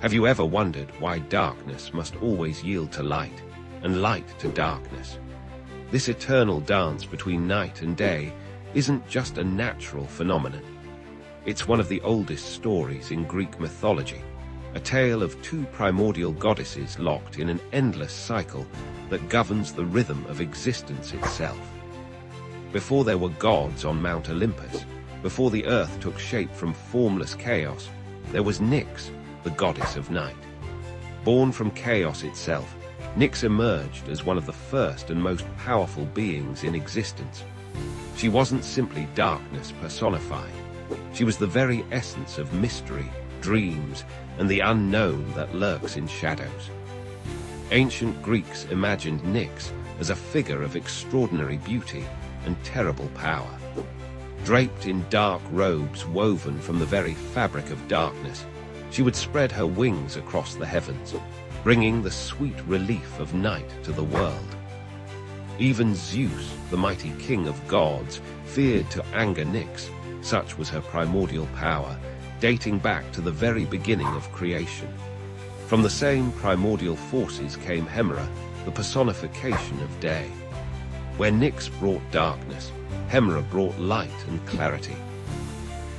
Have you ever wondered why darkness must always yield to light, and light to darkness? This eternal dance between night and day isn't just a natural phenomenon. It's one of the oldest stories in Greek mythology, a tale of two primordial goddesses locked in an endless cycle that governs the rhythm of existence itself. Before there were gods on Mount Olympus, before the earth took shape from formless chaos, there was Nyx, the goddess of night. Born from chaos itself, Nyx emerged as one of the first and most powerful beings in existence. She wasn't simply darkness personified. She was the very essence of mystery, dreams, and the unknown that lurks in shadows. Ancient Greeks imagined Nyx as a figure of extraordinary beauty and terrible power. Draped in dark robes woven from the very fabric of darkness, she would spread her wings across the heavens, bringing the sweet relief of night to the world. Even Zeus, the mighty king of gods, feared to anger Nyx, such was her primordial power, dating back to the very beginning of creation. From the same primordial forces came Hemera, the personification of day. Where Nyx brought darkness, Hemera brought light and clarity.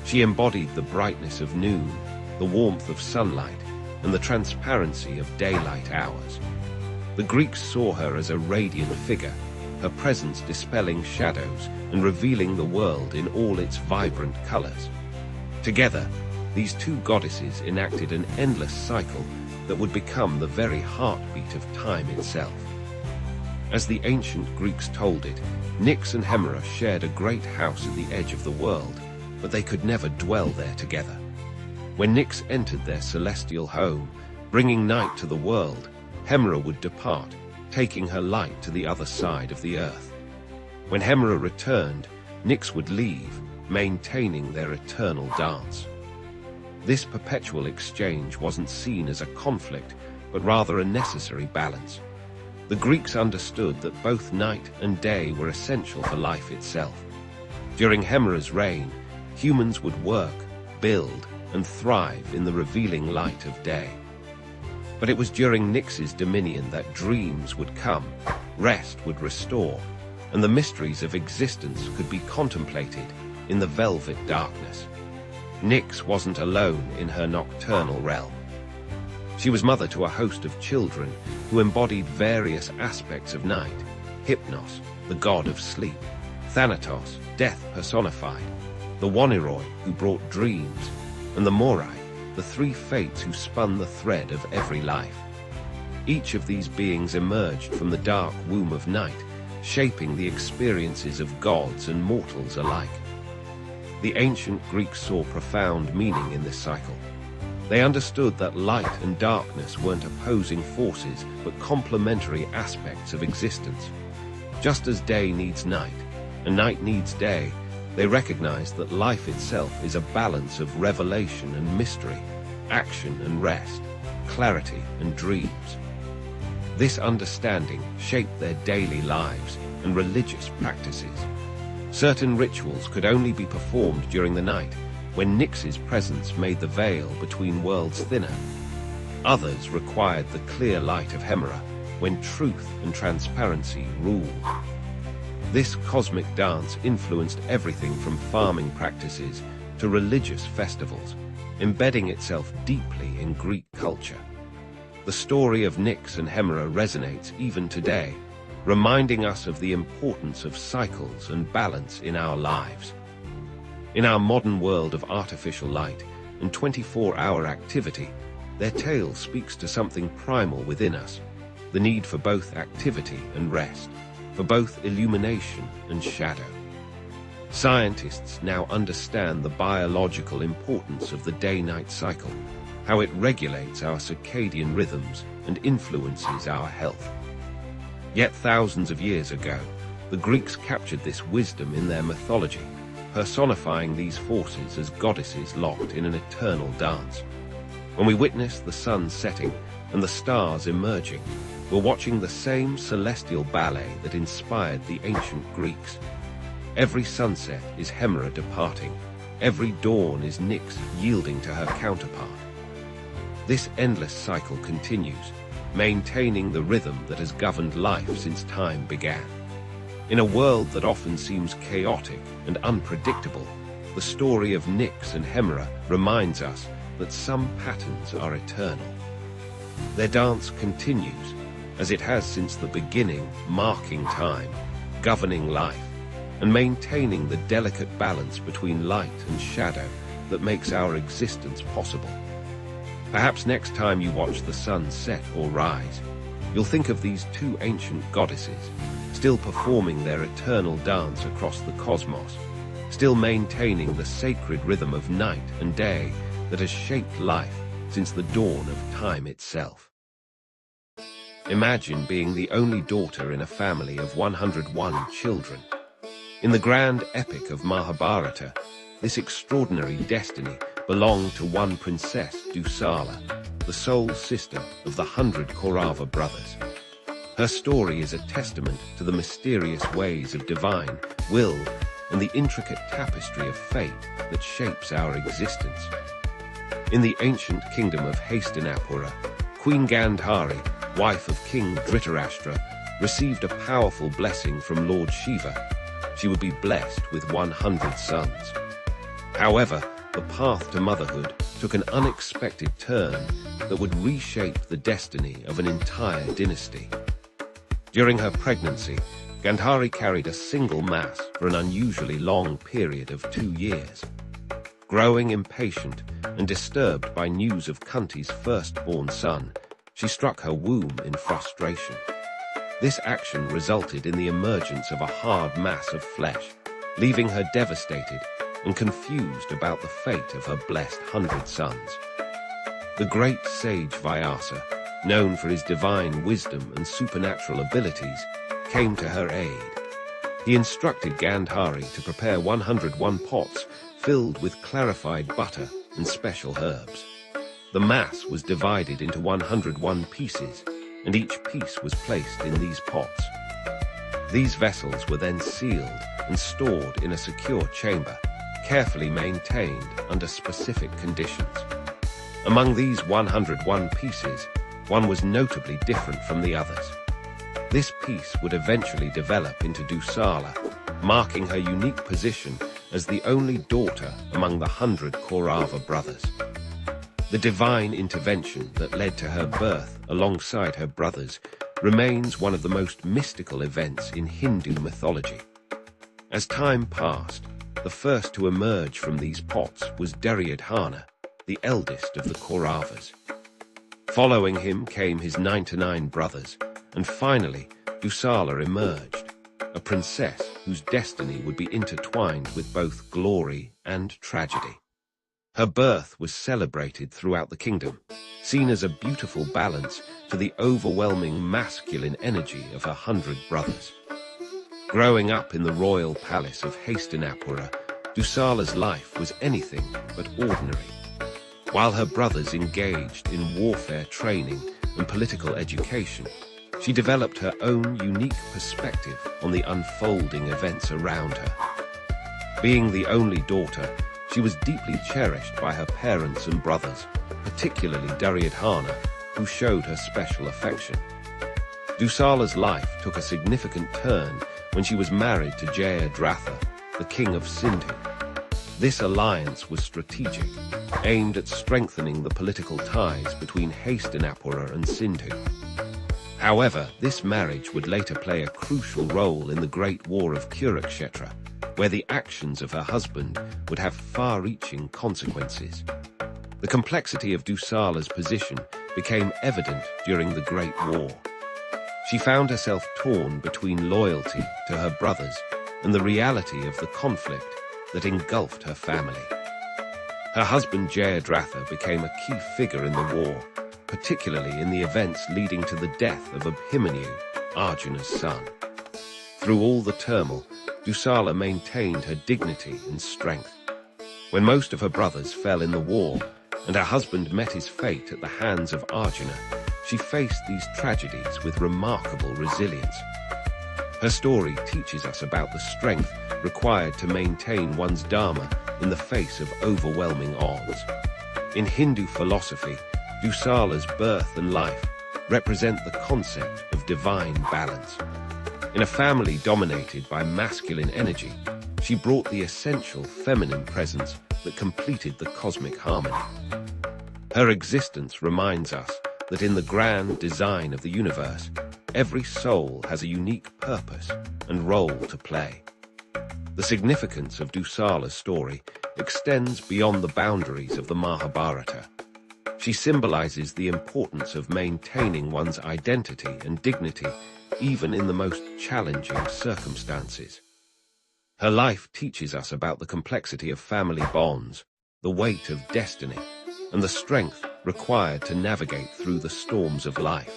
She embodied the brightness of noon, the warmth of sunlight, and the transparency of daylight hours. The Greeks saw her as a radiant figure, her presence dispelling shadows and revealing the world in all its vibrant colors. Together, these two goddesses enacted an endless cycle that would become the very heartbeat of time itself. As the ancient Greeks told it, Nyx and Hemera shared a great house at the edge of the world, but they could never dwell there together. When Nyx entered their celestial home, bringing night to the world, Hemera would depart, taking her light to the other side of the earth. When Hemera returned, Nyx would leave, maintaining their eternal dance. This perpetual exchange wasn't seen as a conflict, but rather a necessary balance. The Greeks understood that both night and day were essential for life itself. During Hemera's reign, humans would work, build, and thrive in the revealing light of day. But it was during Nyx's dominion that dreams would come, rest would restore, and the mysteries of existence could be contemplated in the velvet darkness. Nyx wasn't alone in her nocturnal realm. She was mother to a host of children who embodied various aspects of night: Hypnos, the god of sleep; Thanatos, death personified; the Waniroi, who brought dreams; and the Morai, the three fates who spun the thread of every life. Each of these beings emerged from the dark womb of night, shaping the experiences of gods and mortals alike. The ancient Greeks saw profound meaning in this cycle. They understood that light and darkness weren't opposing forces, but complementary aspects of existence. Just as day needs night, and night needs day, they recognized that life itself is a balance of revelation and mystery, action and rest, clarity and dreams. This understanding shaped their daily lives and religious practices. Certain rituals could only be performed during the night, when Nyx's presence made the veil between worlds thinner. Others required the clear light of Hemera, when truth and transparency ruled. This cosmic dance influenced everything from farming practices to religious festivals, embedding itself deeply in Greek culture. The story of Nyx and Hemera resonates even today, reminding us of the importance of cycles and balance in our lives. In our modern world of artificial light and 24-hour activity, their tale speaks to something primal within us: the need for both activity and rest, for both illumination and shadow. Scientists now understand the biological importance of the day-night cycle, how it regulates our circadian rhythms and influences our health. Yet thousands of years ago, the Greeks captured this wisdom in their mythology, personifying these forces as goddesses locked in an eternal dance. When we witness the sun setting and the stars emerging, we're watching the same celestial ballet that inspired the ancient Greeks. Every sunset is Hemera departing. Every dawn is Nyx yielding to her counterpart. This endless cycle continues, maintaining the rhythm that has governed life since time began. In a world that often seems chaotic and unpredictable, the story of Nyx and Hemera reminds us that some patterns are eternal. Their dance continues, as it has since the beginning, marking time, governing life, and maintaining the delicate balance between light and shadow that makes our existence possible. Perhaps next time you watch the sun set or rise, you'll think of these two ancient goddesses, still performing their eternal dance across the cosmos, still maintaining the sacred rhythm of night and day that has shaped life since the dawn of time itself. Imagine being the only daughter in a family of 101 children. In the grand epic of Mahabharata, this extraordinary destiny belonged to one princess, Dusala, the sole sister of the 100 Kaurava brothers. Her story is a testament to the mysterious ways of divine will and the intricate tapestry of fate that shapes our existence. In the ancient kingdom of Hastinapura, Queen Gandhari, wife of King Dhritarashtra, received a powerful blessing from Lord Shiva. She would be blessed with 100 sons. However, the path to motherhood took an unexpected turn that would reshape the destiny of an entire dynasty. During her pregnancy, Gandhari carried a single mass for an unusually long period of 2 years. Growing impatient and disturbed by news of Kunti's firstborn son, she struck her womb in frustration. This action resulted in the emergence of a hard mass of flesh, leaving her devastated and confused about the fate of her blessed 100 sons. The great sage Vyasa, known for his divine wisdom and supernatural abilities, came to her aid. He instructed Gandhari to prepare 101 pots filled with clarified butter and special herbs. The mass was divided into 101 pieces, and each piece was placed in these pots. These vessels were then sealed and stored in a secure chamber, carefully maintained under specific conditions. Among these 101 pieces, one was notably different from the others. This piece would eventually develop into Dusala, marking her unique position as the only daughter among the 100 Kaurava brothers. The divine intervention that led to her birth alongside her brothers remains one of the most mystical events in Hindu mythology. As time passed, the first to emerge from these pots was Duryodhana, the eldest of the Kauravas. Following him came his 99 brothers, and finally, Dusala emerged, a princess whose destiny would be intertwined with both glory and tragedy. Her birth was celebrated throughout the kingdom, seen as a beautiful balance to the overwhelming masculine energy of her 100 brothers. Growing up in the royal palace of Hastinapura, Dusala's life was anything but ordinary. While her brothers engaged in warfare training and political education, she developed her own unique perspective on the unfolding events around her. Being the only daughter, she was deeply cherished by her parents and brothers, particularly Duryodhana, who showed her special affection. Dusala's life took a significant turn when she was married to Jayadratha, the king of Sindhu. This alliance was strategic, aimed at strengthening the political ties between Hastinapura and Sindhu. However, this marriage would later play a crucial role in the Great War of Kurukshetra, where the actions of her husband would have far-reaching consequences. The complexity of Dusala's position became evident during the Great War. She found herself torn between loyalty to her brothers and the reality of the conflict that engulfed her family. Her husband Jayadratha became a key figure in the war, particularly in the events leading to the death of Abhimanyu, Arjuna's son. Through all the turmoil, Dusala maintained her dignity and strength. When most of her brothers fell in the war, and her husband met his fate at the hands of Arjuna, she faced these tragedies with remarkable resilience. Her story teaches us about the strength required to maintain one's dharma in the face of overwhelming odds. In Hindu philosophy, Dusala's birth and life represent the concept of divine balance. In a family dominated by masculine energy, she brought the essential feminine presence that completed the cosmic harmony. Her existence reminds us that in the grand design of the universe, every soul has a unique purpose and role to play. The significance of Dusala's story extends beyond the boundaries of the Mahabharata. She symbolizes the importance of maintaining one's identity and dignity even in the most challenging circumstances. Her life teaches us about the complexity of family bonds, the weight of destiny, and the strength required to navigate through the storms of life.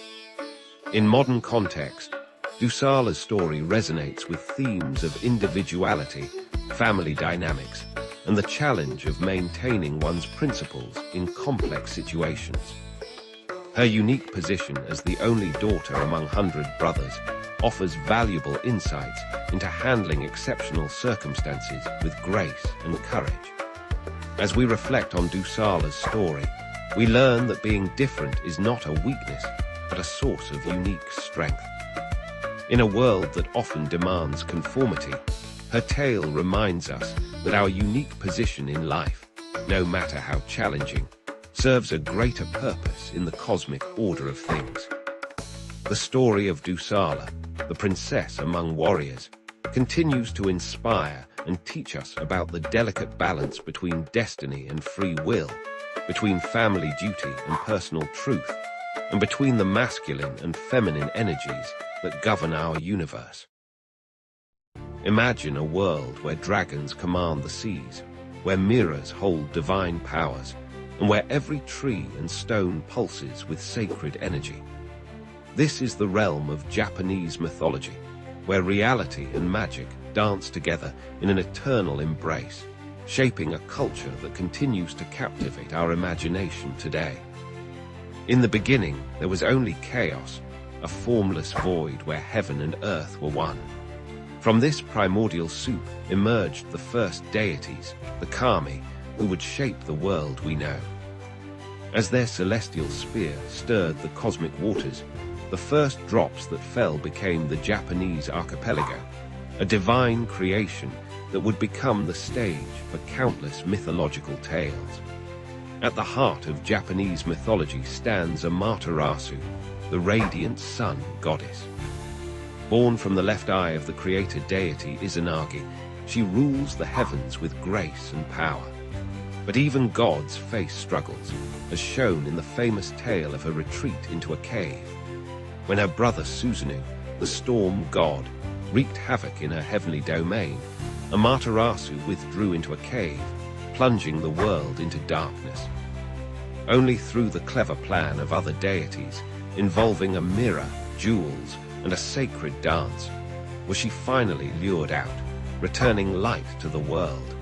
In modern context, Dusala's story resonates with themes of individuality, family dynamics, and the challenge of maintaining one's principles in complex situations. Her unique position as the only daughter among 100 brothers offers valuable insights into handling exceptional circumstances with grace and courage. As we reflect on Dusala's story, we learn that being different is not a weakness, but a source of unique strength. In a world that often demands conformity, her tale reminds us that our unique position in life, no matter how challenging, serves a greater purpose in the cosmic order of things. The story of Dusala, the princess among warriors, continues to inspire and teach us about the delicate balance between destiny and free will, between family duty and personal truth, and between the masculine and feminine energies that govern our universe. Imagine a world where dragons command the seas, where mirrors hold divine powers, and where every tree and stone pulses with sacred energy. This is the realm of Japanese mythology, where reality and magic dance together in an eternal embrace, shaping a culture that continues to captivate our imagination today. In the beginning, there was only chaos, a formless void where heaven and earth were one. From this primordial soup emerged the first deities, the kami, who would shape the world we know. As their celestial spear stirred the cosmic waters, the first drops that fell became the Japanese archipelago, a divine creation that would become the stage for countless mythological tales. At the heart of Japanese mythology stands Amaterasu, the radiant sun goddess. Born from the left eye of the creator deity Izanagi, she rules the heavens with grace and power. But even gods face struggles, as shown in the famous tale of her retreat into a cave. When her brother Susanoo, the storm god, wreaked havoc in her heavenly domain, Amaterasu withdrew into a cave, plunging the world into darkness. Only through the clever plan of other deities, involving a mirror, jewels, and a sacred dance, was she finally lured out, returning light to the world.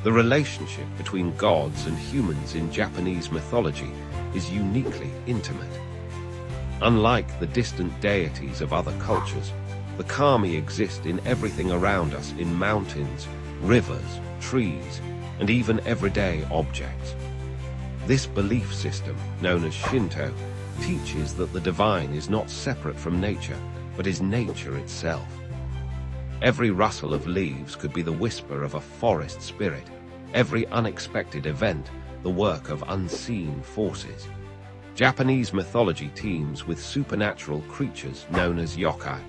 The relationship between gods and humans in Japanese mythology is uniquely intimate. Unlike the distant deities of other cultures, the kami exist in everything around us, in mountains, rivers, trees, and even everyday objects. This belief system, known as Shinto, teaches that the divine is not separate from nature, but is nature itself. Every rustle of leaves could be the whisper of a forest spirit, every unexpected event the work of unseen forces. Japanese mythology teems with supernatural creatures known as yokai.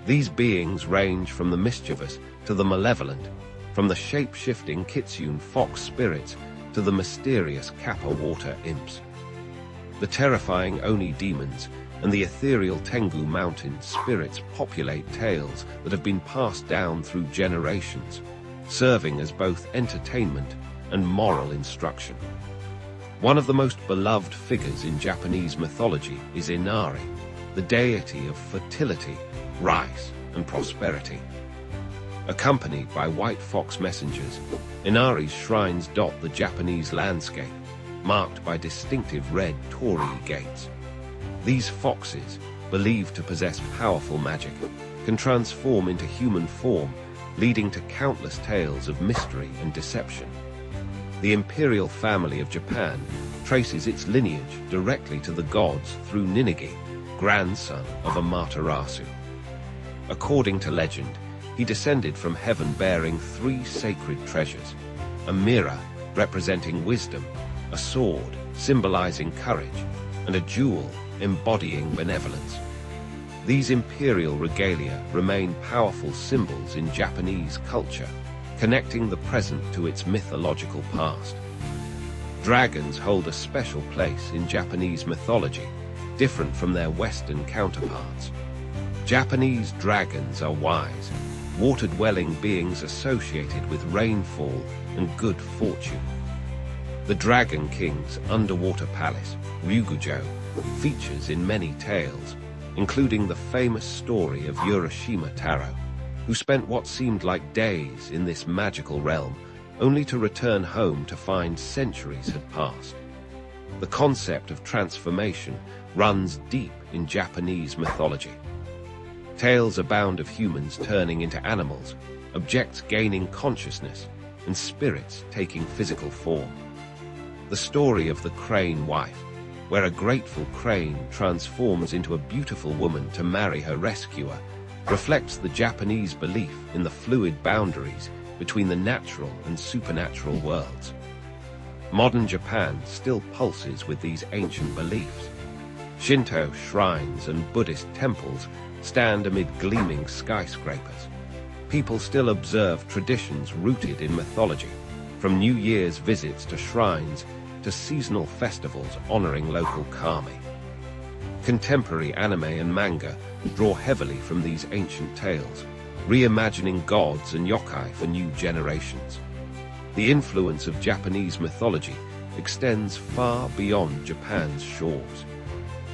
These beings range from the mischievous to the malevolent, from the shape-shifting kitsune fox spirits to the mysterious kappa water imps. The terrifying Oni demons and the ethereal Tengu mountain spirits populate tales that have been passed down through generations, serving as both entertainment and moral instruction. One of the most beloved figures in Japanese mythology is Inari, the deity of fertility, rice, and prosperity. Accompanied by white fox messengers, Inari's shrines dot the Japanese landscape, marked by distinctive red torii gates. These foxes, believed to possess powerful magic, can transform into human form, leading to countless tales of mystery and deception. The imperial family of Japan traces its lineage directly to the gods through Ninigi, grandson of Amaterasu. According to legend, he descended from heaven bearing 3 sacred treasures: a mirror representing wisdom, a sword symbolizing courage, and a jewel embodying benevolence. These imperial regalia remain powerful symbols in Japanese culture, connecting the present to its mythological past. Dragons hold a special place in Japanese mythology, different from their Western counterparts. Japanese dragons are wise, water-dwelling beings associated with rainfall and good fortune. The Dragon King's underwater palace, Ryugujo, features in many tales, including the famous story of Urashima Taro, who spent what seemed like days in this magical realm, only to return home to find centuries had passed. The concept of transformation runs deep in Japanese mythology. Tales abound of humans turning into animals, objects gaining consciousness, and spirits taking physical form. The story of the crane wife, where a grateful crane transforms into a beautiful woman to marry her rescuer, reflects the Japanese belief in the fluid boundaries between the natural and supernatural worlds. Modern Japan still pulses with these ancient beliefs. Shinto shrines and Buddhist temples stand amid gleaming skyscrapers. People still observe traditions rooted in mythology, from New Year's visits to shrines to seasonal festivals honoring local kami. Contemporary anime and manga draw heavily from these ancient tales, reimagining gods and yokai for new generations. The influence of Japanese mythology extends far beyond Japan's shores.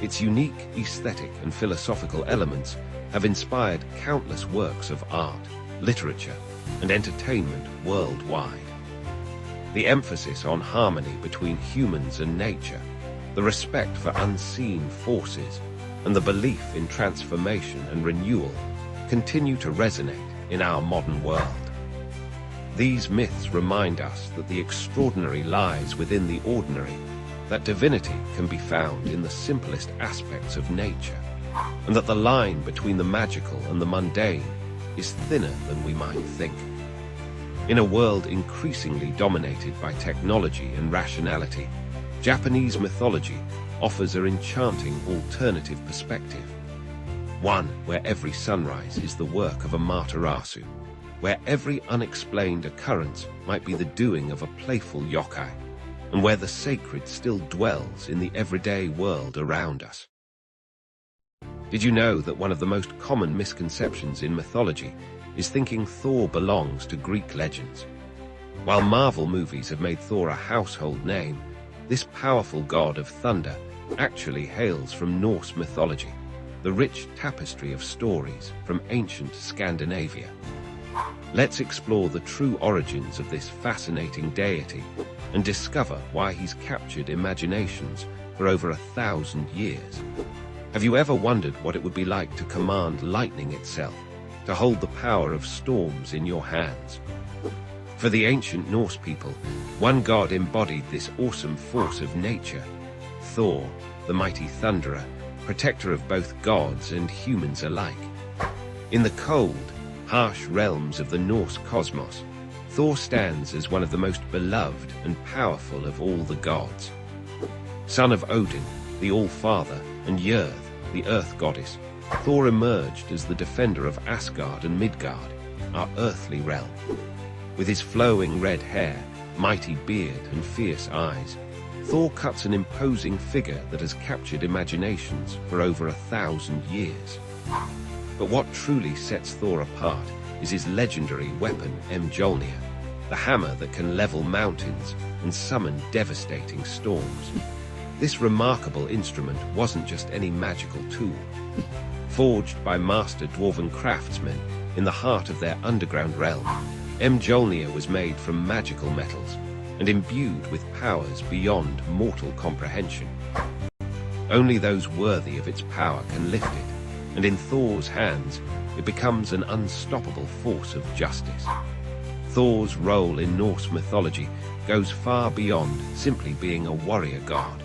Its unique aesthetic and philosophical elements have inspired countless works of art, literature, and entertainment worldwide. The emphasis on harmony between humans and nature, the respect for unseen forces, and the belief in transformation and renewal continue to resonate in our modern world. These myths remind us that the extraordinary lies within the ordinary, that divinity can be found in the simplest aspects of nature, and that the line between the magical and the mundane is thinner than we might think. In a world increasingly dominated by technology and rationality, Japanese mythology offers an enchanting alternative perspective. One where every sunrise is the work of Amaterasu, where every unexplained occurrence might be the doing of a playful yokai, and where the sacred still dwells in the everyday world around us. Did you know that one of the most common misconceptions in mythology is thinking Thor belongs to Greek legends? While Marvel movies have made Thor a household name, this powerful god of thunder actually hails from Norse mythology, the rich tapestry of stories from ancient Scandinavia. Let's explore the true origins of this fascinating deity and discover why he's captured imaginations for over 1,000 years. Have you ever wondered what it would be like to command lightning itself, to hold the power of storms in your hands? For the ancient Norse people, one god embodied this awesome force of nature: Thor, the mighty thunderer, protector of both gods and humans alike. In the cold, harsh realms of the Norse cosmos, Thor stands as one of the most beloved and powerful of all the gods. Son of Odin, the All-Father, and Jörð, the Earth Goddess, Thor emerged as the defender of Asgard and Midgard, our earthly realm. With his flowing red hair, mighty beard, and fierce eyes, Thor cuts an imposing figure that has captured imaginations for over 1,000 years. But what truly sets Thor apart is his legendary weapon, Mjolnir, the hammer that can level mountains and summon devastating storms. This remarkable instrument wasn't just any magical tool. Forged by master dwarven craftsmen in the heart of their underground realm, Mjolnir was made from magical metals and imbued with powers beyond mortal comprehension. Only those worthy of its power can lift it, and in Thor's hands, it becomes an unstoppable force of justice. Thor's role in Norse mythology goes far beyond simply being a warrior god.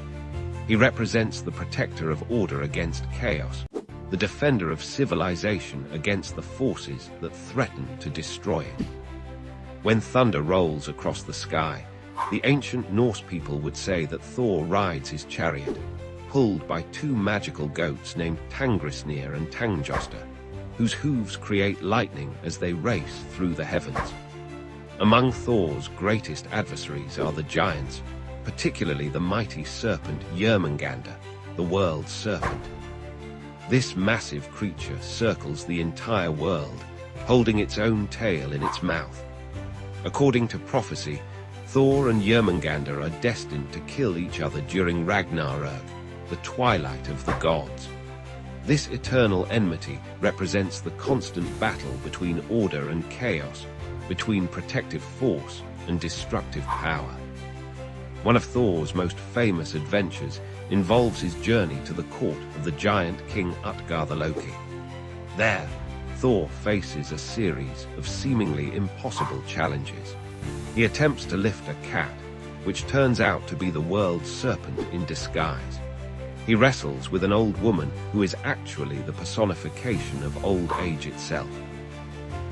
He represents the protector of order against chaos, the defender of civilization against the forces that threaten to destroy it. When thunder rolls across the sky, the ancient Norse people would say that Thor rides his chariot, pulled by two magical goats named Tangrisnir and Tangjosta, whose hooves create lightning as they race through the heavens. Among Thor's greatest adversaries are the giants, particularly the mighty serpent Jörmungandr, the world's serpent. This massive creature circles the entire world, holding its own tail in its mouth. According to prophecy, Thor and Jörmungandr are destined to kill each other during Ragnarök, the twilight of the gods. This eternal enmity represents the constant battle between order and chaos, between protective force and destructive power. One of Thor's most famous adventures involves his journey to the court of the giant king Utgarda-Loki. There, Thor faces a series of seemingly impossible challenges. He attempts to lift a cat, which turns out to be the world's serpent in disguise. He wrestles with an old woman who is actually the personification of old age itself.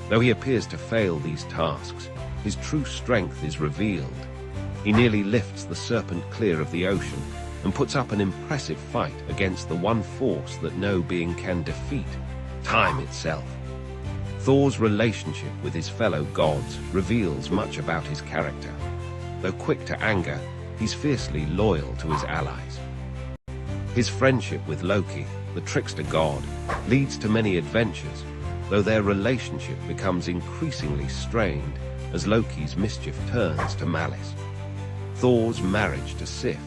Though he appears to fail these tasks, his true strength is revealed. He nearly lifts the serpent clear of the ocean and puts up an impressive fight against the one force that no being can defeat, time itself. Thor's relationship with his fellow gods reveals much about his character. Though quick to anger, he's fiercely loyal to his allies. His friendship with Loki, the trickster god, leads to many adventures, though their relationship becomes increasingly strained as Loki's mischief turns to malice. Thor's marriage to Sif,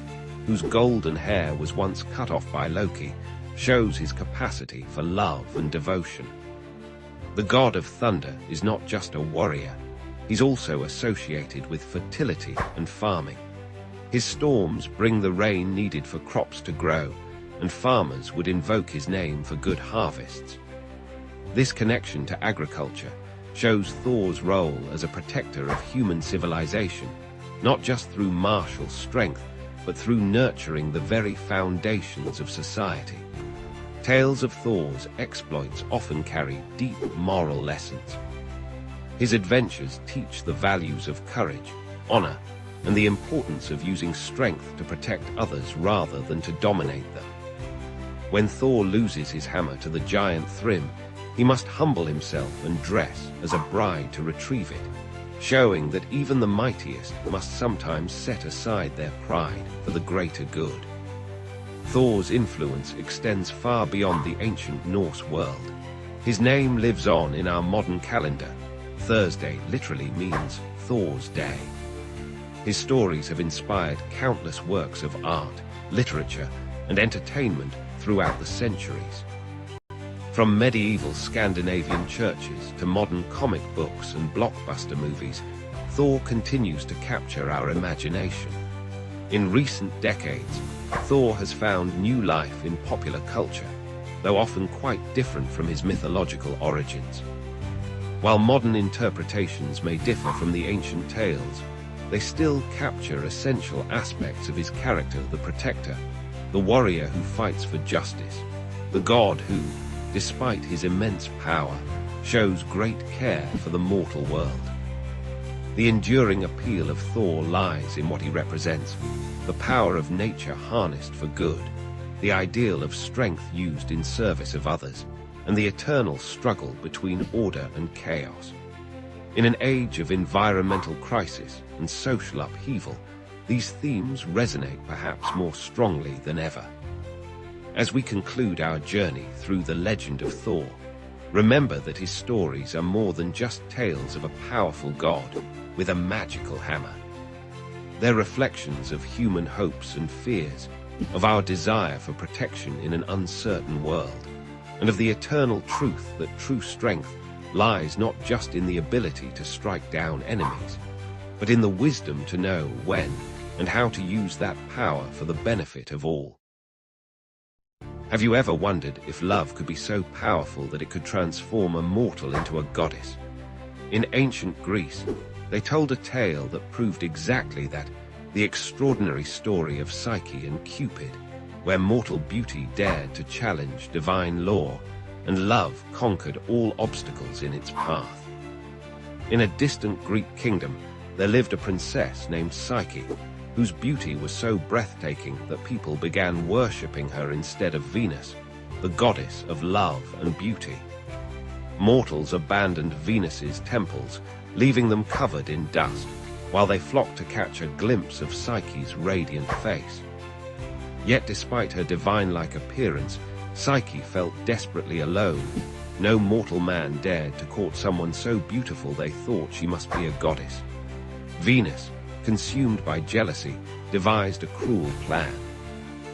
whose golden hair was once cut off by Loki, shows his capacity for love and devotion. The god of thunder is not just a warrior, he's also associated with fertility and farming. His storms bring the rain needed for crops to grow, and farmers would invoke his name for good harvests. This connection to agriculture shows Thor's role as a protector of human civilization, not just through martial strength, but through nurturing the very foundations of society. Tales of Thor's exploits often carry deep moral lessons. His adventures teach the values of courage, honor, and the importance of using strength to protect others rather than to dominate them. When Thor loses his hammer to the giant Thrym, he must humble himself and dress as a bride to retrieve it, showing that even the mightiest must sometimes set aside their pride for the greater good. Thor's influence extends far beyond the ancient Norse world. His name lives on in our modern calendar. Thursday literally means Thor's Day. His stories have inspired countless works of art, literature, and entertainment throughout the centuries. From medieval Scandinavian churches to modern comic books and blockbuster movies, Thor continues to capture our imagination. In recent decades, Thor has found new life in popular culture, though often quite different from his mythological origins. While modern interpretations may differ from the ancient tales, they still capture essential aspects of his character, the protector, the warrior who fights for justice, the god who, despite his immense power, shows great care for the mortal world. The enduring appeal of Thor lies in what he represents, the power of nature harnessed for good, the ideal of strength used in service of others, and the eternal struggle between order and chaos. In an age of environmental crisis and social upheaval, these themes resonate perhaps more strongly than ever. As we conclude our journey through the legend of Thor, remember that his stories are more than just tales of a powerful god with a magical hammer. They're reflections of human hopes and fears, of our desire for protection in an uncertain world, and of the eternal truth that true strength lies not just in the ability to strike down enemies, but in the wisdom to know when and how to use that power for the benefit of all. Have you ever wondered if love could be so powerful that it could transform a mortal into a goddess? In ancient Greece, They told a tale that proved exactly that, the extraordinary story of Psyche and Cupid, where mortal beauty dared to challenge divine law, and love conquered all obstacles in its path. In a distant Greek kingdom, there lived a princess named Psyche, whose beauty was so breathtaking that people began worshipping her instead of Venus, the goddess of love and beauty. Mortals abandoned Venus's temples, leaving them covered in dust, while they flocked to catch a glimpse of Psyche's radiant face. Yet despite her divine-like appearance, Psyche felt desperately alone. No mortal man dared to court someone so beautiful they thought she must be a goddess. Venus, consumed by jealousy, devised a cruel plan.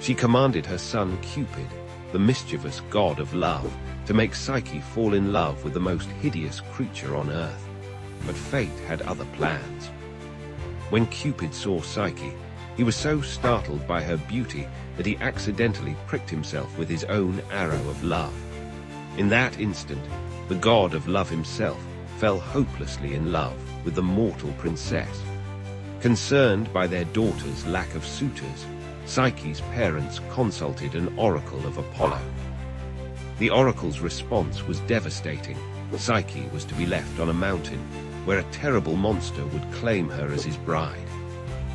She commanded her son Cupid, the mischievous god of love, to make Psyche fall in love with the most hideous creature on earth. But fate had other plans. When Cupid saw Psyche, he was so startled by her beauty that he accidentally pricked himself with his own arrow of love. In that instant, the god of love himself fell hopelessly in love with the mortal princess. Concerned by their daughter's lack of suitors, Psyche's parents consulted an oracle of Apollo. The oracle's response was devastating. Psyche was to be left on a mountain, where a terrible monster would claim her as his bride.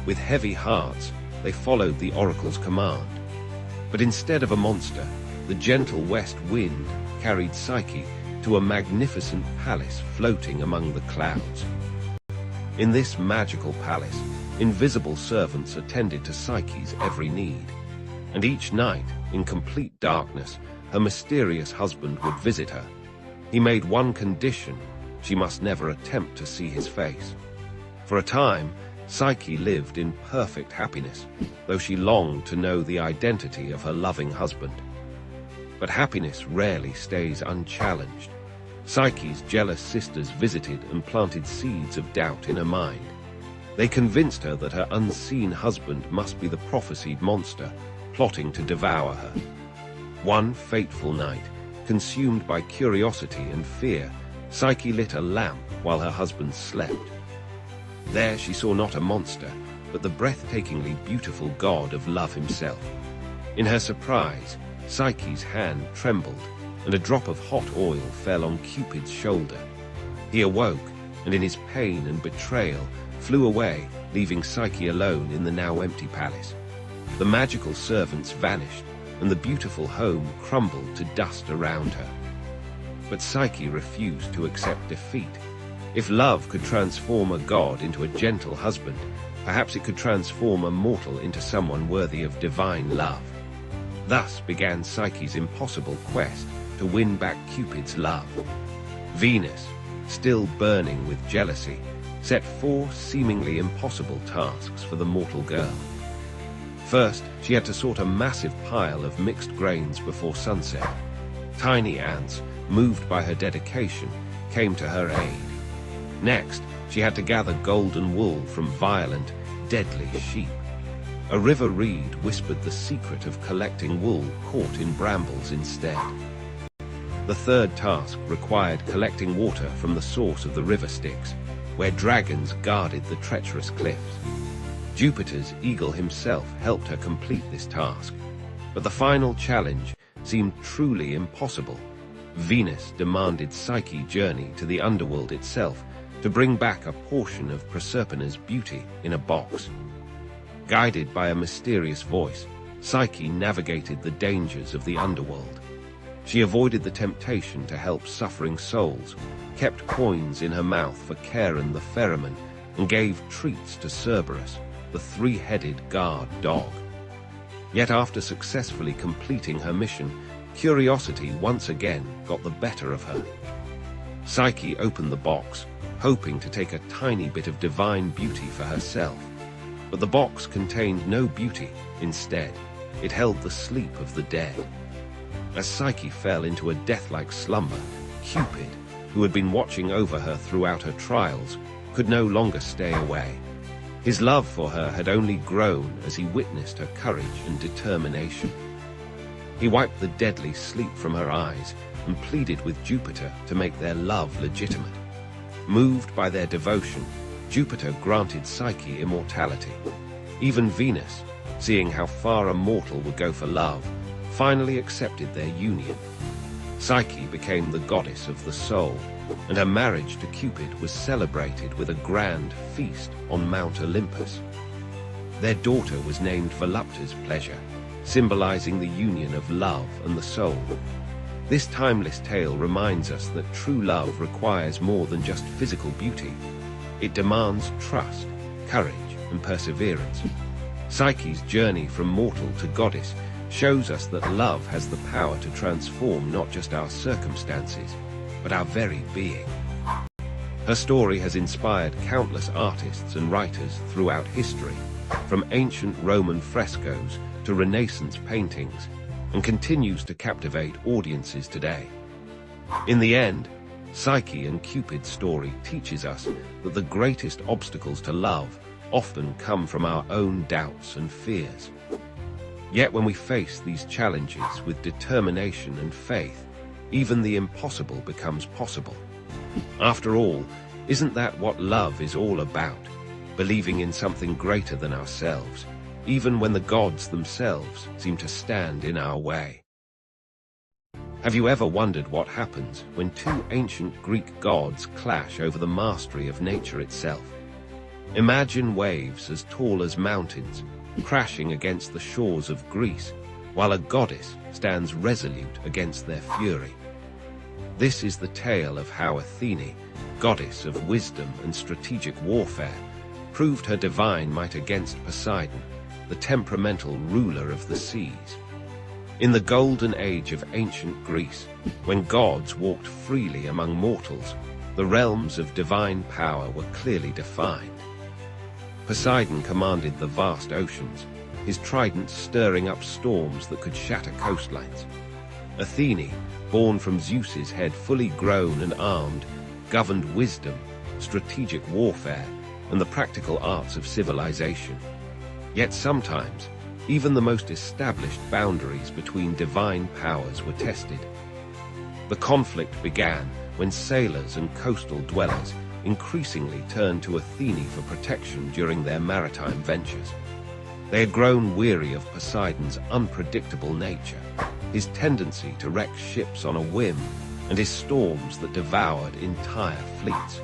With heavy hearts, they followed the oracle's command. But instead of a monster, the gentle west wind carried Psyche to a magnificent palace floating among the clouds. In this magical palace, invisible servants attended to Psyche's every need, and each night, in complete darkness, her mysterious husband would visit her. He made one condition: she must never attempt to see his face. For a time, Psyche lived in perfect happiness, though she longed to know the identity of her loving husband. But happiness rarely stays unchallenged. Psyche's jealous sisters visited and planted seeds of doubt in her mind. They convinced her that her unseen husband must be the prophesied monster, plotting to devour her. One fateful night, consumed by curiosity and fear, Psyche lit a lamp while her husband slept. There she saw not a monster, but the breathtakingly beautiful god of love himself. In her surprise, Psyche's hand trembled, and a drop of hot oil fell on Cupid's shoulder. He awoke, and in his pain and betrayal, flew away, leaving Psyche alone in the now empty palace. The magical servants vanished, and the beautiful home crumbled to dust around her. But Psyche refused to accept defeat. If love could transform a god into a gentle husband, perhaps it could transform a mortal into someone worthy of divine love. Thus began Psyche's impossible quest to win back Cupid's love. Venus, still burning with jealousy, set 4 seemingly impossible tasks for the mortal girl. First, she had to sort a massive pile of mixed grains before sunset. Tiny ants, moved by her dedication, came to her aid. Next, she had to gather golden wool from violent, deadly sheep. A river reed whispered the secret of collecting wool caught in brambles instead. The third task required collecting water from the source of the river Styx, where dragons guarded the treacherous cliffs. Jupiter's eagle himself helped her complete this task, but the final challenge seemed truly impossible. Venus demanded Psyche journey to the underworld itself to bring back a portion of Prosperna's beauty in a box. Guided by a mysterious voice, Psyche navigated the dangers of the underworld. She avoided the temptation to help suffering souls, kept coins in her mouth for Charon the ferryman, and gave treats to Cerberus, the 3-headed guard dog. Yet after successfully completing her mission, curiosity once again got the better of her. Psyche opened the box, hoping to take a tiny bit of divine beauty for herself. But the box contained no beauty. Instead, it held the sleep of the dead. As Psyche fell into a death-like slumber, Cupid, who had been watching over her throughout her trials, could no longer stay away. His love for her had only grown as he witnessed her courage and determination. He wiped the deadly sleep from her eyes and pleaded with Jupiter to make their love legitimate. Moved by their devotion, Jupiter granted Psyche immortality. Even Venus, seeing how far a mortal would go for love, finally accepted their union. Psyche became the goddess of the soul, and her marriage to Cupid was celebrated with a grand feast on Mount Olympus. Their daughter was named Volupta's pleasure, symbolizing the union of love and the soul. This timeless tale reminds us that true love requires more than just physical beauty. It demands trust, courage, and perseverance. Psyche's journey from mortal to goddess shows us that love has the power to transform not just our circumstances, but our very being. Her story has inspired countless artists and writers throughout history, from ancient Roman frescoes to Renaissance paintings, and continues to captivate audiences today. In the end, Psyche and Cupid's story teaches us that the greatest obstacles to love often come from our own doubts and fears. Yet when we face these challenges with determination and faith, even the impossible becomes possible. After all, isn't that what love is all about? Believing in something greater than ourselves, even when the gods themselves seem to stand in our way. Have you ever wondered what happens when two ancient Greek gods clash over the mastery of nature itself? Imagine waves as tall as mountains crashing against the shores of Greece, while a goddess stands resolute against their fury. This is the tale of how Athene, goddess of wisdom and strategic warfare, proved her divine might against Poseidon, the temperamental ruler of the seas. In the golden age of ancient Greece, when gods walked freely among mortals, the realms of divine power were clearly defined. Poseidon commanded the vast oceans, his trident stirring up storms that could shatter coastlines. Athene, born from Zeus's head fully grown and armed, governed wisdom, strategic warfare, and the practical arts of civilization. Yet sometimes, even the most established boundaries between divine powers were tested. The conflict began when sailors and coastal dwellers increasingly turned to Athene for protection during their maritime ventures. They had grown weary of Poseidon's unpredictable nature, his tendency to wreck ships on a whim, and his storms that devoured entire fleets.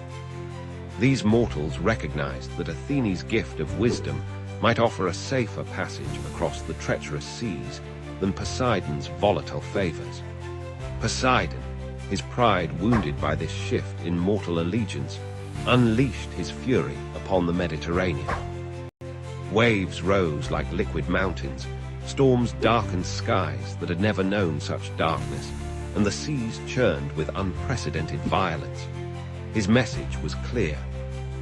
These mortals recognized that Athene's gift of wisdom might offer a safer passage across the treacherous seas than Poseidon's volatile favors. Poseidon, his pride wounded by this shift in mortal allegiance, unleashed his fury upon the Mediterranean. Waves rose like liquid mountains, storms darkened skies that had never known such darkness, and the seas churned with unprecedented violence. His message was clear.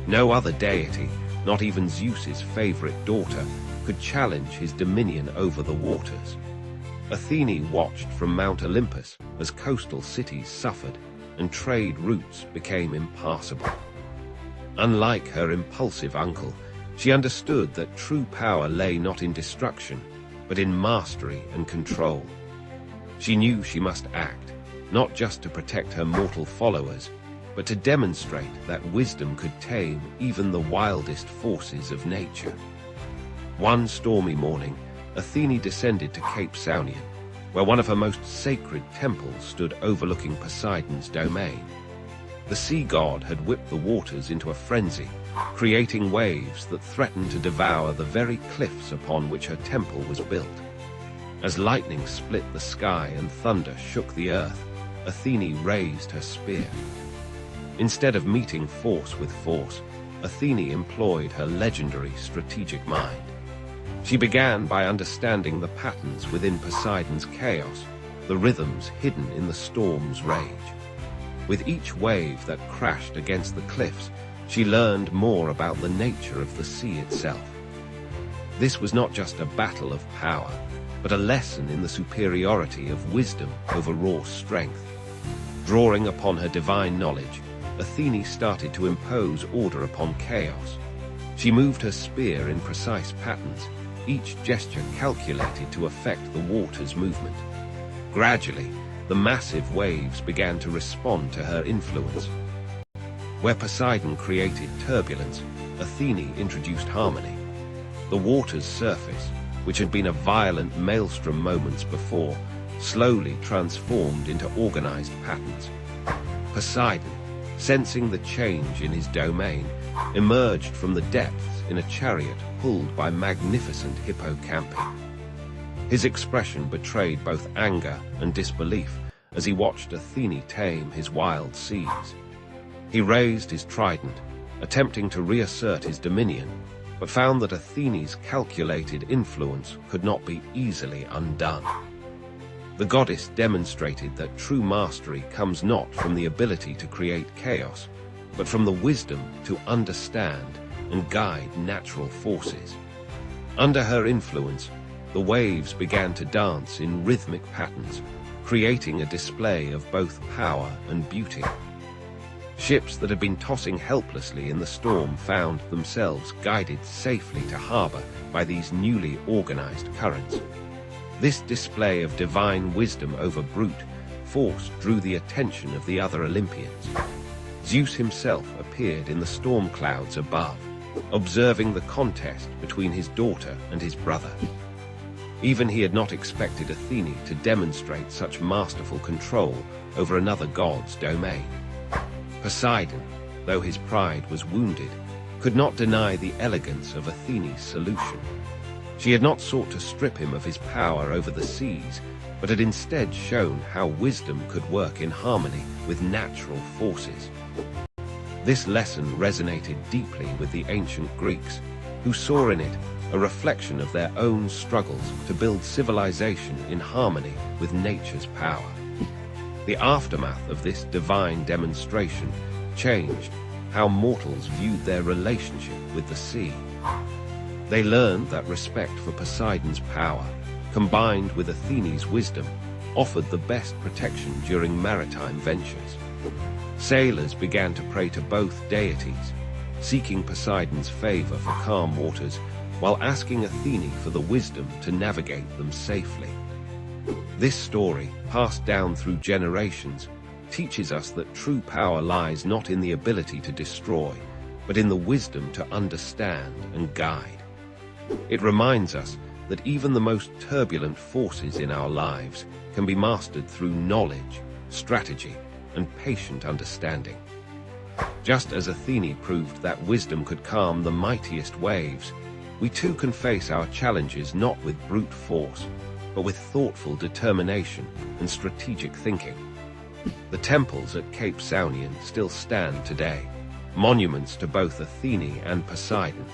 No other deity, not even Zeus's favorite daughter, could challenge his dominion over the waters. Athene watched from Mount Olympus as coastal cities suffered and trade routes became impassable. Unlike her impulsive uncle, she understood that true power lay not in destruction, but in mastery and control. She knew she must act, not just to protect her mortal followers, but to demonstrate that wisdom could tame even the wildest forces of nature. One stormy morning, Athene descended to Cape Saunian, where one of her most sacred temples stood overlooking Poseidon's domain. The sea god had whipped the waters into a frenzy, creating waves that threatened to devour the very cliffs upon which her temple was built. As lightning split the sky and thunder shook the earth, Athene raised her spear. Instead of meeting force with force, Athene employed her legendary strategic mind. She began by understanding the patterns within Poseidon's chaos, the rhythms hidden in the storm's rage. With each wave that crashed against the cliffs, she learned more about the nature of the sea itself. This was not just a battle of power, but a lesson in the superiority of wisdom over raw strength. Drawing upon her divine knowledge, Athene started to impose order upon chaos. She moved her spear in precise patterns, each gesture calculated to affect the water's movement. Gradually, the massive waves began to respond to her influence. Where Poseidon created turbulence, Athene introduced harmony. The water's surface, which had been a violent maelstrom moments before, slowly transformed into organized patterns. Poseidon, sensing the change in his domain, emerged from the depths in a chariot pulled by magnificent hippocampi. His expression betrayed both anger and disbelief as he watched Athene tame his wild seas. He raised his trident, attempting to reassert his dominion, but found that Athene's calculated influence could not be easily undone. The goddess demonstrated that true mastery comes not from the ability to create chaos, but from the wisdom to understand and guide natural forces. Under her influence, the waves began to dance in rhythmic patterns, creating a display of both power and beauty. Ships that had been tossing helplessly in the storm found themselves guided safely to harbor by these newly organized currents. This display of divine wisdom over brute force drew the attention of the other Olympians. Zeus himself appeared in the storm clouds above, observing the contest between his daughter and his brother. Even he had not expected Athene to demonstrate such masterful control over another god's domain. Poseidon, though his pride was wounded, could not deny the elegance of Athene's solution. She had not sought to strip him of his power over the seas, but had instead shown how wisdom could work in harmony with natural forces. This lesson resonated deeply with the ancient Greeks, who saw in it a reflection of their own struggles to build civilization in harmony with nature's power. The aftermath of this divine demonstration changed how mortals viewed their relationship with the sea. They learned that respect for Poseidon's power, combined with Athene's wisdom, offered the best protection during maritime ventures. Sailors began to pray to both deities, seeking Poseidon's favor for calm waters, while asking Athene for the wisdom to navigate them safely. This story, passed down through generations, teaches us that true power lies not in the ability to destroy, but in the wisdom to understand and guide. It reminds us that even the most turbulent forces in our lives can be mastered through knowledge, strategy, and patient understanding. Just as Athene proved that wisdom could calm the mightiest waves, we too can face our challenges not with brute force, but with thoughtful determination and strategic thinking. The temples at Cape Saunian still stand today, monuments to both Athene and Poseidon,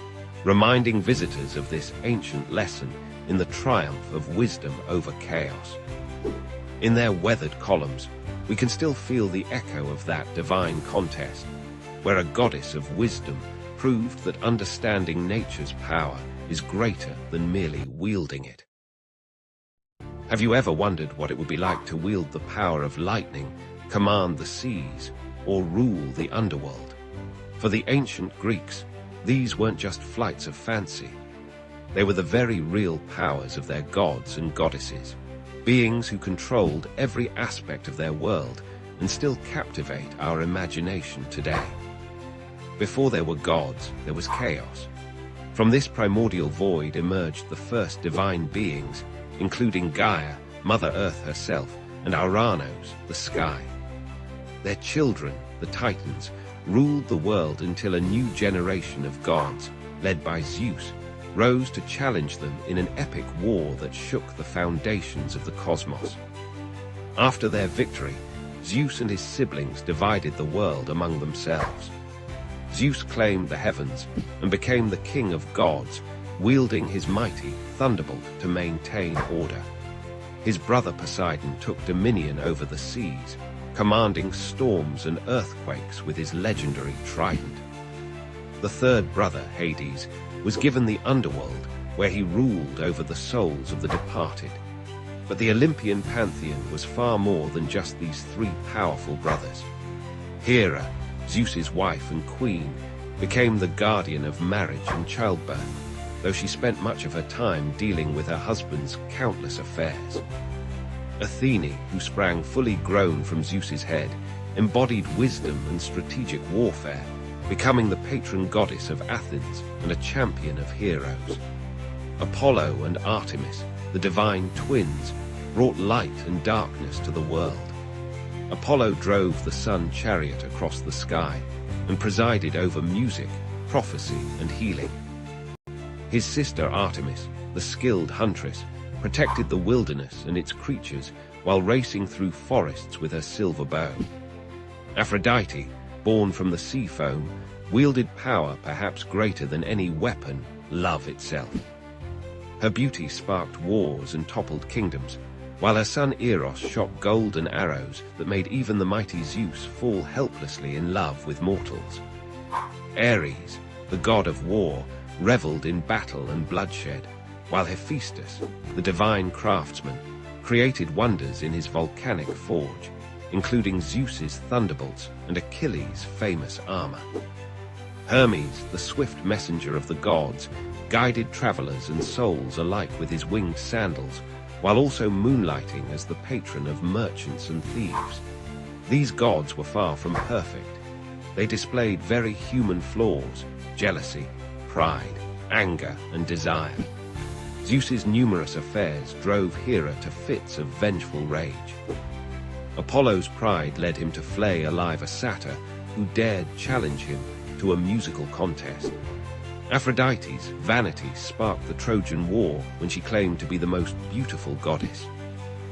reminding visitors of this ancient lesson in the triumph of wisdom over chaos. In their weathered columns, we can still feel the echo of that divine contest, where a goddess of wisdom proved that understanding nature's power is greater than merely wielding it. Have you ever wondered what it would be like to wield the power of lightning, command the seas, or rule the underworld? For the ancient Greeks, these weren't just flights of fancy. They were the very real powers of their gods and goddesses, beings who controlled every aspect of their world and still captivate our imagination today. Before there were gods, there was chaos. From this primordial void emerged the first divine beings, including Gaia, Mother Earth herself, and Uranos, the sky. Their children, the Titans, ruled the world until a new generation of gods, led by Zeus, rose to challenge them in an epic war that shook the foundations of the cosmos. After their victory, Zeus and his siblings divided the world among themselves. Zeus claimed the heavens and became the king of gods, wielding his mighty thunderbolt to maintain order. His brother Poseidon took dominion over the seas, commanding storms and earthquakes with his legendary trident. The third brother, Hades, was given the underworld, where he ruled over the souls of the departed. But the Olympian pantheon was far more than just these three powerful brothers. Hera, Zeus's wife and queen, became the guardian of marriage and childbirth, though she spent much of her time dealing with her husband's countless affairs. Athene, who sprang fully grown from Zeus's head, embodied wisdom and strategic warfare, becoming the patron goddess of Athens and a champion of heroes. Apollo and Artemis, the divine twins, brought light and darkness to the world. Apollo drove the sun chariot across the sky and presided over music, prophecy, and healing. His sister Artemis, the skilled huntress, protected the wilderness and its creatures while racing through forests with her silver bow. Aphrodite, born from the sea foam, wielded power perhaps greater than any weapon, love itself. Her beauty sparked wars and toppled kingdoms, while her son Eros shot golden arrows that made even the mighty Zeus fall helplessly in love with mortals. Ares, the god of war, reveled in battle and bloodshed, while Hephaestus, the divine craftsman, created wonders in his volcanic forge, including Zeus's thunderbolts and Achilles' famous armor. Hermes, the swift messenger of the gods, guided travelers and souls alike with his winged sandals, while also moonlighting as the patron of merchants and thieves. These gods were far from perfect. They displayed very human flaws: jealousy, pride, anger, and desire. Zeus's numerous affairs drove Hera to fits of vengeful rage. Apollo's pride led him to flay alive a satyr who dared challenge him to a musical contest. Aphrodite's vanity sparked the Trojan War when she claimed to be the most beautiful goddess.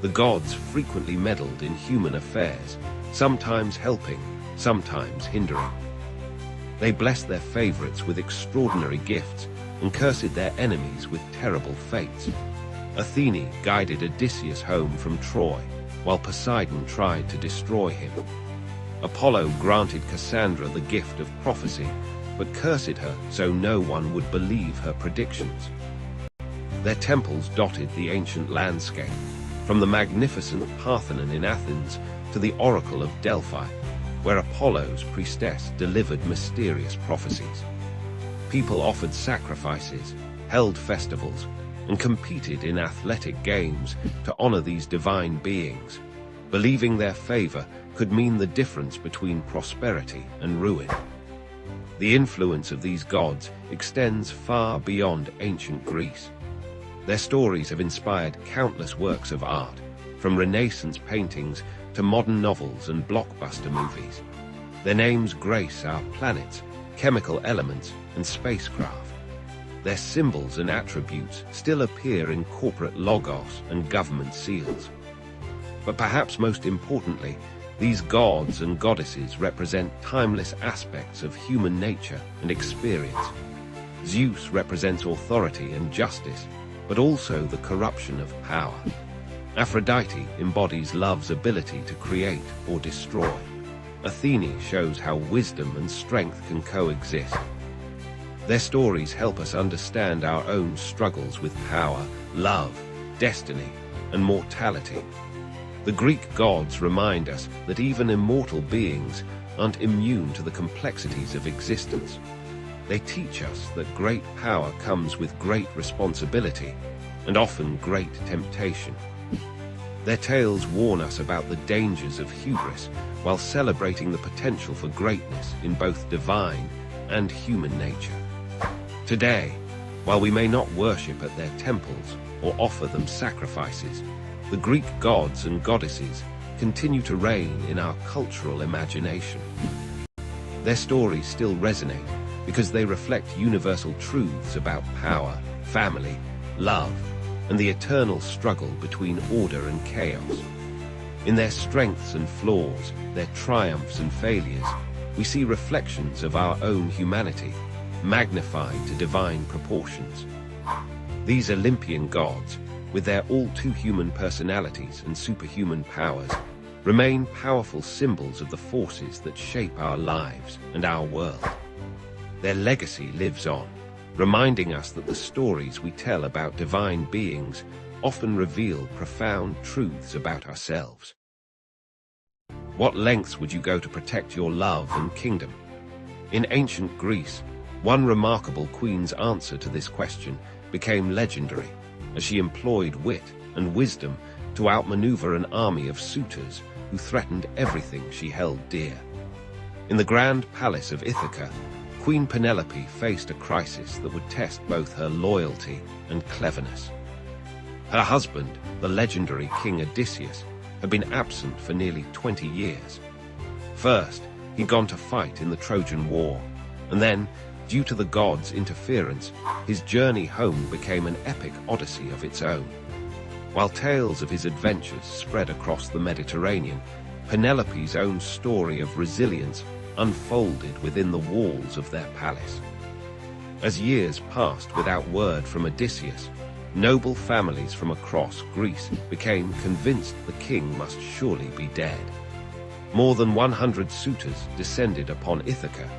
The gods frequently meddled in human affairs, sometimes helping, sometimes hindering. They blessed their favorites with extraordinary gifts and cursed their enemies with terrible fates. Athene guided Odysseus home from Troy, while Poseidon tried to destroy him. Apollo granted Cassandra the gift of prophecy, but cursed her so no one would believe her predictions. Their temples dotted the ancient landscape, from the magnificent Parthenon in Athens to the Oracle of Delphi, where Apollo's priestess delivered mysterious prophecies. People offered sacrifices, held festivals, and competed in athletic games to honor these divine beings, believing their favor could mean the difference between prosperity and ruin. The influence of these gods extends far beyond ancient Greece. Their stories have inspired countless works of art, from Renaissance paintings to modern novels and blockbuster movies. Their names grace our planets, chemical elements, and spacecraft. Their symbols and attributes still appear in corporate logos and government seals. But perhaps most importantly, these gods and goddesses represent timeless aspects of human nature and experience. Zeus represents authority and justice, but also the corruption of power. Aphrodite embodies love's ability to create or destroy. Athene shows how wisdom and strength can coexist. Their stories help us understand our own struggles with power, love, destiny, and mortality. The Greek gods remind us that even immortal beings aren't immune to the complexities of existence. They teach us that great power comes with great responsibility and often great temptation. Their tales warn us about the dangers of hubris while celebrating the potential for greatness in both divine and human nature. Today, while we may not worship at their temples or offer them sacrifices, the Greek gods and goddesses continue to reign in our cultural imagination. Their stories still resonate because they reflect universal truths about power, family, love, and the eternal struggle between order and chaos. In their strengths and flaws, their triumphs and failures, we see reflections of our own humanity, magnified to divine proportions. These Olympian gods, with their all-too-human personalities and superhuman powers, remain powerful symbols of the forces that shape our lives and our world. Their legacy lives on, reminding us that the stories we tell about divine beings often reveal profound truths about ourselves. What lengths would you go to protect your love and kingdom? In ancient Greece, one remarkable queen's answer to this question became legendary, as she employed wit and wisdom to outmaneuver an army of suitors who threatened everything she held dear. In the grand palace of Ithaca, Queen Penelope faced a crisis that would test both her loyalty and cleverness. Her husband, the legendary King Odysseus, had been absent for nearly 20 years. First, he'd gone to fight in the Trojan War, and then, due to the gods' interference, his journey home became an epic odyssey of its own. While tales of his adventures spread across the Mediterranean, Penelope's own story of resilience unfolded within the walls of their palace. As years passed without word from Odysseus, noble families from across Greece became convinced the king must surely be dead. More than 100 suitors descended upon Ithaca,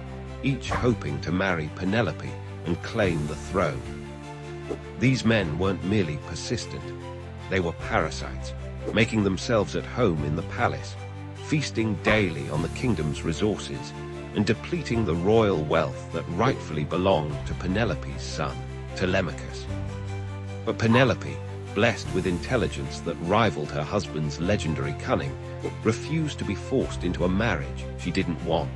each hoping to marry Penelope and claim the throne. These men weren't merely persistent, they were parasites, making themselves at home in the palace, feasting daily on the kingdom's resources and depleting the royal wealth that rightfully belonged to Penelope's son, Telemachus. But Penelope, blessed with intelligence that rivaled her husband's legendary cunning, refused to be forced into a marriage she didn't want.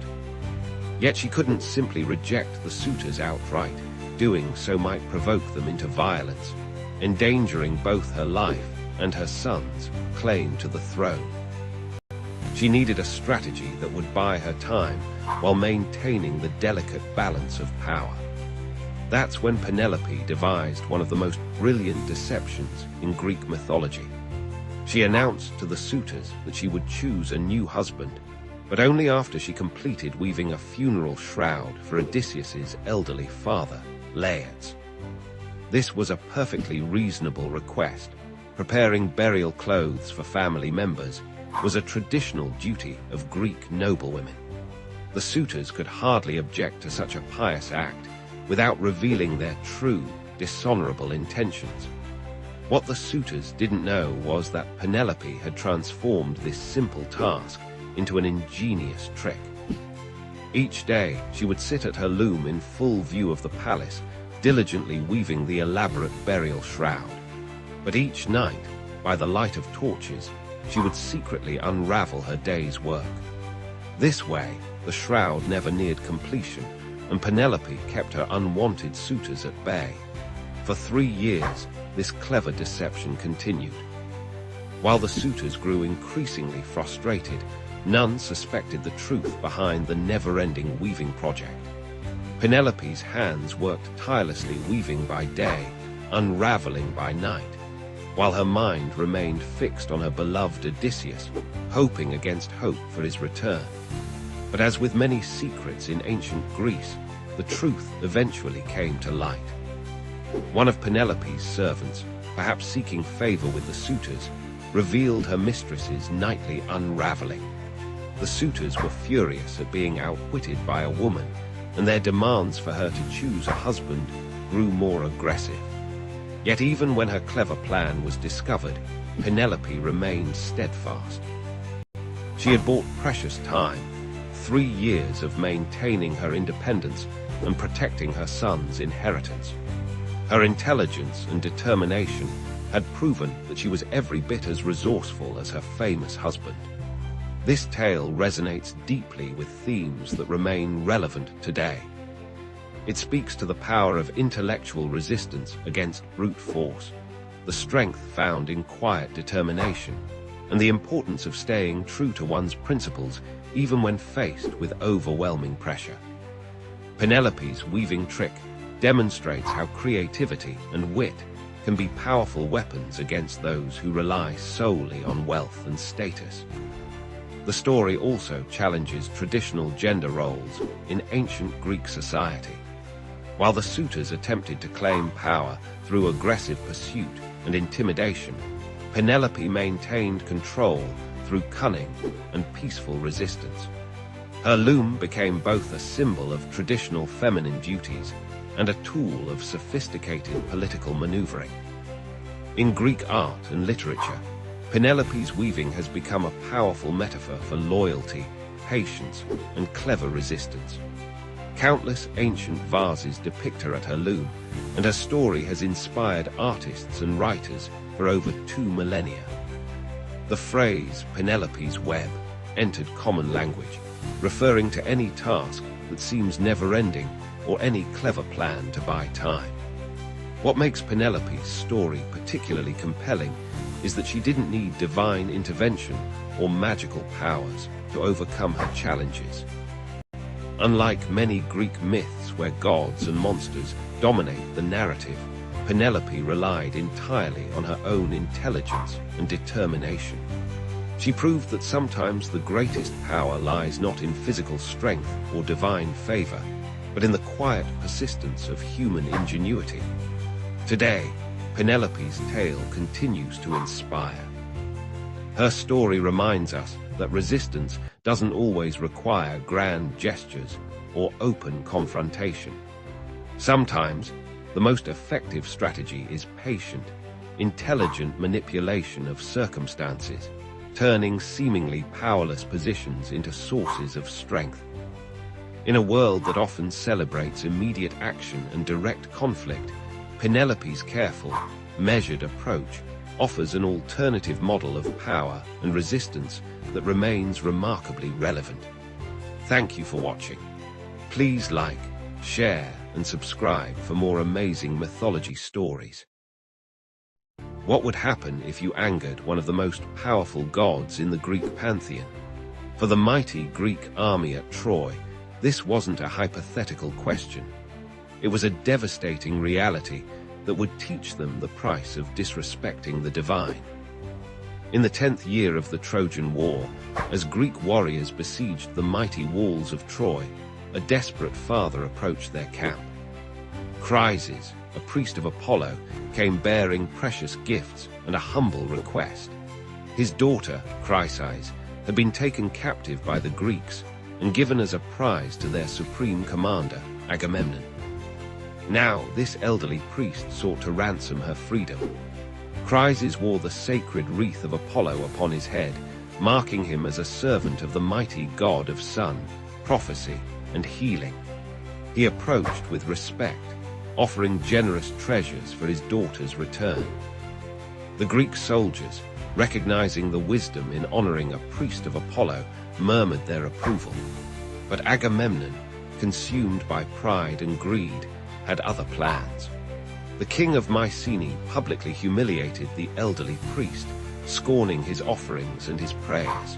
Yet she couldn't simply reject the suitors outright. Doing so might provoke them into violence, endangering both her life and her son's claim to the throne. She needed a strategy that would buy her time while maintaining the delicate balance of power. That's when Penelope devised one of the most brilliant deceptions in Greek mythology. She announced to the suitors that she would choose a new husband, but only after she completed weaving a funeral shroud for Odysseus's elderly father, Laertes. This was a perfectly reasonable request. Preparing burial clothes for family members was a traditional duty of Greek noblewomen. The suitors could hardly object to such a pious act without revealing their true, dishonorable intentions. What the suitors didn't know was that Penelope had transformed this simple task into an ingenious trick. Each day, she would sit at her loom in full view of the palace, diligently weaving the elaborate burial shroud. But each night, by the light of torches, she would secretly unravel her day's work. This way, the shroud never neared completion, and Penelope kept her unwanted suitors at bay. For 3 years, this clever deception continued. While the suitors grew increasingly frustrated, none suspected the truth behind the never-ending weaving project. Penelope's hands worked tirelessly, weaving by day, unraveling by night, while her mind remained fixed on her beloved Odysseus, hoping against hope for his return. But as with many secrets in ancient Greece, the truth eventually came to light. One of Penelope's servants, perhaps seeking favor with the suitors, revealed her mistress's nightly unraveling. The suitors were furious at being outwitted by a woman, and their demands for her to choose a husband grew more aggressive. Yet even when her clever plan was discovered, Penelope remained steadfast. She had bought precious time, 3 years of maintaining her independence and protecting her son's inheritance. Her intelligence and determination had proven that she was every bit as resourceful as her famous husband. This tale resonates deeply with themes that remain relevant today. It speaks to the power of intellectual resistance against brute force, the strength found in quiet determination, and the importance of staying true to one's principles even when faced with overwhelming pressure. Penelope's weaving trick demonstrates how creativity and wit can be powerful weapons against those who rely solely on wealth and status. The story also challenges traditional gender roles in ancient Greek society. While the suitors attempted to claim power through aggressive pursuit and intimidation, Penelope maintained control through cunning and peaceful resistance. Her loom became both a symbol of traditional feminine duties and a tool of sophisticated political maneuvering. In Greek art and literature, Penelope's weaving has become a powerful metaphor for loyalty, patience, and clever resistance. Countless ancient vases depict her at her loom, and her story has inspired artists and writers for over 2 millennia. The phrase Penelope's web entered common language, referring to any task that seems never-ending or any clever plan to buy time. What makes Penelope's story particularly compelling is that she didn't need divine intervention or magical powers to overcome her challenges. Unlike many Greek myths where gods and monsters dominate the narrative, Penelope relied entirely on her own intelligence and determination. She proved that sometimes the greatest power lies not in physical strength or divine favor, but in the quiet persistence of human ingenuity. Today, Penelope's tale continues to inspire. Her story reminds us that resistance doesn't always require grand gestures or open confrontation. Sometimes, the most effective strategy is patient, intelligent manipulation of circumstances, turning seemingly powerless positions into sources of strength. In a world that often celebrates immediate action and direct conflict, Penelope's careful, measured approach offers an alternative model of power and resistance that remains remarkably relevant. Thank you for watching. Please like, share, and subscribe for more amazing mythology stories. What would happen if you angered one of the most powerful gods in the Greek pantheon? For the mighty Greek army at Troy, this wasn't a hypothetical question. It was a devastating reality that would teach them the price of disrespecting the divine. In the 10th year of the Trojan War, as Greek warriors besieged the mighty walls of Troy, a desperate father approached their camp. Chryses, a priest of Apollo, came bearing precious gifts and a humble request. His daughter, Chryses, had been taken captive by the Greeks and given as a prize to their supreme commander, Agamemnon. Now, this elderly priest sought to ransom her freedom. Chryses wore the sacred wreath of Apollo upon his head, marking him as a servant of the mighty god of sun, prophecy, and healing. He approached with respect, offering generous treasures for his daughter's return. The Greek soldiers, recognizing the wisdom in honoring a priest of Apollo, murmured their approval. But Agamemnon, consumed by pride and greed, had other plans. The king of Mycenae publicly humiliated the elderly priest, scorning his offerings and his prayers.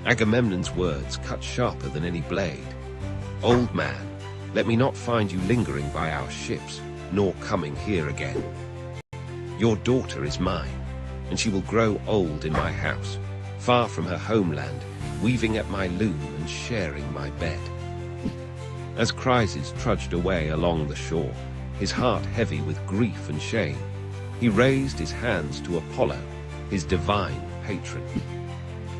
Agamemnon's words cut sharper than any blade. "Old man, let me not find you lingering by our ships, nor coming here again. Your daughter is mine, and she will grow old in my house, far from her homeland, weaving at my loom and sharing my bed." As Chryses trudged away along the shore, his heart heavy with grief and shame, he raised his hands to Apollo, his divine patron.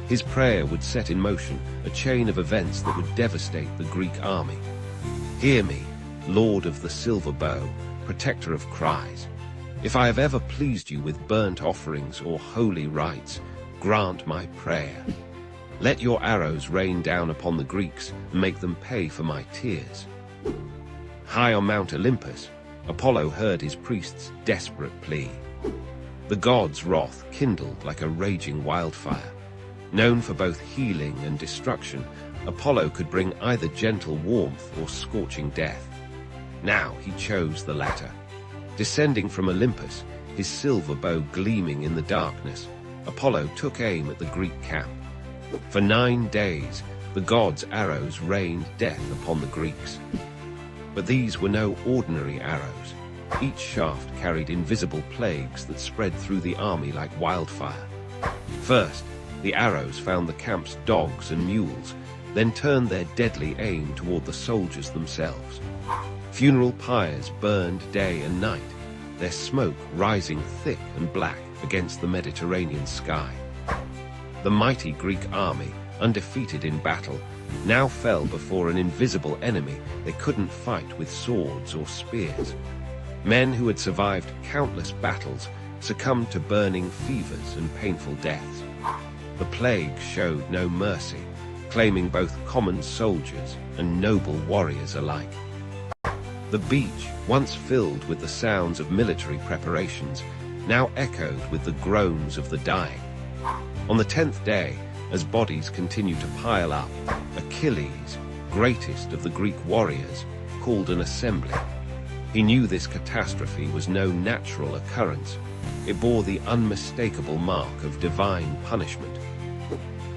His prayer would set in motion a chain of events that would devastate the Greek army. "Hear me, Lord of the silver bow, protector of cries. If I have ever pleased you with burnt offerings or holy rites, grant my prayer. Let your arrows rain down upon the Greeks and make them pay for my tears." High on Mount Olympus, Apollo heard his priest's desperate plea. The god's wrath kindled like a raging wildfire. Known for both healing and destruction, Apollo could bring either gentle warmth or scorching death. Now he chose the latter. Descending from Olympus, his silver bow gleaming in the darkness, Apollo took aim at the Greek camp. For 9 days, the god's arrows rained death upon the Greeks. But these were no ordinary arrows. Each shaft carried invisible plagues that spread through the army like wildfire. First, the arrows found the camp's dogs and mules, then turned their deadly aim toward the soldiers themselves. Funeral pyres burned day and night, their smoke rising thick and black against the Mediterranean sky. The mighty Greek army, undefeated in battle, now fell before an invisible enemy they couldn't fight with swords or spears. Men who had survived countless battles succumbed to burning fevers and painful deaths. The plague showed no mercy, claiming both common soldiers and noble warriors alike. The beach, once filled with the sounds of military preparations, now echoed with the groans of the dying. On the 10th day, as bodies continued to pile up, Achilles, greatest of the Greek warriors, called an assembly. He knew this catastrophe was no natural occurrence. It bore the unmistakable mark of divine punishment.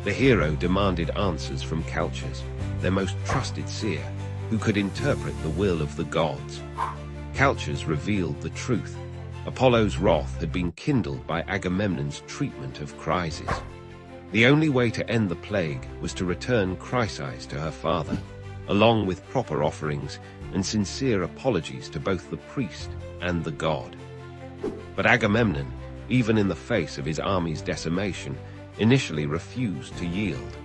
The hero demanded answers from Calchas, their most trusted seer, who could interpret the will of the gods. Calchas revealed the truth. Apollo's wrath had been kindled by Agamemnon's treatment of Chryses. The only way to end the plague was to return Chryses to her father, along with proper offerings and sincere apologies to both the priest and the god. But Agamemnon, even in the face of his army's decimation, initially refused to yield.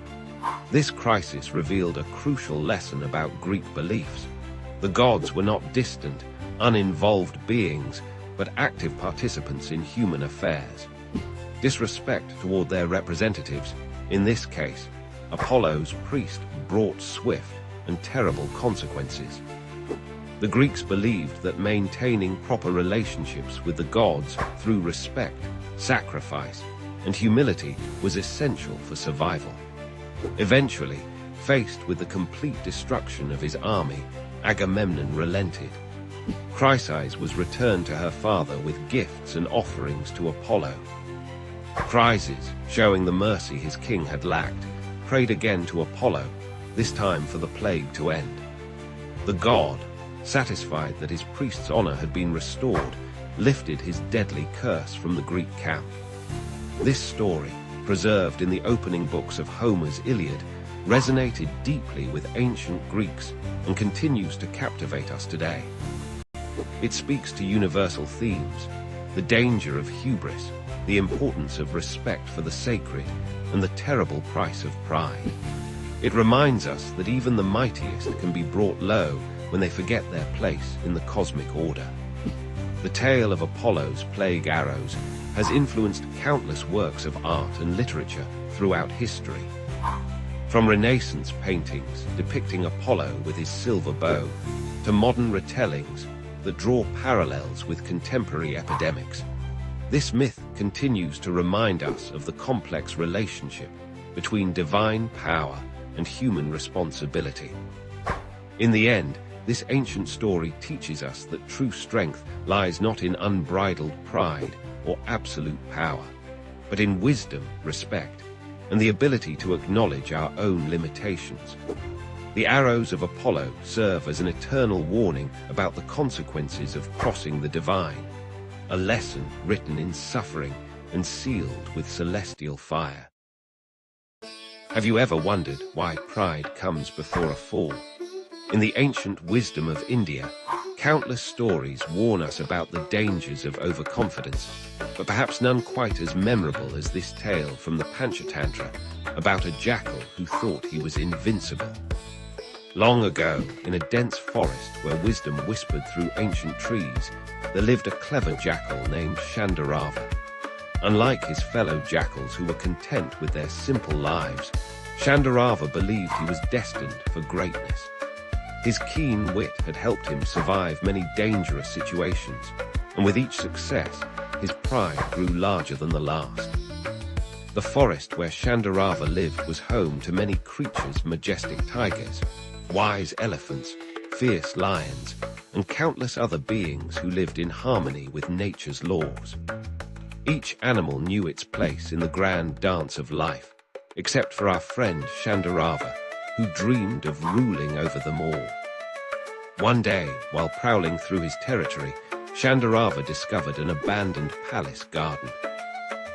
This crisis revealed a crucial lesson about Greek beliefs. The gods were not distant, uninvolved beings, but active participants in human affairs. Disrespect toward their representatives, in this case, Apollo's priest, brought swift and terrible consequences. The Greeks believed that maintaining proper relationships with the gods through respect, sacrifice, and humility was essential for survival. Eventually, faced with the complete destruction of his army, Agamemnon relented. Chryses was returned to her father with gifts and offerings to Apollo. Chryses, showing the mercy his king had lacked, prayed again to Apollo, this time for the plague to end. The god, satisfied that his priest's honor had been restored, lifted his deadly curse from the Greek camp. This story, preserved in the opening books of Homer's Iliad, resonated deeply with ancient Greeks and continues to captivate us today. It speaks to universal themes: the danger of hubris, the importance of respect for the sacred, and the terrible price of pride. It reminds us that even the mightiest can be brought low when they forget their place in the cosmic order. The tale of Apollo's plague arrows has influenced countless works of art and literature throughout history. From Renaissance paintings depicting Apollo with his silver bow, to modern retellings that draw parallels with contemporary epidemics, this myth continues to remind us of the complex relationship between divine power and human responsibility. In the end, this ancient story teaches us that true strength lies not in unbridled pride or absolute power, but in wisdom, respect, and the ability to acknowledge our own limitations. The arrows of Apollo serve as an eternal warning about the consequences of crossing the divine, a lesson written in suffering and sealed with celestial fire. Have you ever wondered why pride comes before a fall? In the ancient wisdom of India, countless stories warn us about the dangers of overconfidence, but perhaps none quite as memorable as this tale from the Panchatantra about a jackal who thought he was invincible. Long ago, in a dense forest where wisdom whispered through ancient trees, there lived a clever jackal named Shandarava. Unlike his fellow jackals who were content with their simple lives, Shandarava believed he was destined for greatness. His keen wit had helped him survive many dangerous situations, and with each success, his pride grew larger than the last. The forest where Shandarava lived was home to many creatures: majestic tigers, wise elephants, fierce lions, and countless other beings who lived in harmony with nature's laws. Each animal knew its place in the grand dance of life, except for our friend Shandarava, who dreamed of ruling over them all. One day, while prowling through his territory, Shandarava discovered an abandoned palace garden.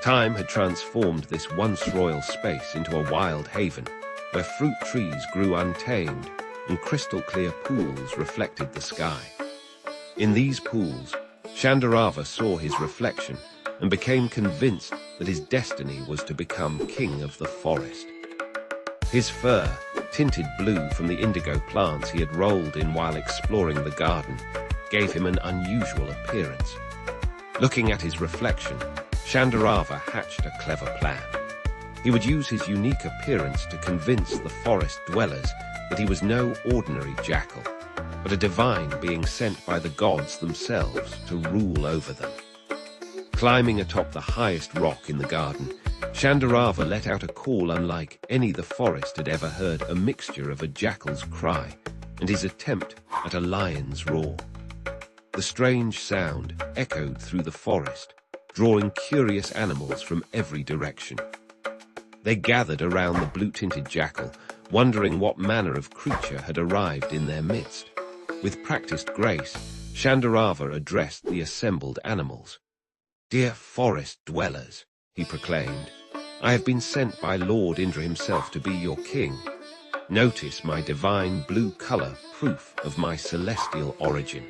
Time had transformed this once royal space into a wild haven, where fruit trees grew untamed and crystal-clear pools reflected the sky. In these pools, Shandarava saw his reflection and became convinced that his destiny was to become king of the forest. His fur, tinted blue from the indigo plants he had rolled in while exploring the garden, gave him an unusual appearance. Looking at his reflection, Shandarava hatched a clever plan. He would use his unique appearance to convince the forest dwellers that he was no ordinary jackal, but a divine being sent by the gods themselves to rule over them. Climbing atop the highest rock in the garden, Shandarava let out a call unlike any the forest had ever heard, a mixture of a jackal's cry and his attempt at a lion's roar. The strange sound echoed through the forest, drawing curious animals from every direction. They gathered around the blue-tinted jackal, wondering what manner of creature had arrived in their midst. With practiced grace, Shandarava addressed the assembled animals. "Dear forest dwellers," he proclaimed, "I have been sent by Lord Indra himself to be your king. Notice my divine blue color, proof of my celestial origin.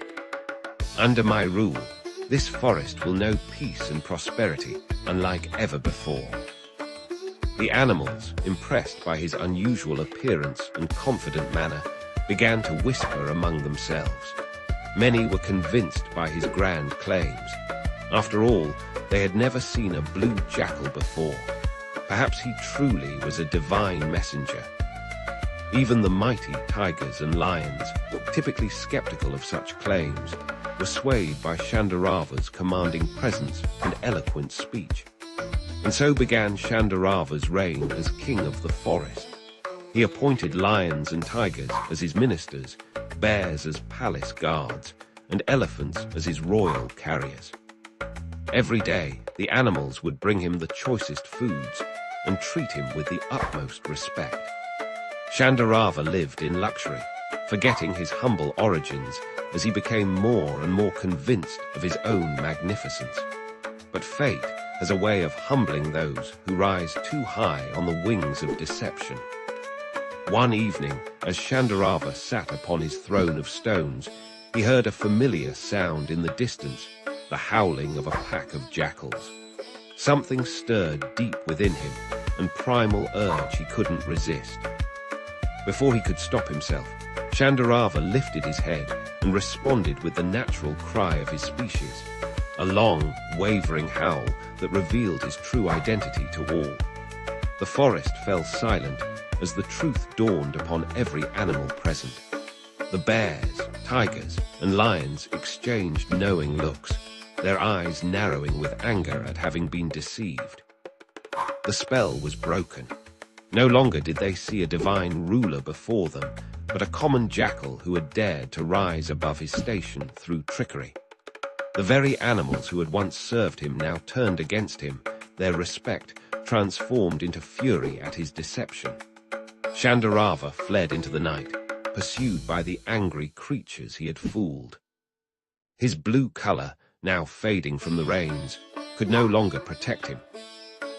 Under my rule, this forest will know peace and prosperity unlike ever before." The animals, impressed by his unusual appearance and confident manner, began to whisper among themselves. Many were convinced by his grand claims. After all, they had never seen a blue jackal before. Perhaps he truly was a divine messenger. Even the mighty tigers and lions, typically skeptical of such claims, were swayed by Shandarava's commanding presence and eloquent speech. And so began Shandarava's reign as king of the forest. He appointed lions and tigers as his ministers, bears as palace guards, and elephants as his royal carriers. Every day, the animals would bring him the choicest foods and treat him with the utmost respect. Shandarava lived in luxury, forgetting his humble origins as he became more and more convinced of his own magnificence. But fate has a way of humbling those who rise too high on the wings of deception. One evening, as Shandarava sat upon his throne of stones, he heard a familiar sound in the distance, the howling of a pack of jackals. Something stirred deep within him, an primal urge he couldn't resist. Before he could stop himself, Shandarava lifted his head and responded with the natural cry of his species, a long, wavering howl that revealed his true identity to all. The forest fell silent as the truth dawned upon every animal present. The bears, tigers, and lions exchanged knowing looks, their eyes narrowing with anger at having been deceived. The spell was broken. No longer did they see a divine ruler before them, but a common jackal who had dared to rise above his station through trickery. The very animals who had once served him now turned against him, their respect transformed into fury at his deception. Shandarava fled into the night, pursued by the angry creatures he had fooled. His blue color, now fading from the rains, could no longer protect him.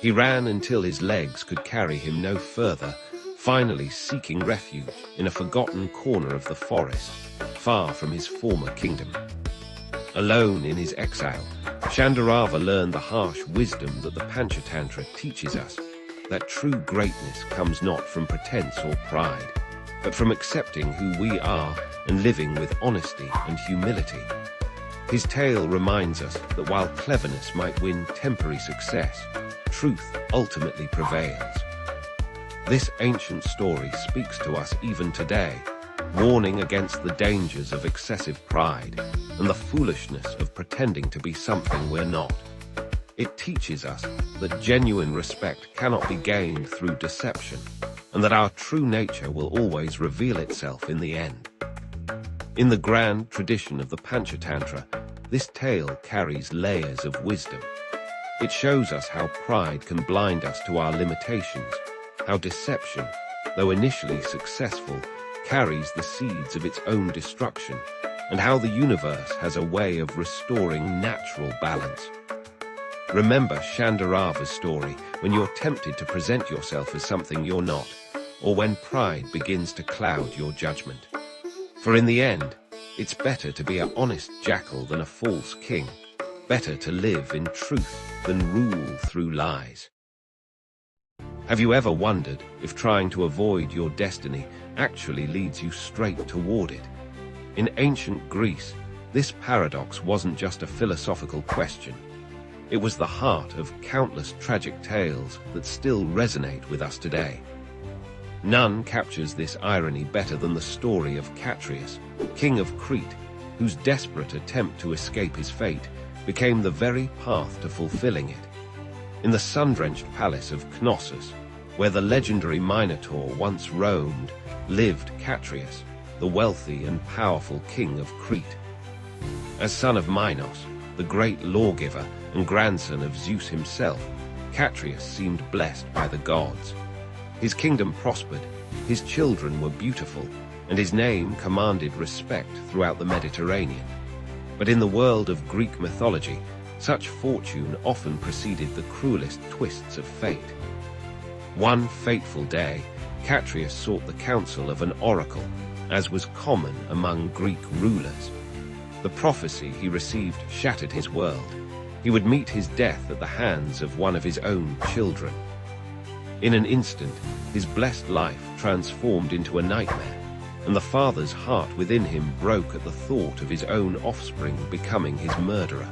He ran until his legs could carry him no further, finally seeking refuge in a forgotten corner of the forest, far from his former kingdom. Alone in his exile, Shandarava learned the harsh wisdom that the Panchatantra teaches us, that true greatness comes not from pretense or pride, but from accepting who we are and living with honesty and humility. His tale reminds us that while cleverness might win temporary success, truth ultimately prevails. This ancient story speaks to us even today, warning against the dangers of excessive pride and the foolishness of pretending to be something we're not. It teaches us that genuine respect cannot be gained through deception, and that our true nature will always reveal itself in the end. In the grand tradition of the Panchatantra, this tale carries layers of wisdom. It shows us how pride can blind us to our limitations, how deception, though initially successful, carries the seeds of its own destruction, and how the universe has a way of restoring natural balance. Remember Shandarava's story when you're tempted to present yourself as something you're not, or when pride begins to cloud your judgment. For in the end, it's better to be an honest jackal than a false king, better to live in truth than rule through lies. Have you ever wondered if trying to avoid your destiny actually leads you straight toward it? In ancient Greece, this paradox wasn't just a philosophical question. It was the heart of countless tragic tales that still resonate with us today. None captures this irony better than the story of Catreus, king of Crete, whose desperate attempt to escape his fate became the very path to fulfilling it. In the sun-drenched palace of Knossos, where the legendary Minotaur once roamed, lived Catreus, the wealthy and powerful king of Crete. As son of Minos, the great lawgiver and grandson of Zeus himself, Catreus seemed blessed by the gods. His kingdom prospered, his children were beautiful, and his name commanded respect throughout the Mediterranean. But in the world of Greek mythology, such fortune often preceded the cruelest twists of fate. One fateful day, Catreus sought the counsel of an oracle, as was common among Greek rulers. The prophecy he received shattered his world. He would meet his death at the hands of one of his own children. In an instant, his blessed life transformed into a nightmare, and the father's heart within him broke at the thought of his own offspring becoming his murderer.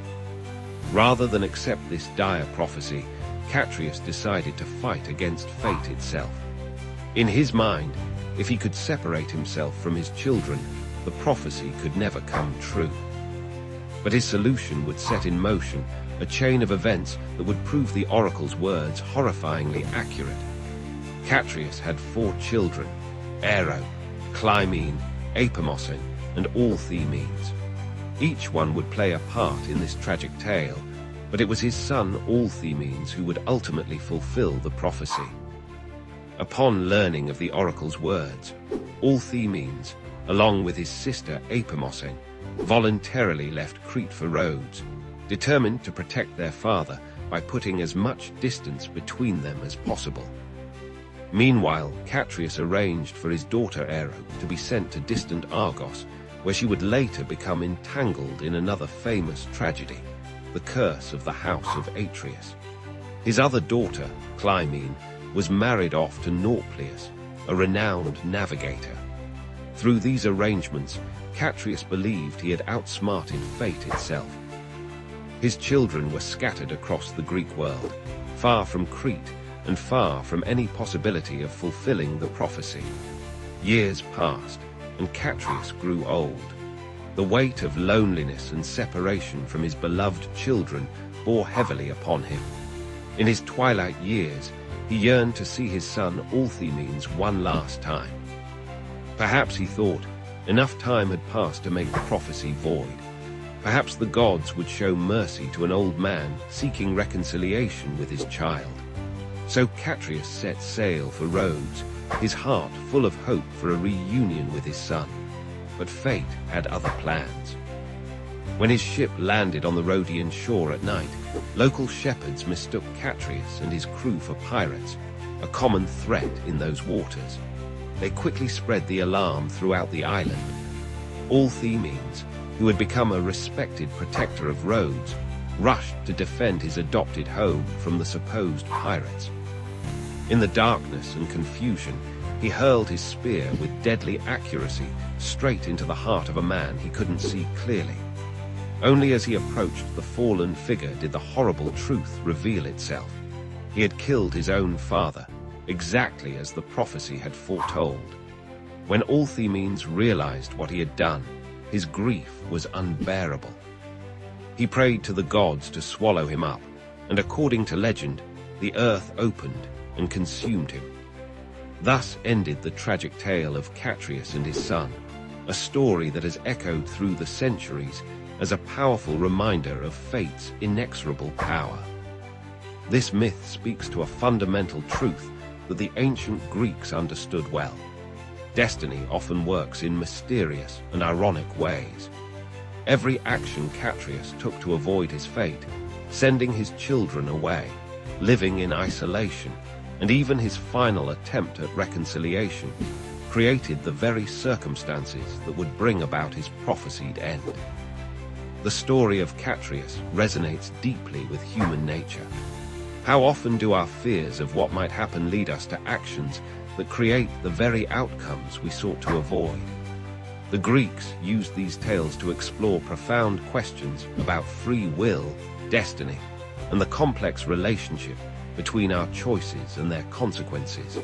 Rather than accept this dire prophecy, Catreus decided to fight against fate itself. In his mind, if he could separate himself from his children, the prophecy could never come true. But his solution would set in motion a chain of events that would prove the oracle's words horrifyingly accurate. Catreus had 4 children: Aero, Clymene, Apamosine, and Allthemenes. Each one would play a part in this tragic tale, but it was his son Allthemenes who would ultimately fulfill the prophecy. Upon learning of the oracle's words, Allthemenes, along with his sister Apamosine, voluntarily left Crete for Rhodes, determined to protect their father by putting as much distance between them as possible. Meanwhile, Catreus arranged for his daughter Aero to be sent to distant Argos, where she would later become entangled in another famous tragedy, the curse of the house of Atreus. His other daughter, Clymene, was married off to Nauplius, a renowned navigator. Through these arrangements, Catreus believed he had outsmarted fate itself. His children were scattered across the Greek world, far from Crete and far from any possibility of fulfilling the prophecy. Years passed, and Catreus grew old. The weight of loneliness and separation from his beloved children bore heavily upon him. In his twilight years, he yearned to see his son Allthemenes one last time. Perhaps, he thought, enough time had passed to make the prophecy void. Perhaps the gods would show mercy to an old man seeking reconciliation with his child. So Catreus set sail for Rhodes, his heart full of hope for a reunion with his son. But fate had other plans. When his ship landed on the Rhodian shore at night, local shepherds mistook Catreus and his crew for pirates, a common threat in those waters. They quickly spread the alarm throughout the island. Allthemenes, who had become a respected protector of Rhodes, rushed to defend his adopted home from the supposed pirates. In the darkness and confusion, he hurled his spear with deadly accuracy straight into the heart of a man he couldn't see clearly. Only as he approached the fallen figure did the horrible truth reveal itself. He had killed his own father, exactly as the prophecy had foretold. When Allthemenes realized what he had done, his grief was unbearable. He prayed to the gods to swallow him up, and according to legend, the earth opened and consumed him. Thus ended the tragic tale of Catreus and his son, a story that has echoed through the centuries as a powerful reminder of fate's inexorable power. This myth speaks to a fundamental truth that the ancient Greeks understood well. Destiny often works in mysterious and ironic ways. Every action Catreus took to avoid his fate, sending his children away, living in isolation, and even his final attempt at reconciliation, created the very circumstances that would bring about his prophesied end. The story of Catreus resonates deeply with human nature. How often do our fears of what might happen lead us to actions that create the very outcomes we sought to avoid? The Greeks used these tales to explore profound questions about free will, destiny, and the complex relationship between our choices and their consequences.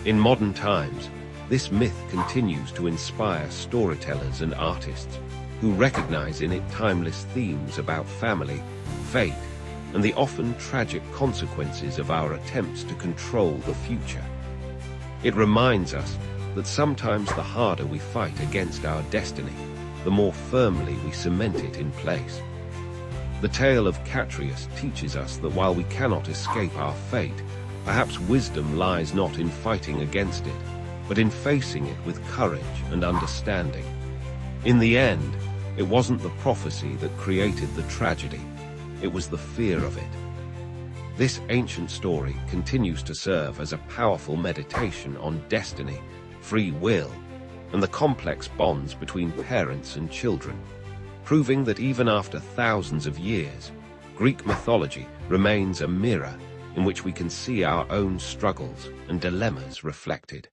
In modern times, this myth continues to inspire storytellers and artists who recognize in it timeless themes about family, fate, and the often tragic consequences of our attempts to control the future. It reminds us that sometimes the harder we fight against our destiny, the more firmly we cement it in place. The tale of Catreus teaches us that while we cannot escape our fate, perhaps wisdom lies not in fighting against it, but in facing it with courage and understanding. In the end, it wasn't the prophecy that created the tragedy, it was the fear of it. This ancient story continues to serve as a powerful meditation on destiny, free will, and the complex bonds between parents and children, proving that even after thousands of years, Greek mythology remains a mirror in which we can see our own struggles and dilemmas reflected.